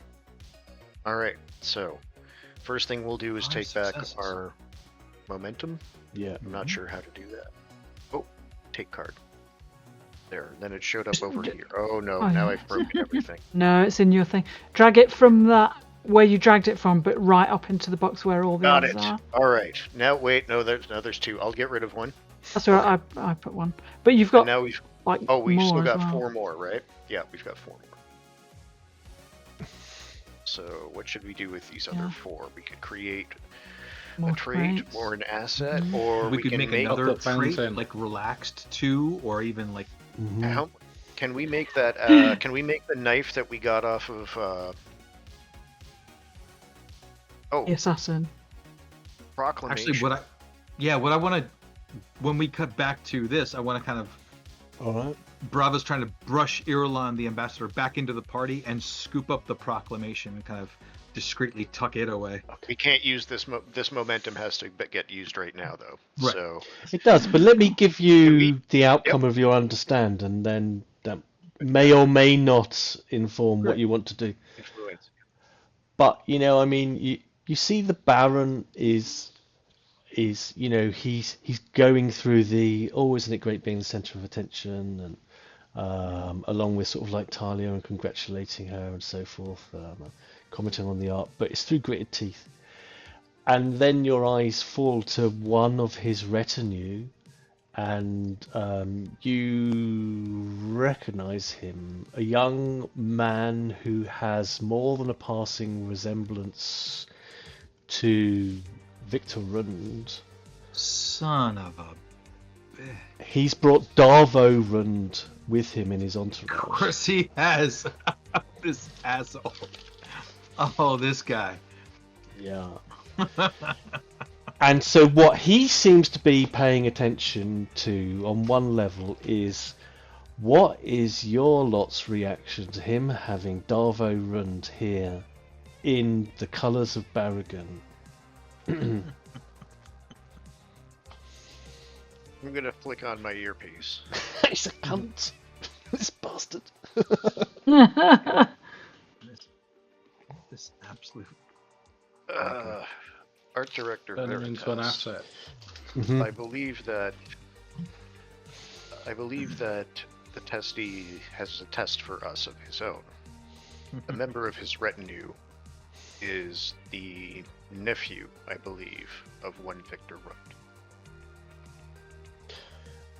All right, so first thing we'll do is take back our momentum. Yeah. I'm not sure how to do that. Oh, take card. There, then it showed up over here. Oh no, now I've broken everything. No, it's in your thing. Drag it from that where you dragged it from, but right up into the box where all the others are. All right. Now wait, there's two. I'll get rid of one. That's all right. I put one, but you've got. And now we've we've still got 4 more, right? Yeah, we've got 4 more. So what should we do with these other 4? We could create a trait or an asset, or we could make another trait, in. like relaxed 2, or even like. How can we make that? Can we make the knife that we got off of? The assassin. Proclamation. Actually, what I want to, when we cut back to this, I want to kind of. All right. Brava's trying to brush Irulan, the ambassador, back into the party and scoop up the proclamation and kind of discreetly tuck it away. We can't use this. This momentum has to get used right now, though. Right. So it does, but let me give you the outcome of your understand, and then that may or may not inform what you want to do. Influence. But I mean, you see, the Baron is he's going through the isn't it great being the centre of attention, and along with sort of like Talia and congratulating her and so forth, commenting on the art, but it's through gritted teeth. And then your eyes fall to one of his retinue, and you recognize him, a young man who has more than a passing resemblance to Victor Rund. Son of a... He's brought Darvo Rund with him in his entourage. Of course he has. This asshole. Oh, this guy. Yeah. And so what he seems to be paying attention to on one level is, what is your lot's reaction to him having Darvo Rund here in the colours of Barragan? I'm gonna flick on my earpiece. He's a cunt. This bastard. This absolute... Art director Turn him into an Veritas. asset. Mm-hmm. I believe that the testee has a test for us of his own. A member of his retinue is the nephew, I believe, of one Victor Root.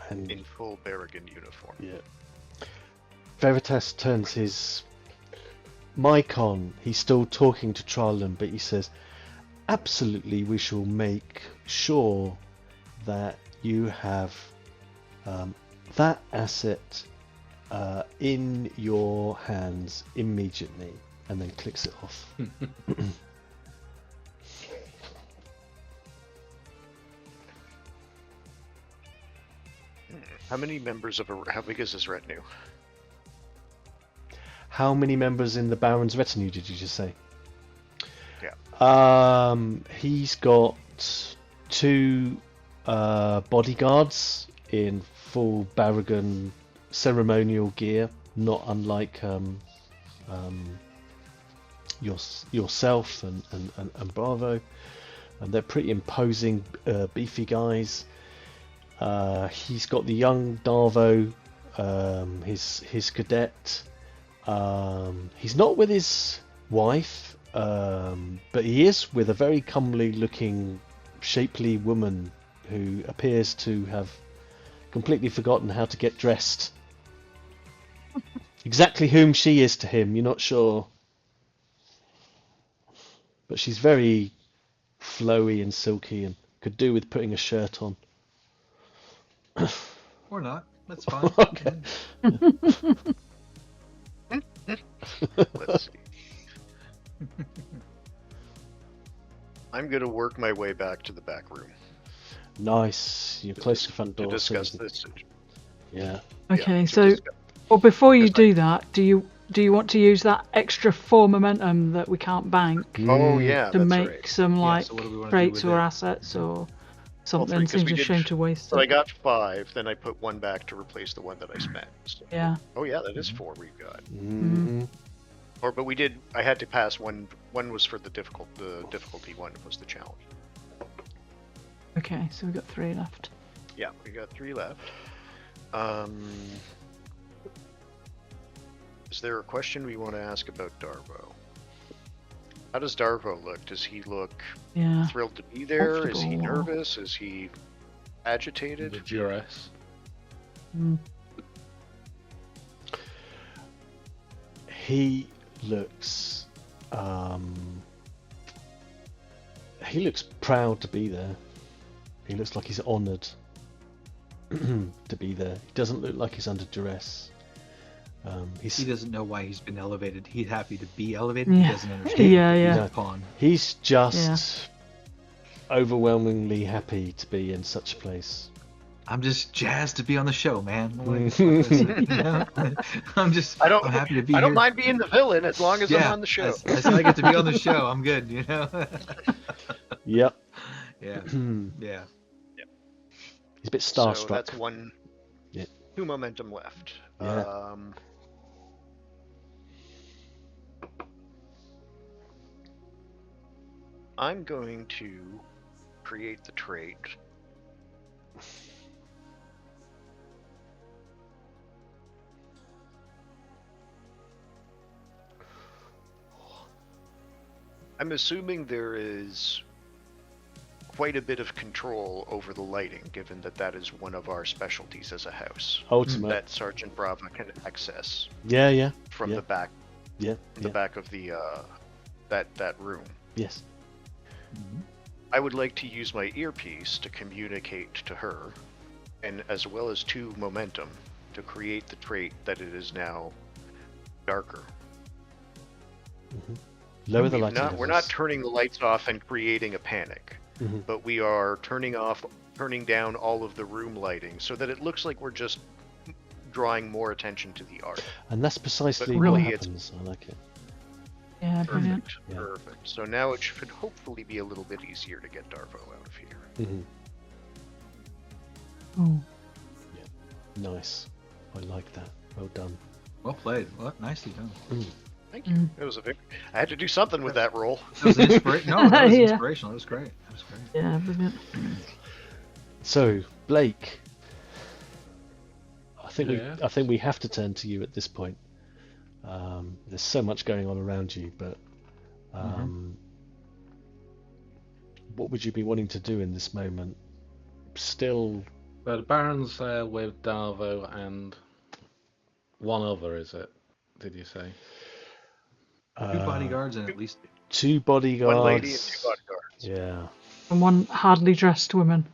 And in full Berrigan uniform. yeah. Veritas turns his mic on. He's still talking to Trarlan, but he says, absolutely, we shall make sure that you have that asset in your hands immediately, and then clicks it off. How many members of how big is his retinue? How many members in the Baron's retinue did you just say? Yeah. He's got 2 bodyguards in full Berrigan ceremonial gear, not unlike yourself and Bravo. And they're pretty imposing, beefy guys. He's got the young Darvo, his cadet. He's not with his wife, but he is with a very comely looking, shapely woman who appears to have completely forgotten how to get dressed. Exactly whom she is to him, you're not sure. But she's very flowy and silky and could do with putting a shirt on. Or not. That's fine. Okay. Let's see. I'm going to work my way back to the back room Nice. You're close to the front door. to discuss so- this. Yeah. Okay, Yeah, so well, before you do that, do you want to use that extra 4 momentum that we can't bank Oh yeah, to that's make right. some like so what do we wanna do traits with or it? assets or something? 'cause Seems we a did- shame to waste So I it. got 5, then I put 1 back to replace the 1 that I spent. So- Yeah. Oh yeah, that is 4 we've got. Mm-hmm. But we did. I had to pass 1. 1 was for the difficulty 1 was the challenge. Okay, so we've got 3 left. Yeah, we got 3 left. Is there a question we want to ask about Darvo? How does Darvo look? Does he look Yeah. thrilled to be there? Is he Comfortable. nervous? Is he The agitated? duress. Mm. He looks proud to be there. He looks like he's honoured to be there. He doesn't look like he's under duress. He doesn't know why he's been elevated. He's happy to be elevated. Yeah. He doesn't understand. Yeah, that yeah. He's a pawn. He's just overwhelmingly happy to be in such a place. I'm just jazzed to be on the show, man. Mm. I'm just. I don't. I'm happy to be I don't here. mind being the villain as long as I'm on the show. As I get to be on the show, I'm good. Yep. Yeah. Yeah. He's a bit So starstruck. that's 1. Yeah. 2 momentum left. Yeah. I'm going to create the trait. I'm assuming there is quite a bit of control over the lighting, given that that is one of our specialties as a house. Ultimate. That Sgt Brava can access Yeah. from Yeah. the back, Yeah. the back of the that room. Yes. I would like to use my earpiece to communicate to her, and as well as 2 momentum to create the trait that it is now darker. Lower the lighting We're not levels. turning the lights off and creating a panic, Mhm. but we are turning down all of the room lighting so that it looks like we're just drawing more attention to the art. And that's precisely really what it's- happens. I like it. Yeah, brilliant. Perfect. Yeah. Perfect. So now it should hopefully be a little bit easier to get Darvo out of here. Mhm. Oh. Nice. I like that. Well done. Well played. Well, nicely done. Thank you. It was I had to do something with that roll. That was inspirational. No, that was Yeah. inspirational. That was great. That was great. Yeah, brilliant. So, Blake, I I think we have to turn to you at this point. There's so much going on around you, but what would you be wanting to do in this moment? Still. Well, the Baron's there with Darvo and one other, is it? Did you say? 2 bodyguards and at least 2 bodyguards. 1 lady and 2 bodyguards. Yeah. And 1 hardly dressed woman.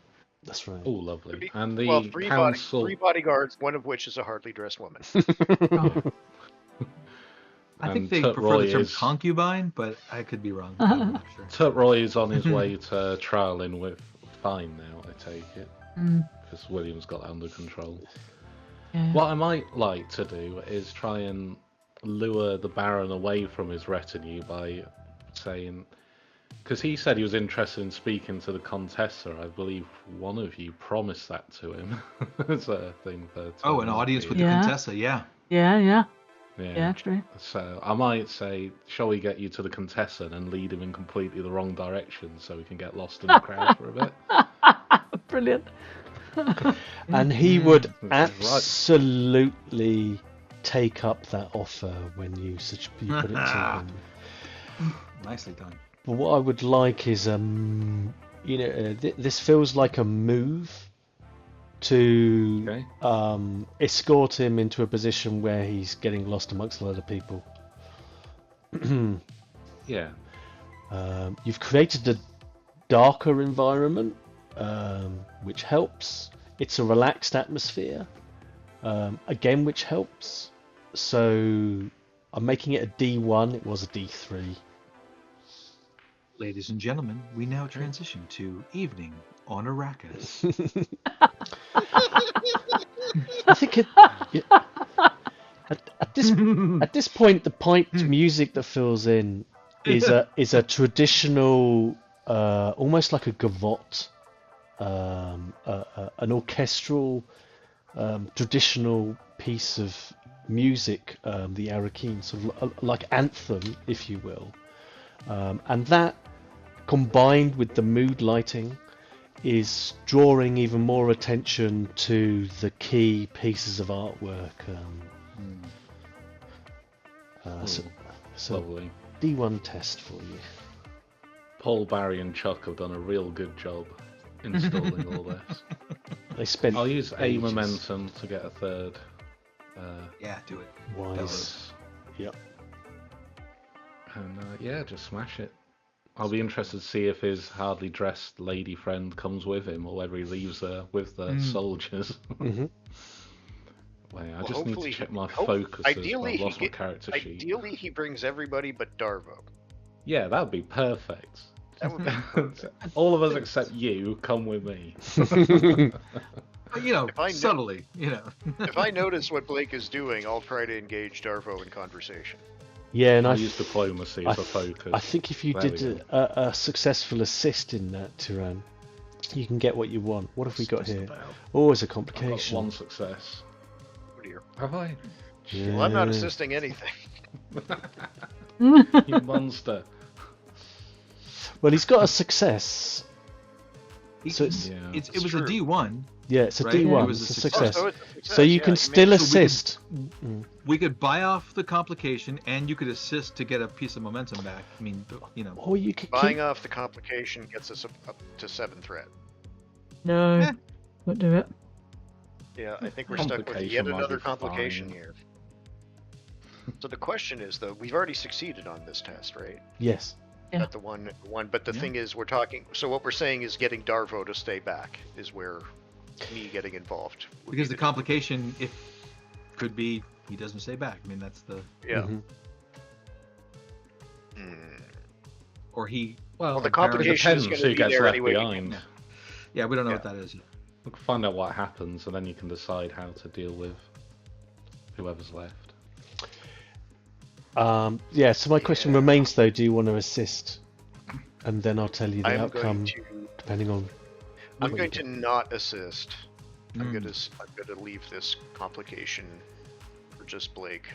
That's right. Oh, lovely. And the 3 council. 3 bodyguards, one of which is a hardly dressed woman. I think they prefer the term concubine, but I could be wrong. I'm not sure. Turtroy is on his way to trialing with Fine now, I take it. Because William's got that under control. Yeah. What I might like to do is try and lure the Baron away from his retinue by saying... Because he said he was interested in speaking to the Contessa. I believe one of you promised that to him. It's a thing for... Oh, an audience with the Contessa, yeah. Yeah, true. So I might say, shall we get you to the Contessa and lead him in completely the wrong direction so we can get lost in the crowd for a bit? Brilliant. And he would absolutely take up that offer when you put it to him. Nicely done. But what I would like is, this feels like a move to escort him into a position where he's getting lost amongst a lot of people. Yeah. You've created a darker environment, which helps. It's a relaxed atmosphere, again, which helps. So I'm making it a D1. It was a D3. Ladies and gentlemen, we now transition to evening on Arrakis. I think at this point, the piped music that fills in is a traditional, almost like a gavotte, an orchestral, traditional piece of music, the Arrakeen, sort of like anthem, if you will, and that combined with the mood lighting is drawing even more attention to the key pieces of artwork. So lovely. D1 test for you. Paul, Barry, and Chuck have done a real good job installing all this. They spent. I'll use a ages. momentum to get a third. Yeah, do it. Wise. Yep. And just smash it. I'll be interested to see if his hardly dressed lady friend comes with him or whether he leaves her with the soldiers. Wait, I just need to check my focus. Ideally, I've lost my character sheet. Ideally, he brings everybody but Darvo. Yeah, that would be perfect. That would be perfect. All of us except you come with me. Subtly, If I notice what Blake is doing, I'll try to engage Darvo in conversation. Yeah, and I use diplomacy as a focus. I think if you did a successful assist in that, Tiran, you can get what you want. What have we got here? Always a complication. I've got 1 success. Oh dear. Have I? Yeah. Well, I'm not assisting anything. You monster. Well, he's got a success. So it was a D1. Yeah, it's a right? D1. It was it's a a success. it's a success. So you can still assist. We could buy off the complication, and you could assist to get a piece of momentum back. I mean, Or you could Buying off the complication gets us up to 7 threat. No, won't do it. Yeah, I think we're stuck with yet another complication here. So the question is, though, we've already succeeded on this test, right? Yes. Yeah. At the one. But the thing is, we're talking. So what we're saying is getting Darvo to stay back is where me getting involved. Because the complication, could be he doesn't stay back. I mean, that's the or he. Well, the complication is going to be there anyway. Behind. Yeah, we don't know what that is. We can find out what happens, and then you can decide how to deal with whoever's left. So my question remains, though, do you want to assist? And then I'll tell you the outcome, depending on... I'm going to not assist. I'm going to leave this complication for just Blake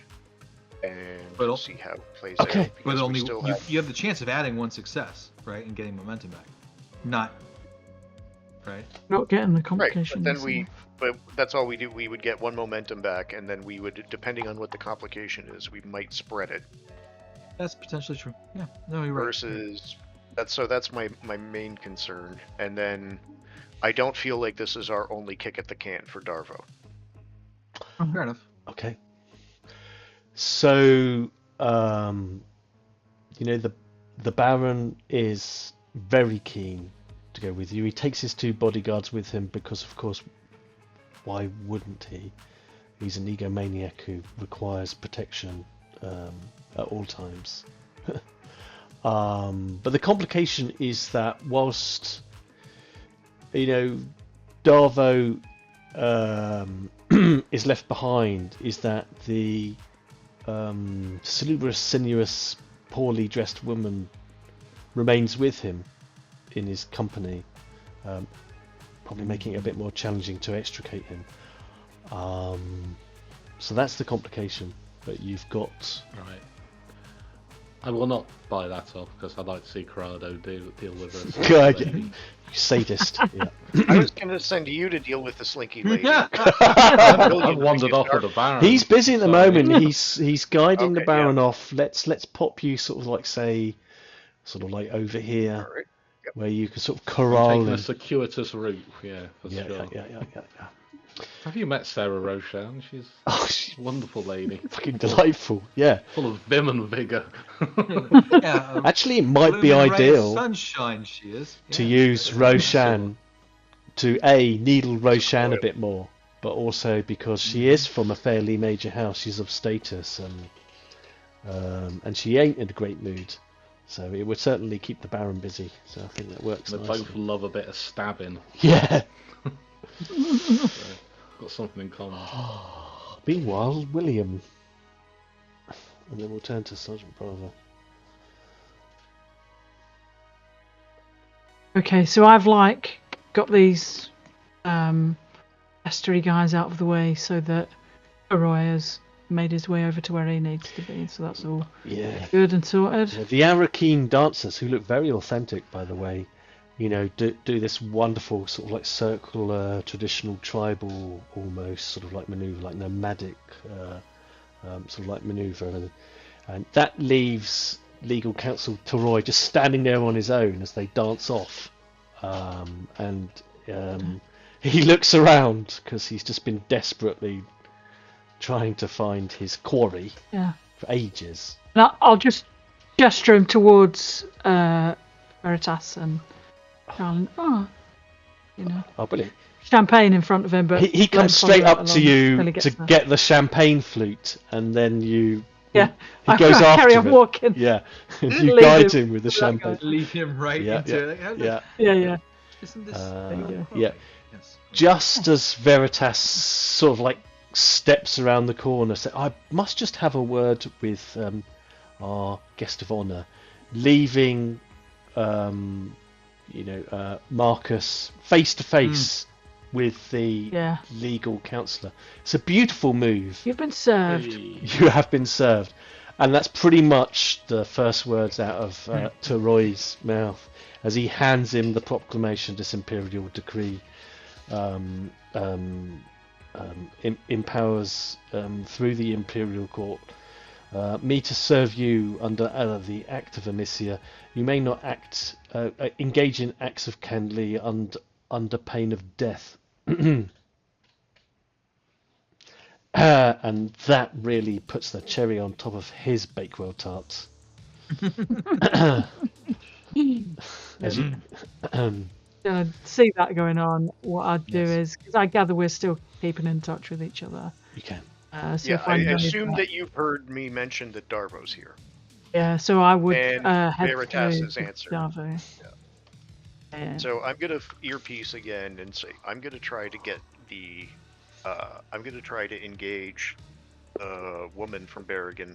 and see how it plays out. But only you have the chance of adding 1 success, right, and getting momentum back. Not getting the complication. Right, but then But that's all we do. We would get 1 momentum back, and then we would, depending on what the complication is, we might spread it. That's potentially true. Yeah, no, you're right. Versus, that's my main concern. And then, I don't feel like this is our only kick at the can for Darvo. Oh, fair enough. Okay. So, the Baron is very keen to go with you. He takes his 2 bodyguards with him because, of course, why wouldn't he? He's an egomaniac who requires protection at all times. But the complication is that whilst, Darvo is left behind, is that the salubrious, sinuous, poorly dressed woman remains with him in his company, probably making it a bit more challenging to extricate him. So that's the complication. But you've got... Right. I will not buy that off because I'd like to see Corrado deal with us. God, you sadist. Yeah. I was going to send you to deal with the slinky lady. I've wandered off with the Baron. He's busy at the moment. He's guiding the Okay, Baron yeah. off. Let's pop you sort of like, say, sort of like over here, All right. Yep. where you can sort of I'm corral taking him. a circuitous route, yeah, for Yeah, sure. yeah. Have you met Sarah Roshan? She's Oh, she's a wonderful lady, fucking delightful. Yeah. full of vim and vigour. Yeah, Actually, it might be blooming ray of ideal sunshine she is. to Yeah. use Roshan to needle Roshan a bit more, but also because she is from a fairly major house, she's of status, and she ain't in a great mood, so it would certainly keep the Baron busy. So I think that works They nicely. both love a bit of stabbing. Yeah. So, got something in common. Meanwhile, William, and then we'll turn to Sgt Brava. Okay, so I've got these pestery guys out of the way so that Roy has made his way over to where he needs to be. So that's all Yeah. good and sorted. Yeah, the Arakeen dancers, who look very authentic, by the way, do this wonderful sort of like circular, traditional, tribal, almost sort of like maneuver, like nomadic, sort of like maneuver, and that leaves legal counsel Toroi just standing there on his own as they dance off, and he looks around because he's just been desperately trying to find his quarry Yeah. for ages. And I'll just gesture him towards Veritas and Charlene. Oh, brilliant. Champagne in front of him, but He comes let him straight follow up that to along you till he to gets there. get the champagne flute, and then he I goes after carry on it. walking. Yeah, you Leave guide him him with the to that champagne. Leave him right Yeah, into it. Like, Yeah, Yeah. Isn't this? There you go. yeah. Yes. Just as Veritas sort of like steps around the corner, say, "I must just have a word with our guest of honor," leaving Marcus face to face with the Yeah. legal counsellor. It's a beautiful move. You've been served. You have been served, and that's pretty much the first words out of Toroy's mouth as he hands him the proclamation, this imperial decree, empowers through the imperial court me to serve you under the Act of Amicia. You may not engage in acts of handily under pain of death. And that really puts the cherry on top of his Bakewell tarts. As you, I see that going on. What I'd do is, because I gather we're still keeping in touch with each other. you can. So Yeah, if I know assume that you've heard me mention that Darvo's here. Yeah, so I would And head Veritas' to answer. Darvo. Yeah. So I'm gonna earpiece again and say I'm gonna try to get the. I'm gonna try to engage a woman from Berrigan.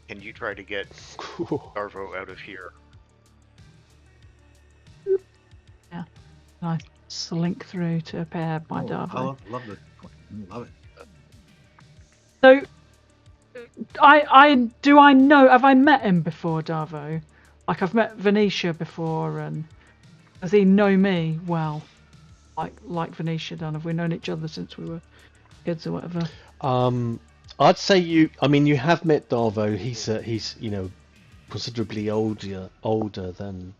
Can you try to get Darvo out of here? And I slink through to appear by Darvo. Love it. Love it. So, I know? Have I met him before, Darvo? Like I've met Venetia before, and does he know me well? like Venetia done? Have we known each other since we were kids or whatever? I'd say you have met Darvo. He's considerably older than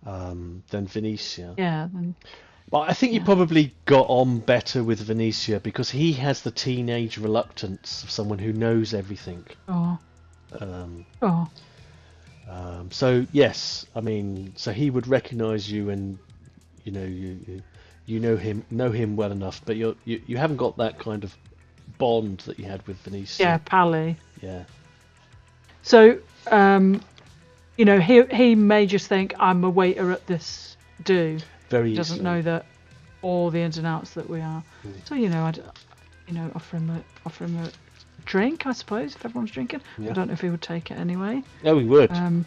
Venetia. Yeah. Then, But I think you probably got on better with Venetia because he has the teenage reluctance of someone who knows everything. oh. So yes, so he would recognise you, and you know him well enough, but you haven't got that kind of bond that you had with Venetia. Yeah, Pally. Yeah. So, he may just think I'm a waiter at this do. Very He doesn't easily. know that all the ins and outs that we are. So I'd offer him a drink, I suppose, if everyone's drinking. Yeah. I don't know if he would take it anyway. No, he would. Um,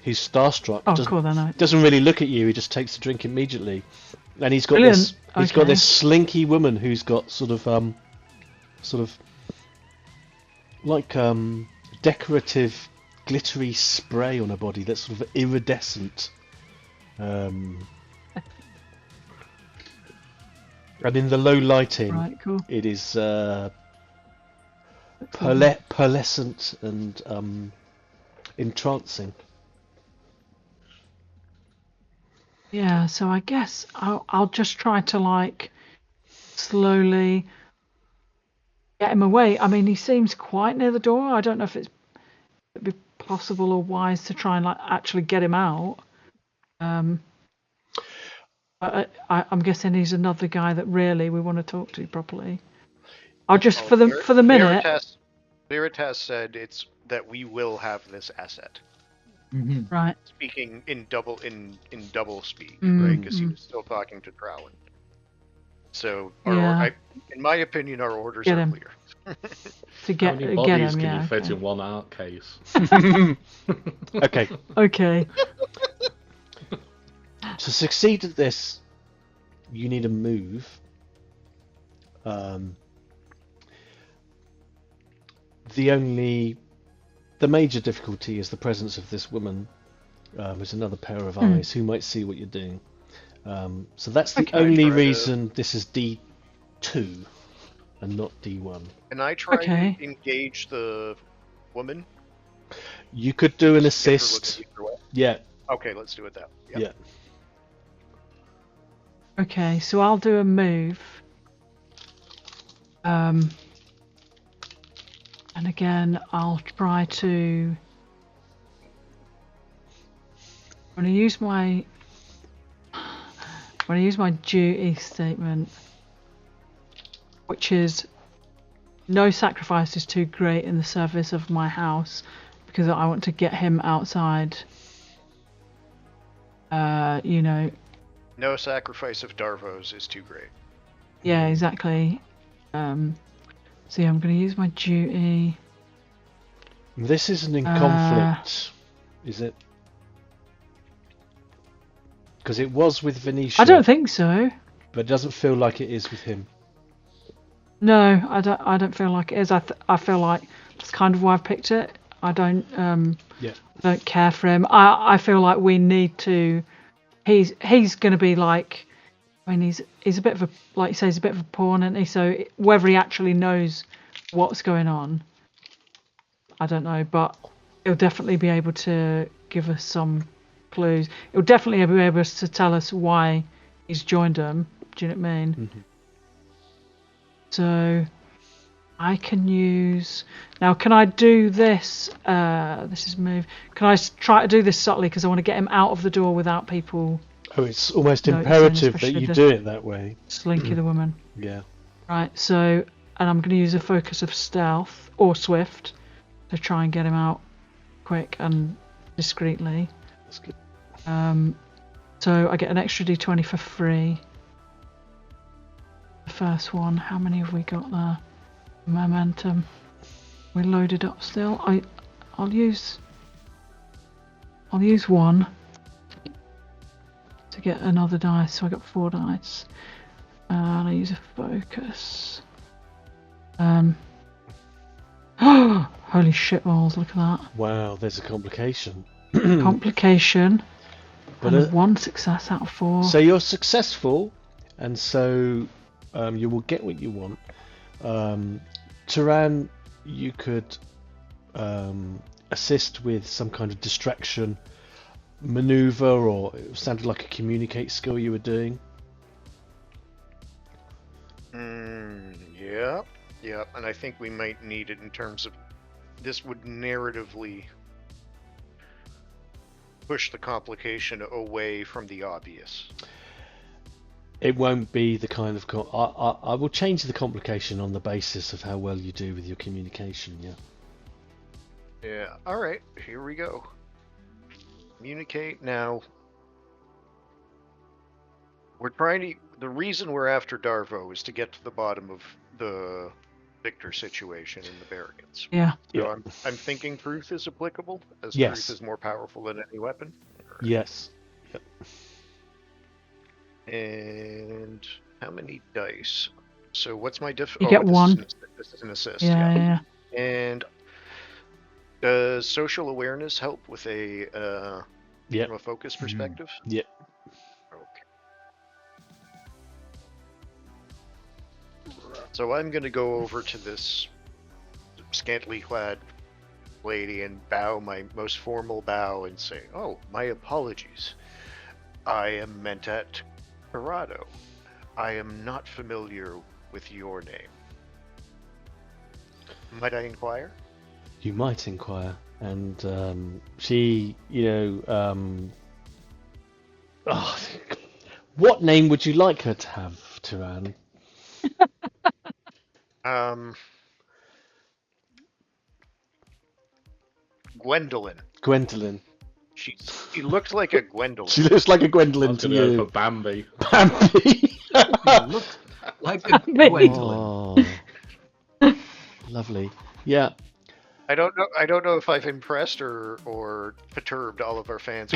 He's starstruck. oh, cool then. Doesn't really look at you. He just takes the drink immediately, and he's got Brilliant. this. He's got this slinky woman who's got sort of like decorative glittery spray on her body that's sort of iridescent. And in the low lighting, Right, cool. it is pearlescent and entrancing. Yeah, so I guess I'll just try to slowly get him away. I mean, he seems quite near the door. I don't know if it'd be possible or wise to try and actually get him out. But I'm guessing he's another guy that really we want to talk to properly. I'll just for the minute. Veritas said it's that we will have this asset. Mm-hmm. Right. Speaking in double speak, right? Because he was still talking to Drowan. So, in my opinion, our orders Get are him. clear. To How many bodies can you fit okay. in one art case? Okay. Okay. To succeed at this, you need a move. The major difficulty is the presence of this woman. There's another pair of eyes who might see what you're doing. So that's the only reason this is D2 and not D1. Can I try to engage the woman? You could do an Give her assist. look either way? Yeah. Okay, let's do it that way. Yep. Yeah. Okay, so I'll do a move. And again, I'll try to. I'm going to use my duty statement, which is no sacrifice is too great in the service of my house, because I want to get him outside. No sacrifice of Darvo's is too great. Yeah, exactly. So yeah, I'm going to use my duty. This isn't in conflict, is it? Because it was with Venetia. I don't think so. But it doesn't feel like it is with him. No, I don't feel like it is. I feel like that's kind of why I've picked it. I don't don't care for him. I feel like we need to. He's going to be like. I mean, he's a bit of a, like you say, he's a bit of a pawn, isn't he? So whether he actually knows what's going on, I don't know. But he'll definitely be able to give us some clues. He'll definitely be able to tell us why he's joined them. Do you know what I mean? Mm-hmm. So I can use now. Can I do this? This is move. Can I try to do this subtly because I want to get him out of the door without people? Oh, it's almost noticing, imperative that especially you the do it that way. Slinky the woman. Yeah. Right. So, and I'm going to use a focus of stealth or swift to try and get him out quick and discreetly. That's good. So I get an extra d20 for free. The first one. How many have we got there? Momentum. We're loaded up still. I'll use one to get another dice. So I got 4 dice. And I use a focus. Holy shit balls! Look at that. Wow, there's a complication. Complication. But And 1 success out of 4. So you're successful, and so you will get what you want. Tiran, you could assist with some kind of distraction maneuver, or it sounded like a communicate skill you were doing. Yeah, and I think we might need it in terms of this would narratively push the complication away from the obvious. It won't be the kind of I will change the complication on the basis of how well you do with your communication. Yeah. All right, here we go. Communicate now. We're trying to. The reason we're after Darvo is to get to the bottom of the Victor situation in the barricades. Yeah. So I'm thinking truth is applicable, as Yes. truth is more powerful than any weapon. Right. Yes. Yep. And how many dice? So what's my You get one. This is an assist. Yeah. And does social awareness help with a from a focus perspective? Yep. Okay. So I'm going to go over to this scantily clad lady and bow my most formal bow and say, "Oh, my apologies. I am Mentat Corrado. I am not familiar with your name. Might I inquire?" You might inquire, and she, what name would you like her to have, Tiran? Gwendolyn. Gwendolyn. She looked like a Gwendolyn. She looks like a Gwendolyn to Go you. for Bambi. Bambi. Looked like a Gwendolyn. Oh, lovely. Yeah. I don't know if I've impressed or perturbed all of our fans.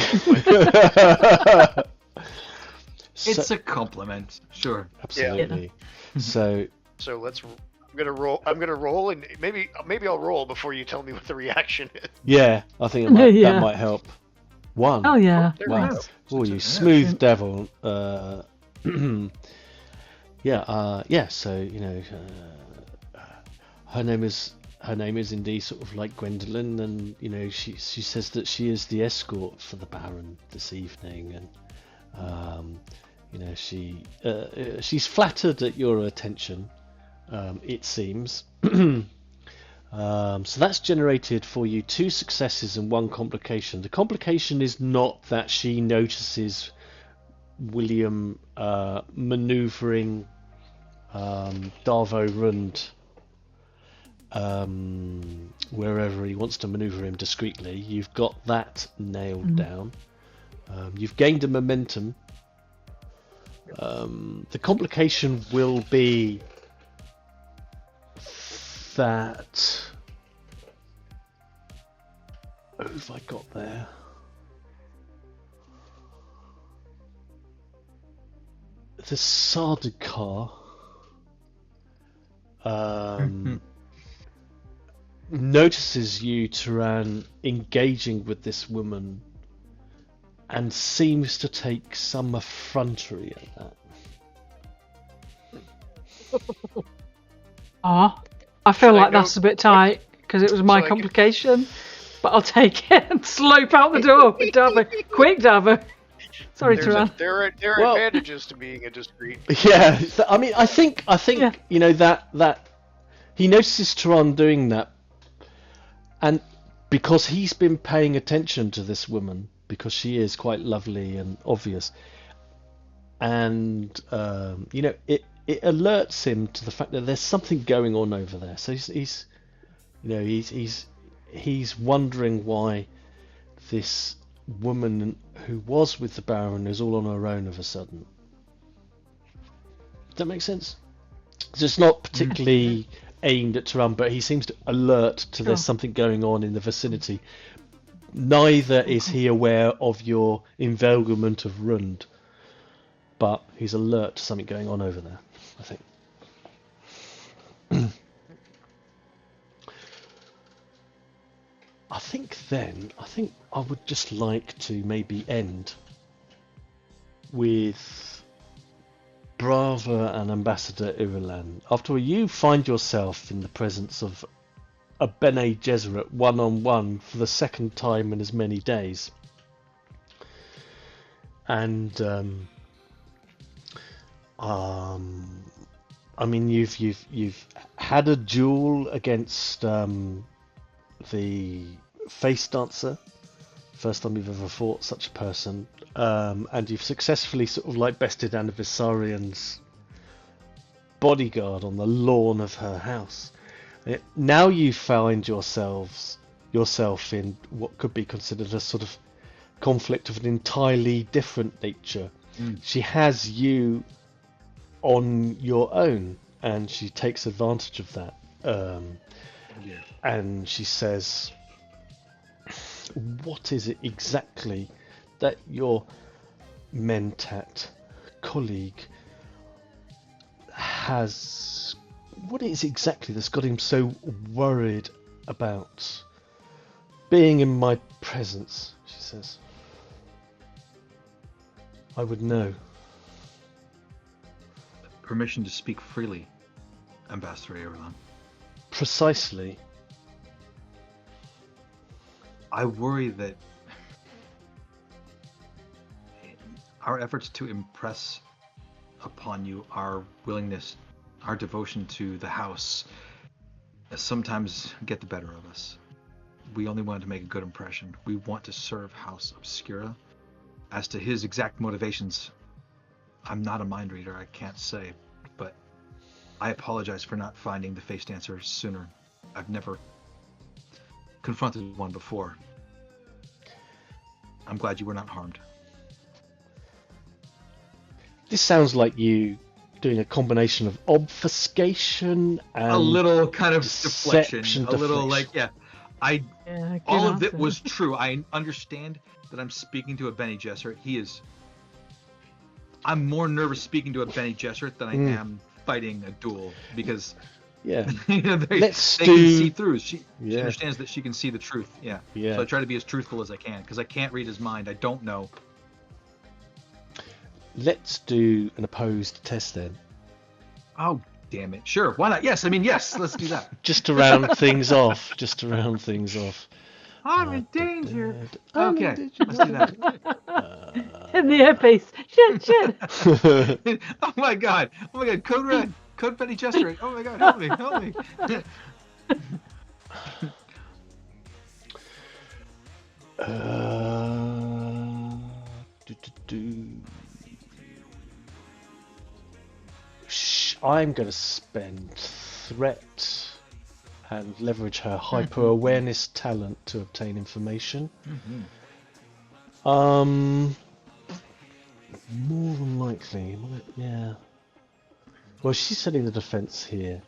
It's a compliment, sure. Absolutely. So let's. I'm gonna roll, and maybe I'll roll before you tell me what the reaction is. yeah, I think that might help. One. Oh yeah. There Wow. we go. Oh, you smooth devil. Yeah. So her name is indeed sort of like Gwendolyn, and she says that she is the escort for the Baron this evening, and she's flattered at your attention. It seems. So that's generated for you 2 successes and 1 complication. The complication is not that she notices William manoeuvring Darvo Rund wherever he wants to manoeuvre him discreetly. You've got that nailed down. You've gained a momentum. The complication will be that. Who have I got there? The Sardaukar notices you, Tiran, engaging with this woman, and seems to take some effrontery at that. I feel like that's a bit tight because it was my complication, but I'll take it and slope out the door with Darvo. Quick, Darvo. Sorry, Tiran. There are advantages to being a discreet. Yeah, I mean, I think that he notices Tiran doing that, and because he's been paying attention to this woman because she is quite lovely and obvious, and it alerts him to the fact that there's something going on over there. So he's wondering why this woman who was with the Baron is all on her own of a sudden. Does that make sense? So it's not particularly aimed at Tiran, but he seems to alert to there's something going on in the vicinity. Neither is he aware of your envelopment of Rund, but he's alert to something going on over there, I think. I think I would just like to maybe end with Brava and Ambassador Irulan, after you find yourself in the presence of a Bene Gesserit one-on-one for the second time in as many days. And I mean, you've had a duel against the face dancer. First time you've ever fought such a person, and you've successfully sort of like bested Anna Vissarion's bodyguard on the lawn of her house. Now you find yourself in what could be considered a sort of conflict of an entirely different nature. She has you on your own, and she takes advantage of that. And she says, what is it exactly that your Mentat colleague has? What is it exactly that's got him so worried about being in my presence? She says. I would know. Permission to speak freely, Ambassador Irulan. Precisely. I worry that our efforts to impress upon you our willingness, our devotion to the house, sometimes get the better of us. We only want to make a good impression. We want to serve House Obscura. As to his exact motivations, I'm not a mind reader, I can't say, but I apologize for not finding the face dancer sooner. I've never confronted one before. I'm glad you were not harmed. This sounds like you doing a combination of obfuscation and a little kind of deflection. A little like, all of it was true. I understand that I'm speaking to a Bene Gesserit. I'm more nervous speaking to a Bene Gesserit than I am fighting a duel, because they can see through. She understands that she can see the truth. Yeah. So I try to be as truthful as I can, because I can't read his mind. I don't know. Let's do an opposed test then. Oh, damn it. Sure. Why not? Yes. I mean, yes. Let's do that. Just to round things off. I'm in danger. Okay. Let's do that. In the earpiece. Shit. Oh my god. Code red. Code Bene Gesserit. Oh my god. Help me. I'm going to spend threat and leverage her hyper-awareness talent to obtain information. More than likely, yeah. Well, she's setting the defense here.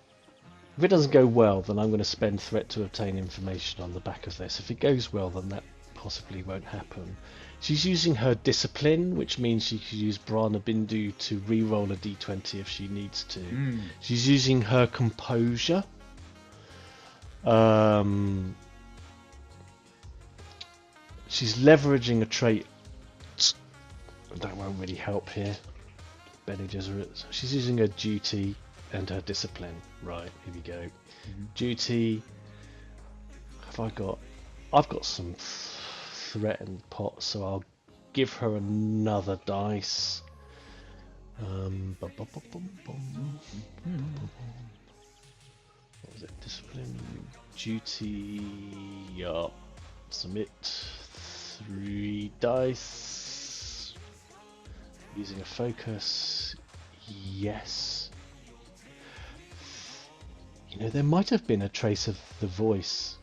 If it doesn't go well, then I'm going to spend threat to obtain information on the back of this. If it goes well, then that possibly won't happen. She's using her discipline, which means she could use Brana Bindu to re-roll a d20 if she needs to. She's using her composure. She's leveraging a trait that won't really help here. Bene Gesserit. So she's using her duty and her discipline. Right, here we go. Duty. I've got some threat in the pot, so I'll give her another dice. What was it? Discipline, duty. Submit 3 dice. Using a focus. Yes. You know, there might have been a trace of the voice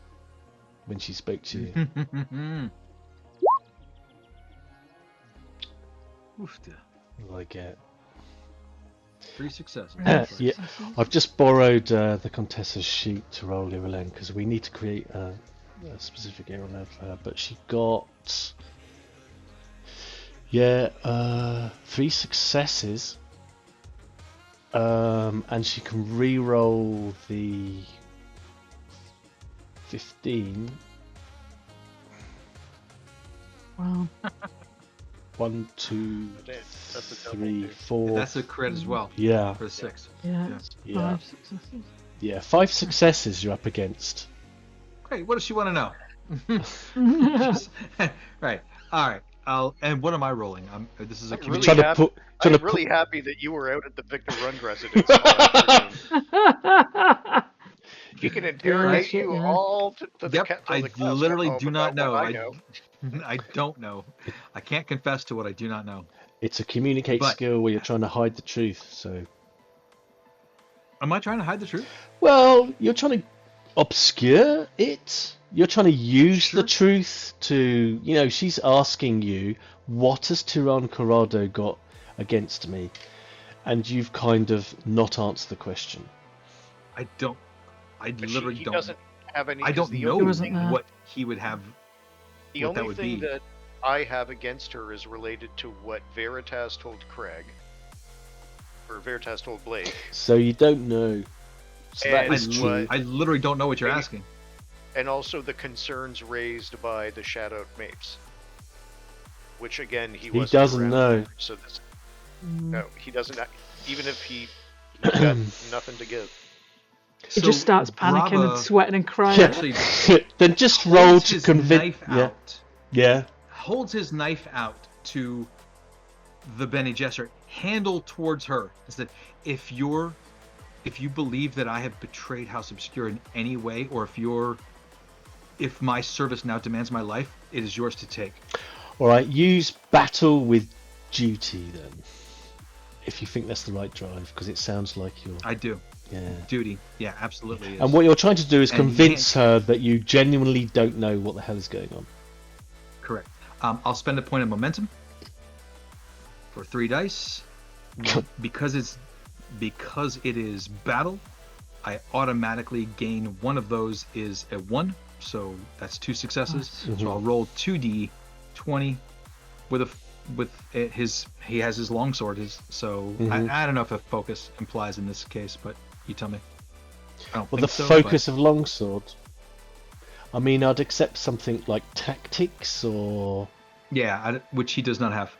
when she spoke to you. Oof, dear. What do I get? 3 successes. Yeah, I've just borrowed the Contessa's sheet to roll Irulan, because we need to create a specific Irulan for her. But she got 3 successes, and she can re-roll the 15. Wow. 1, 2, That's a double 3, too. 4. That's a crit as well. Yeah. For a 6. Yeah, Yeah. it's Yeah. 5 successes. Yeah, 5 successes you're up against. Great. What does she want to know? Right. All right. And what am I rolling? This is a I'm community. really Trying to happy. put. Trying I'm to really put. happy that you were out at the Victor Run residence all afternoon. He can interrogate shit, you yeah. all to the Yep. till I the cows literally come do home not about know. what I know. I don't know. I can't confess to what I do not know. It's a communicate But- skill where you're trying to hide the truth. So, Am I trying to hide the truth? well, you're trying to obscure it. You're trying to use the truth to, she's asking you, what has Tiran Corrado got against me? And you've kind of not answered the question. I don't. I But literally he don't. doesn't have any. I don't the know only wasn't thing, there. what he would have. the what that only would thing be. that I have against her is related to what Veritas told Craig, or Veritas told Blake, So you don't know. So that And is what- true. I literally don't know what you're Maybe- asking. and also the concerns raised by the Shadowed Mapes, which again he wasn't doesn't around know. for, so this, no, he doesn't. Even if he's got nothing to give. He just starts panicking Brava and sweating and crying. Yeah. Actually, Then just roll holds to his convince. knife Yeah. out. Yeah. Holds his knife out to the Bene Gesserit, handle towards her. I said, if you believe that I have betrayed House Obscura in any way, or if my service now demands my life, it is yours to take. All right. Use battle with duty then, if you think that's the right drive, because it sounds like you're. I do. Yeah. Duty. Yeah, absolutely. Is. And what you're trying to do is And you convince her that you genuinely don't know what the hell is going on. Correct. I'll spend a point of momentum for 3 dice. because it is battle, I automatically gain one of those is a 1, so that's 2 successes. Nice. So I'll roll 2d20 he has his longsword. So I don't know if a focus implies in this case, but you tell me. I don't Well, think the so, focus of longsword. I mean, I'd accept something like tactics or. Yeah, which he does not have.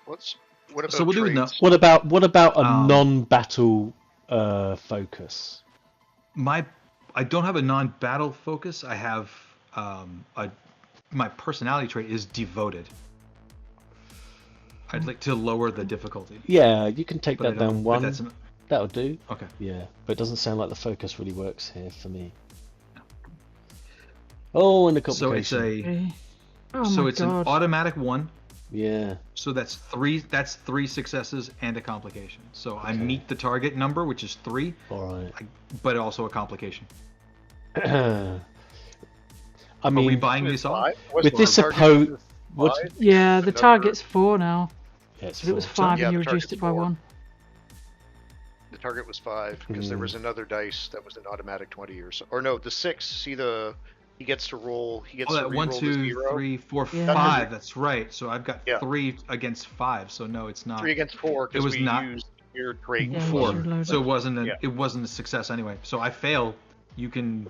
What about So we'll do it now. traits? What about a Um, non-battle focus? I don't have a non-battle focus. I have my personality trait is devoted. I'd like to lower the difficulty. Yeah, you can take But I that don't- down but 1. that's That'll do. okay. Yeah, but it doesn't sound like the focus really works here for me. Oh, and the So it's complication. it's an automatic 1. Yeah. So that's 3 successes and a complication. So I meet the target number, which is 3, All right. but also a complication. I Are we mean, buying this all? with this supposed. What? Yeah, the Another- target's 4 now. Yeah, it's But it was 4. 5 Yeah, and you the reduced it by target's 4. 1. The target was 5 because there was another dice that was an automatic 20 or so. Or no, the 6. See he gets to roll. He gets Oh, to that re-roll 1, the 2, 0. 3, 4, Yeah. 5. That's right. So I've got Yeah. 3 against 5. So no, it's not. 3 against 4 It because was we not- used your trait. Yeah, 4. you should load So it. it wasn't a success anyway. So I fail. You can,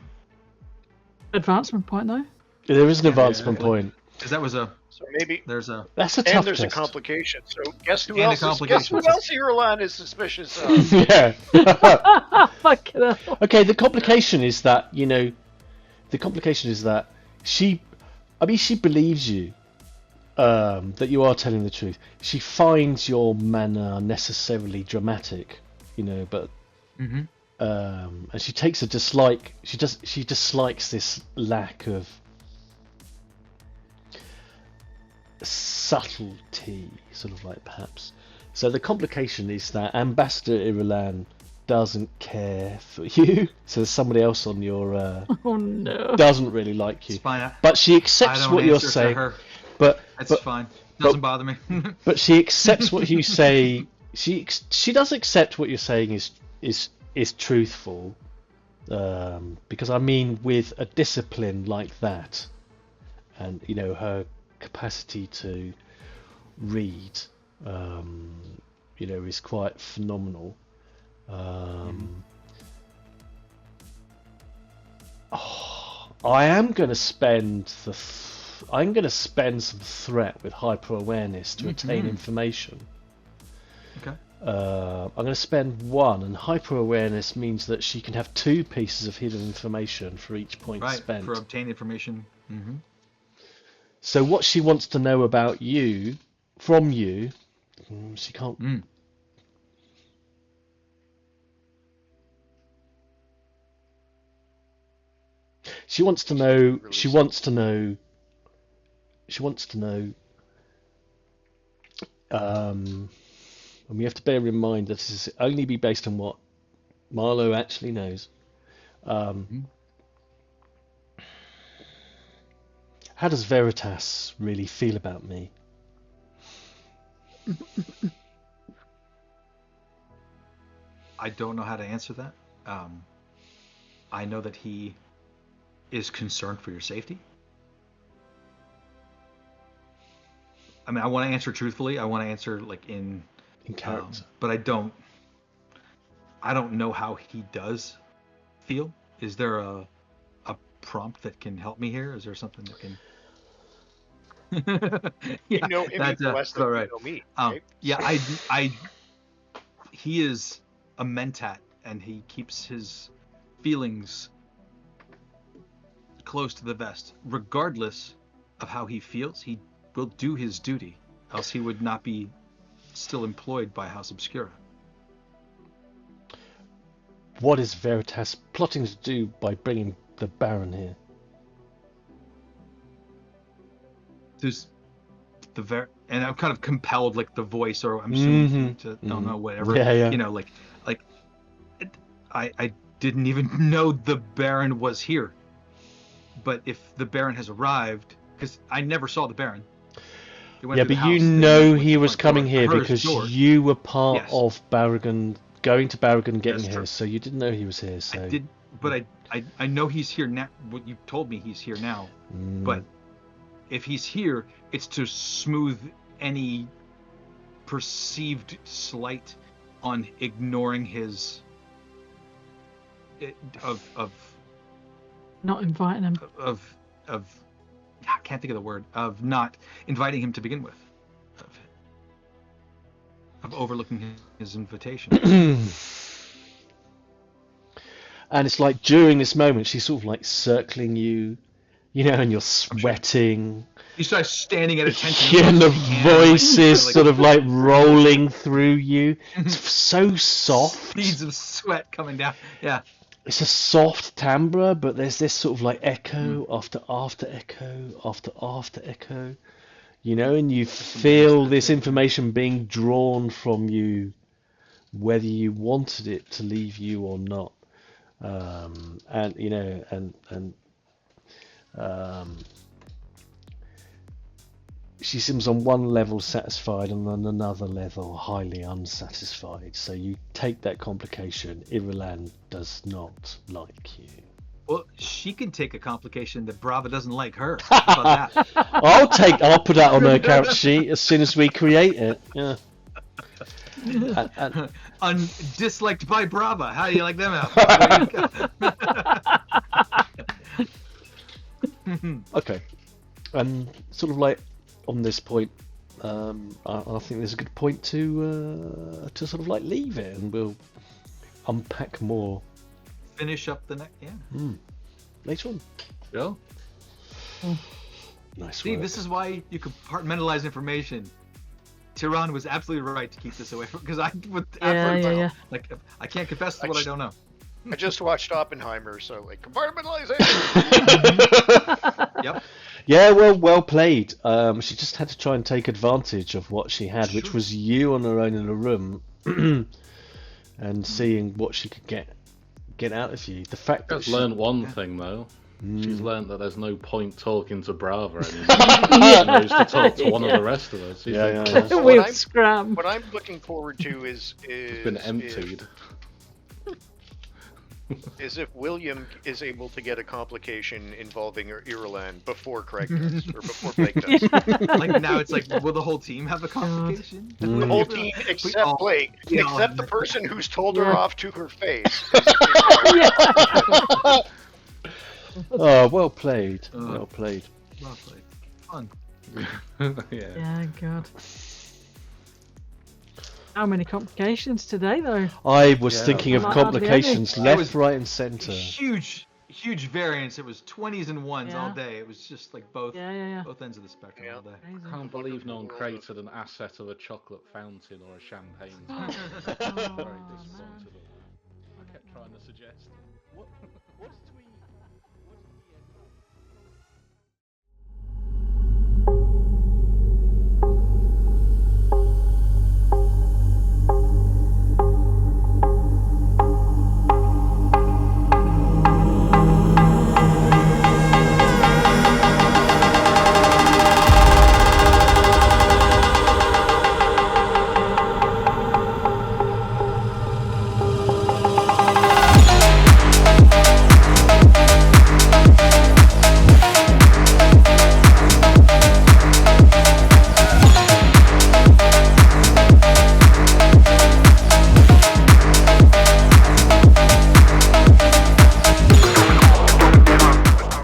Advancement point though. There is an advancement yeah. point. because that was So maybe. there's a That's a And tough there's a test. complication. So guess who And a else? Guess complication. who else Irulan is suspicious of? Yeah. Fucking hell. Okay, the complication is that, she believes you, that you are telling the truth. She finds your manner necessarily dramatic, but, Mhm. and she takes a dislike, she dislikes this lack of subtlety, sort of like perhaps. So the complication is that Ambassador Irulan doesn't care for you. So there's somebody else on your Oh no. doesn't really like you, It's fine. but she I accepts don't what you're answer to saying. her. But That's but, fine. Doesn't bother me. but she accepts what you say. She does accept what you're saying is truthful, because I mean, with a discipline like that, and her capacity to read, is quite phenomenal. I am going to spend I'm going to spend some threat with hyper awareness to attain information. Okay. I'm going to spend 1, and hyper awareness means that she can have 2 pieces of hidden information for each point spent. For obtain information. Mm-hmm. So what she wants to know about you, from you, she can't. She wants to know. She wants to know. And we have to bear in mind that this is only be based on what Marlo actually knows. How does Veritas really feel about me? I don't know how to answer that. I know that he is concerned for your safety. I mean, I want to answer truthfully. I want to answer like in character, but I don't know how he does feel. Is there a prompt that can help me here? Is there something that can? You know him less than you know me. Right? Yeah, he is a mentat, and he keeps his feelings close to the vest. Regardless of how he feels, he will do his duty, else he would not be still employed by House Obscura. What is Veritas plotting to do by bringing the Baron here? There's and I'm kind of compelled, like the voice, or I'm assuming to don't know, whatever. Yeah. You know, like I didn't even know the Baron was here. But if the Baron has arrived, because I never saw the Baron. Yeah, but you know he was coming here because you were part of Barragan, going to Barragan, getting here, so you didn't know he was here. So I did, but I know he's here now. What you told me, he's here now. But if he's here, it's to smooth any perceived slight on ignoring his of not inviting him. Of I can't think of the word, of not inviting him to begin with, of overlooking his invitation. And it's like during this moment, she's sort of like circling you, you know, and you're sweating. You start standing at attention. Yeah, and the voice is sort of like rolling through you. It's so soft. Beads of sweat coming down. Yeah. It's a soft timbre, but there's this sort of like echo after echo after echo, you know, and you feel this information being drawn from you, whether you wanted it to leave you or not, and you know, and she seems on one level satisfied and on another level highly unsatisfied. So you take that complication. Irulan does not like you. Well, she can take a complication that Brava doesn't like her. How about that? I'll put that on her character sheet as soon as we create it. Yeah. Disliked by Brava. How do you like them out? Okay. And sort of like on this point, I think there's a good point to sort of like leave it, and we'll unpack more. Finish up the next, later on. Yeah. Nice. See, this is why you compartmentalize information. Tiran was absolutely right to keep this away from, because I would absolutely like I can't confess to what I don't know. I just watched Oppenheimer, so like compartmentalization. Yep. Yeah, well played. She just had to try and take advantage of what she had, which was you on her own in a room, and seeing what she could get out of you. The fact that she's learned one thing though. She's learned that there's no point talking to Brava anymore. She knows to talk to one of the rest of us. We'll scram. What I'm looking forward to is it's been emptied. Is if William is able to get a complication involving Irulan before Craig does, or before Blake does. Like now it's like, will the whole team have a complication? The whole team except Blake, except the person who's told her off to her face. Oh, well played. Well played. Well played. fun. Yeah. Yeah, God. How many complications today, though? I was Yeah. thinking of Like hardly complications any. left, It was right, and centre. Huge variance. It was 20s and 1s all Yeah. day. It was just like both Yeah. both ends of the spectrum all day. Crazy. I can't believe no one created an asset of a chocolate fountain or a champagne. Oh, Very man. disappointed. I kept trying to suggest. What is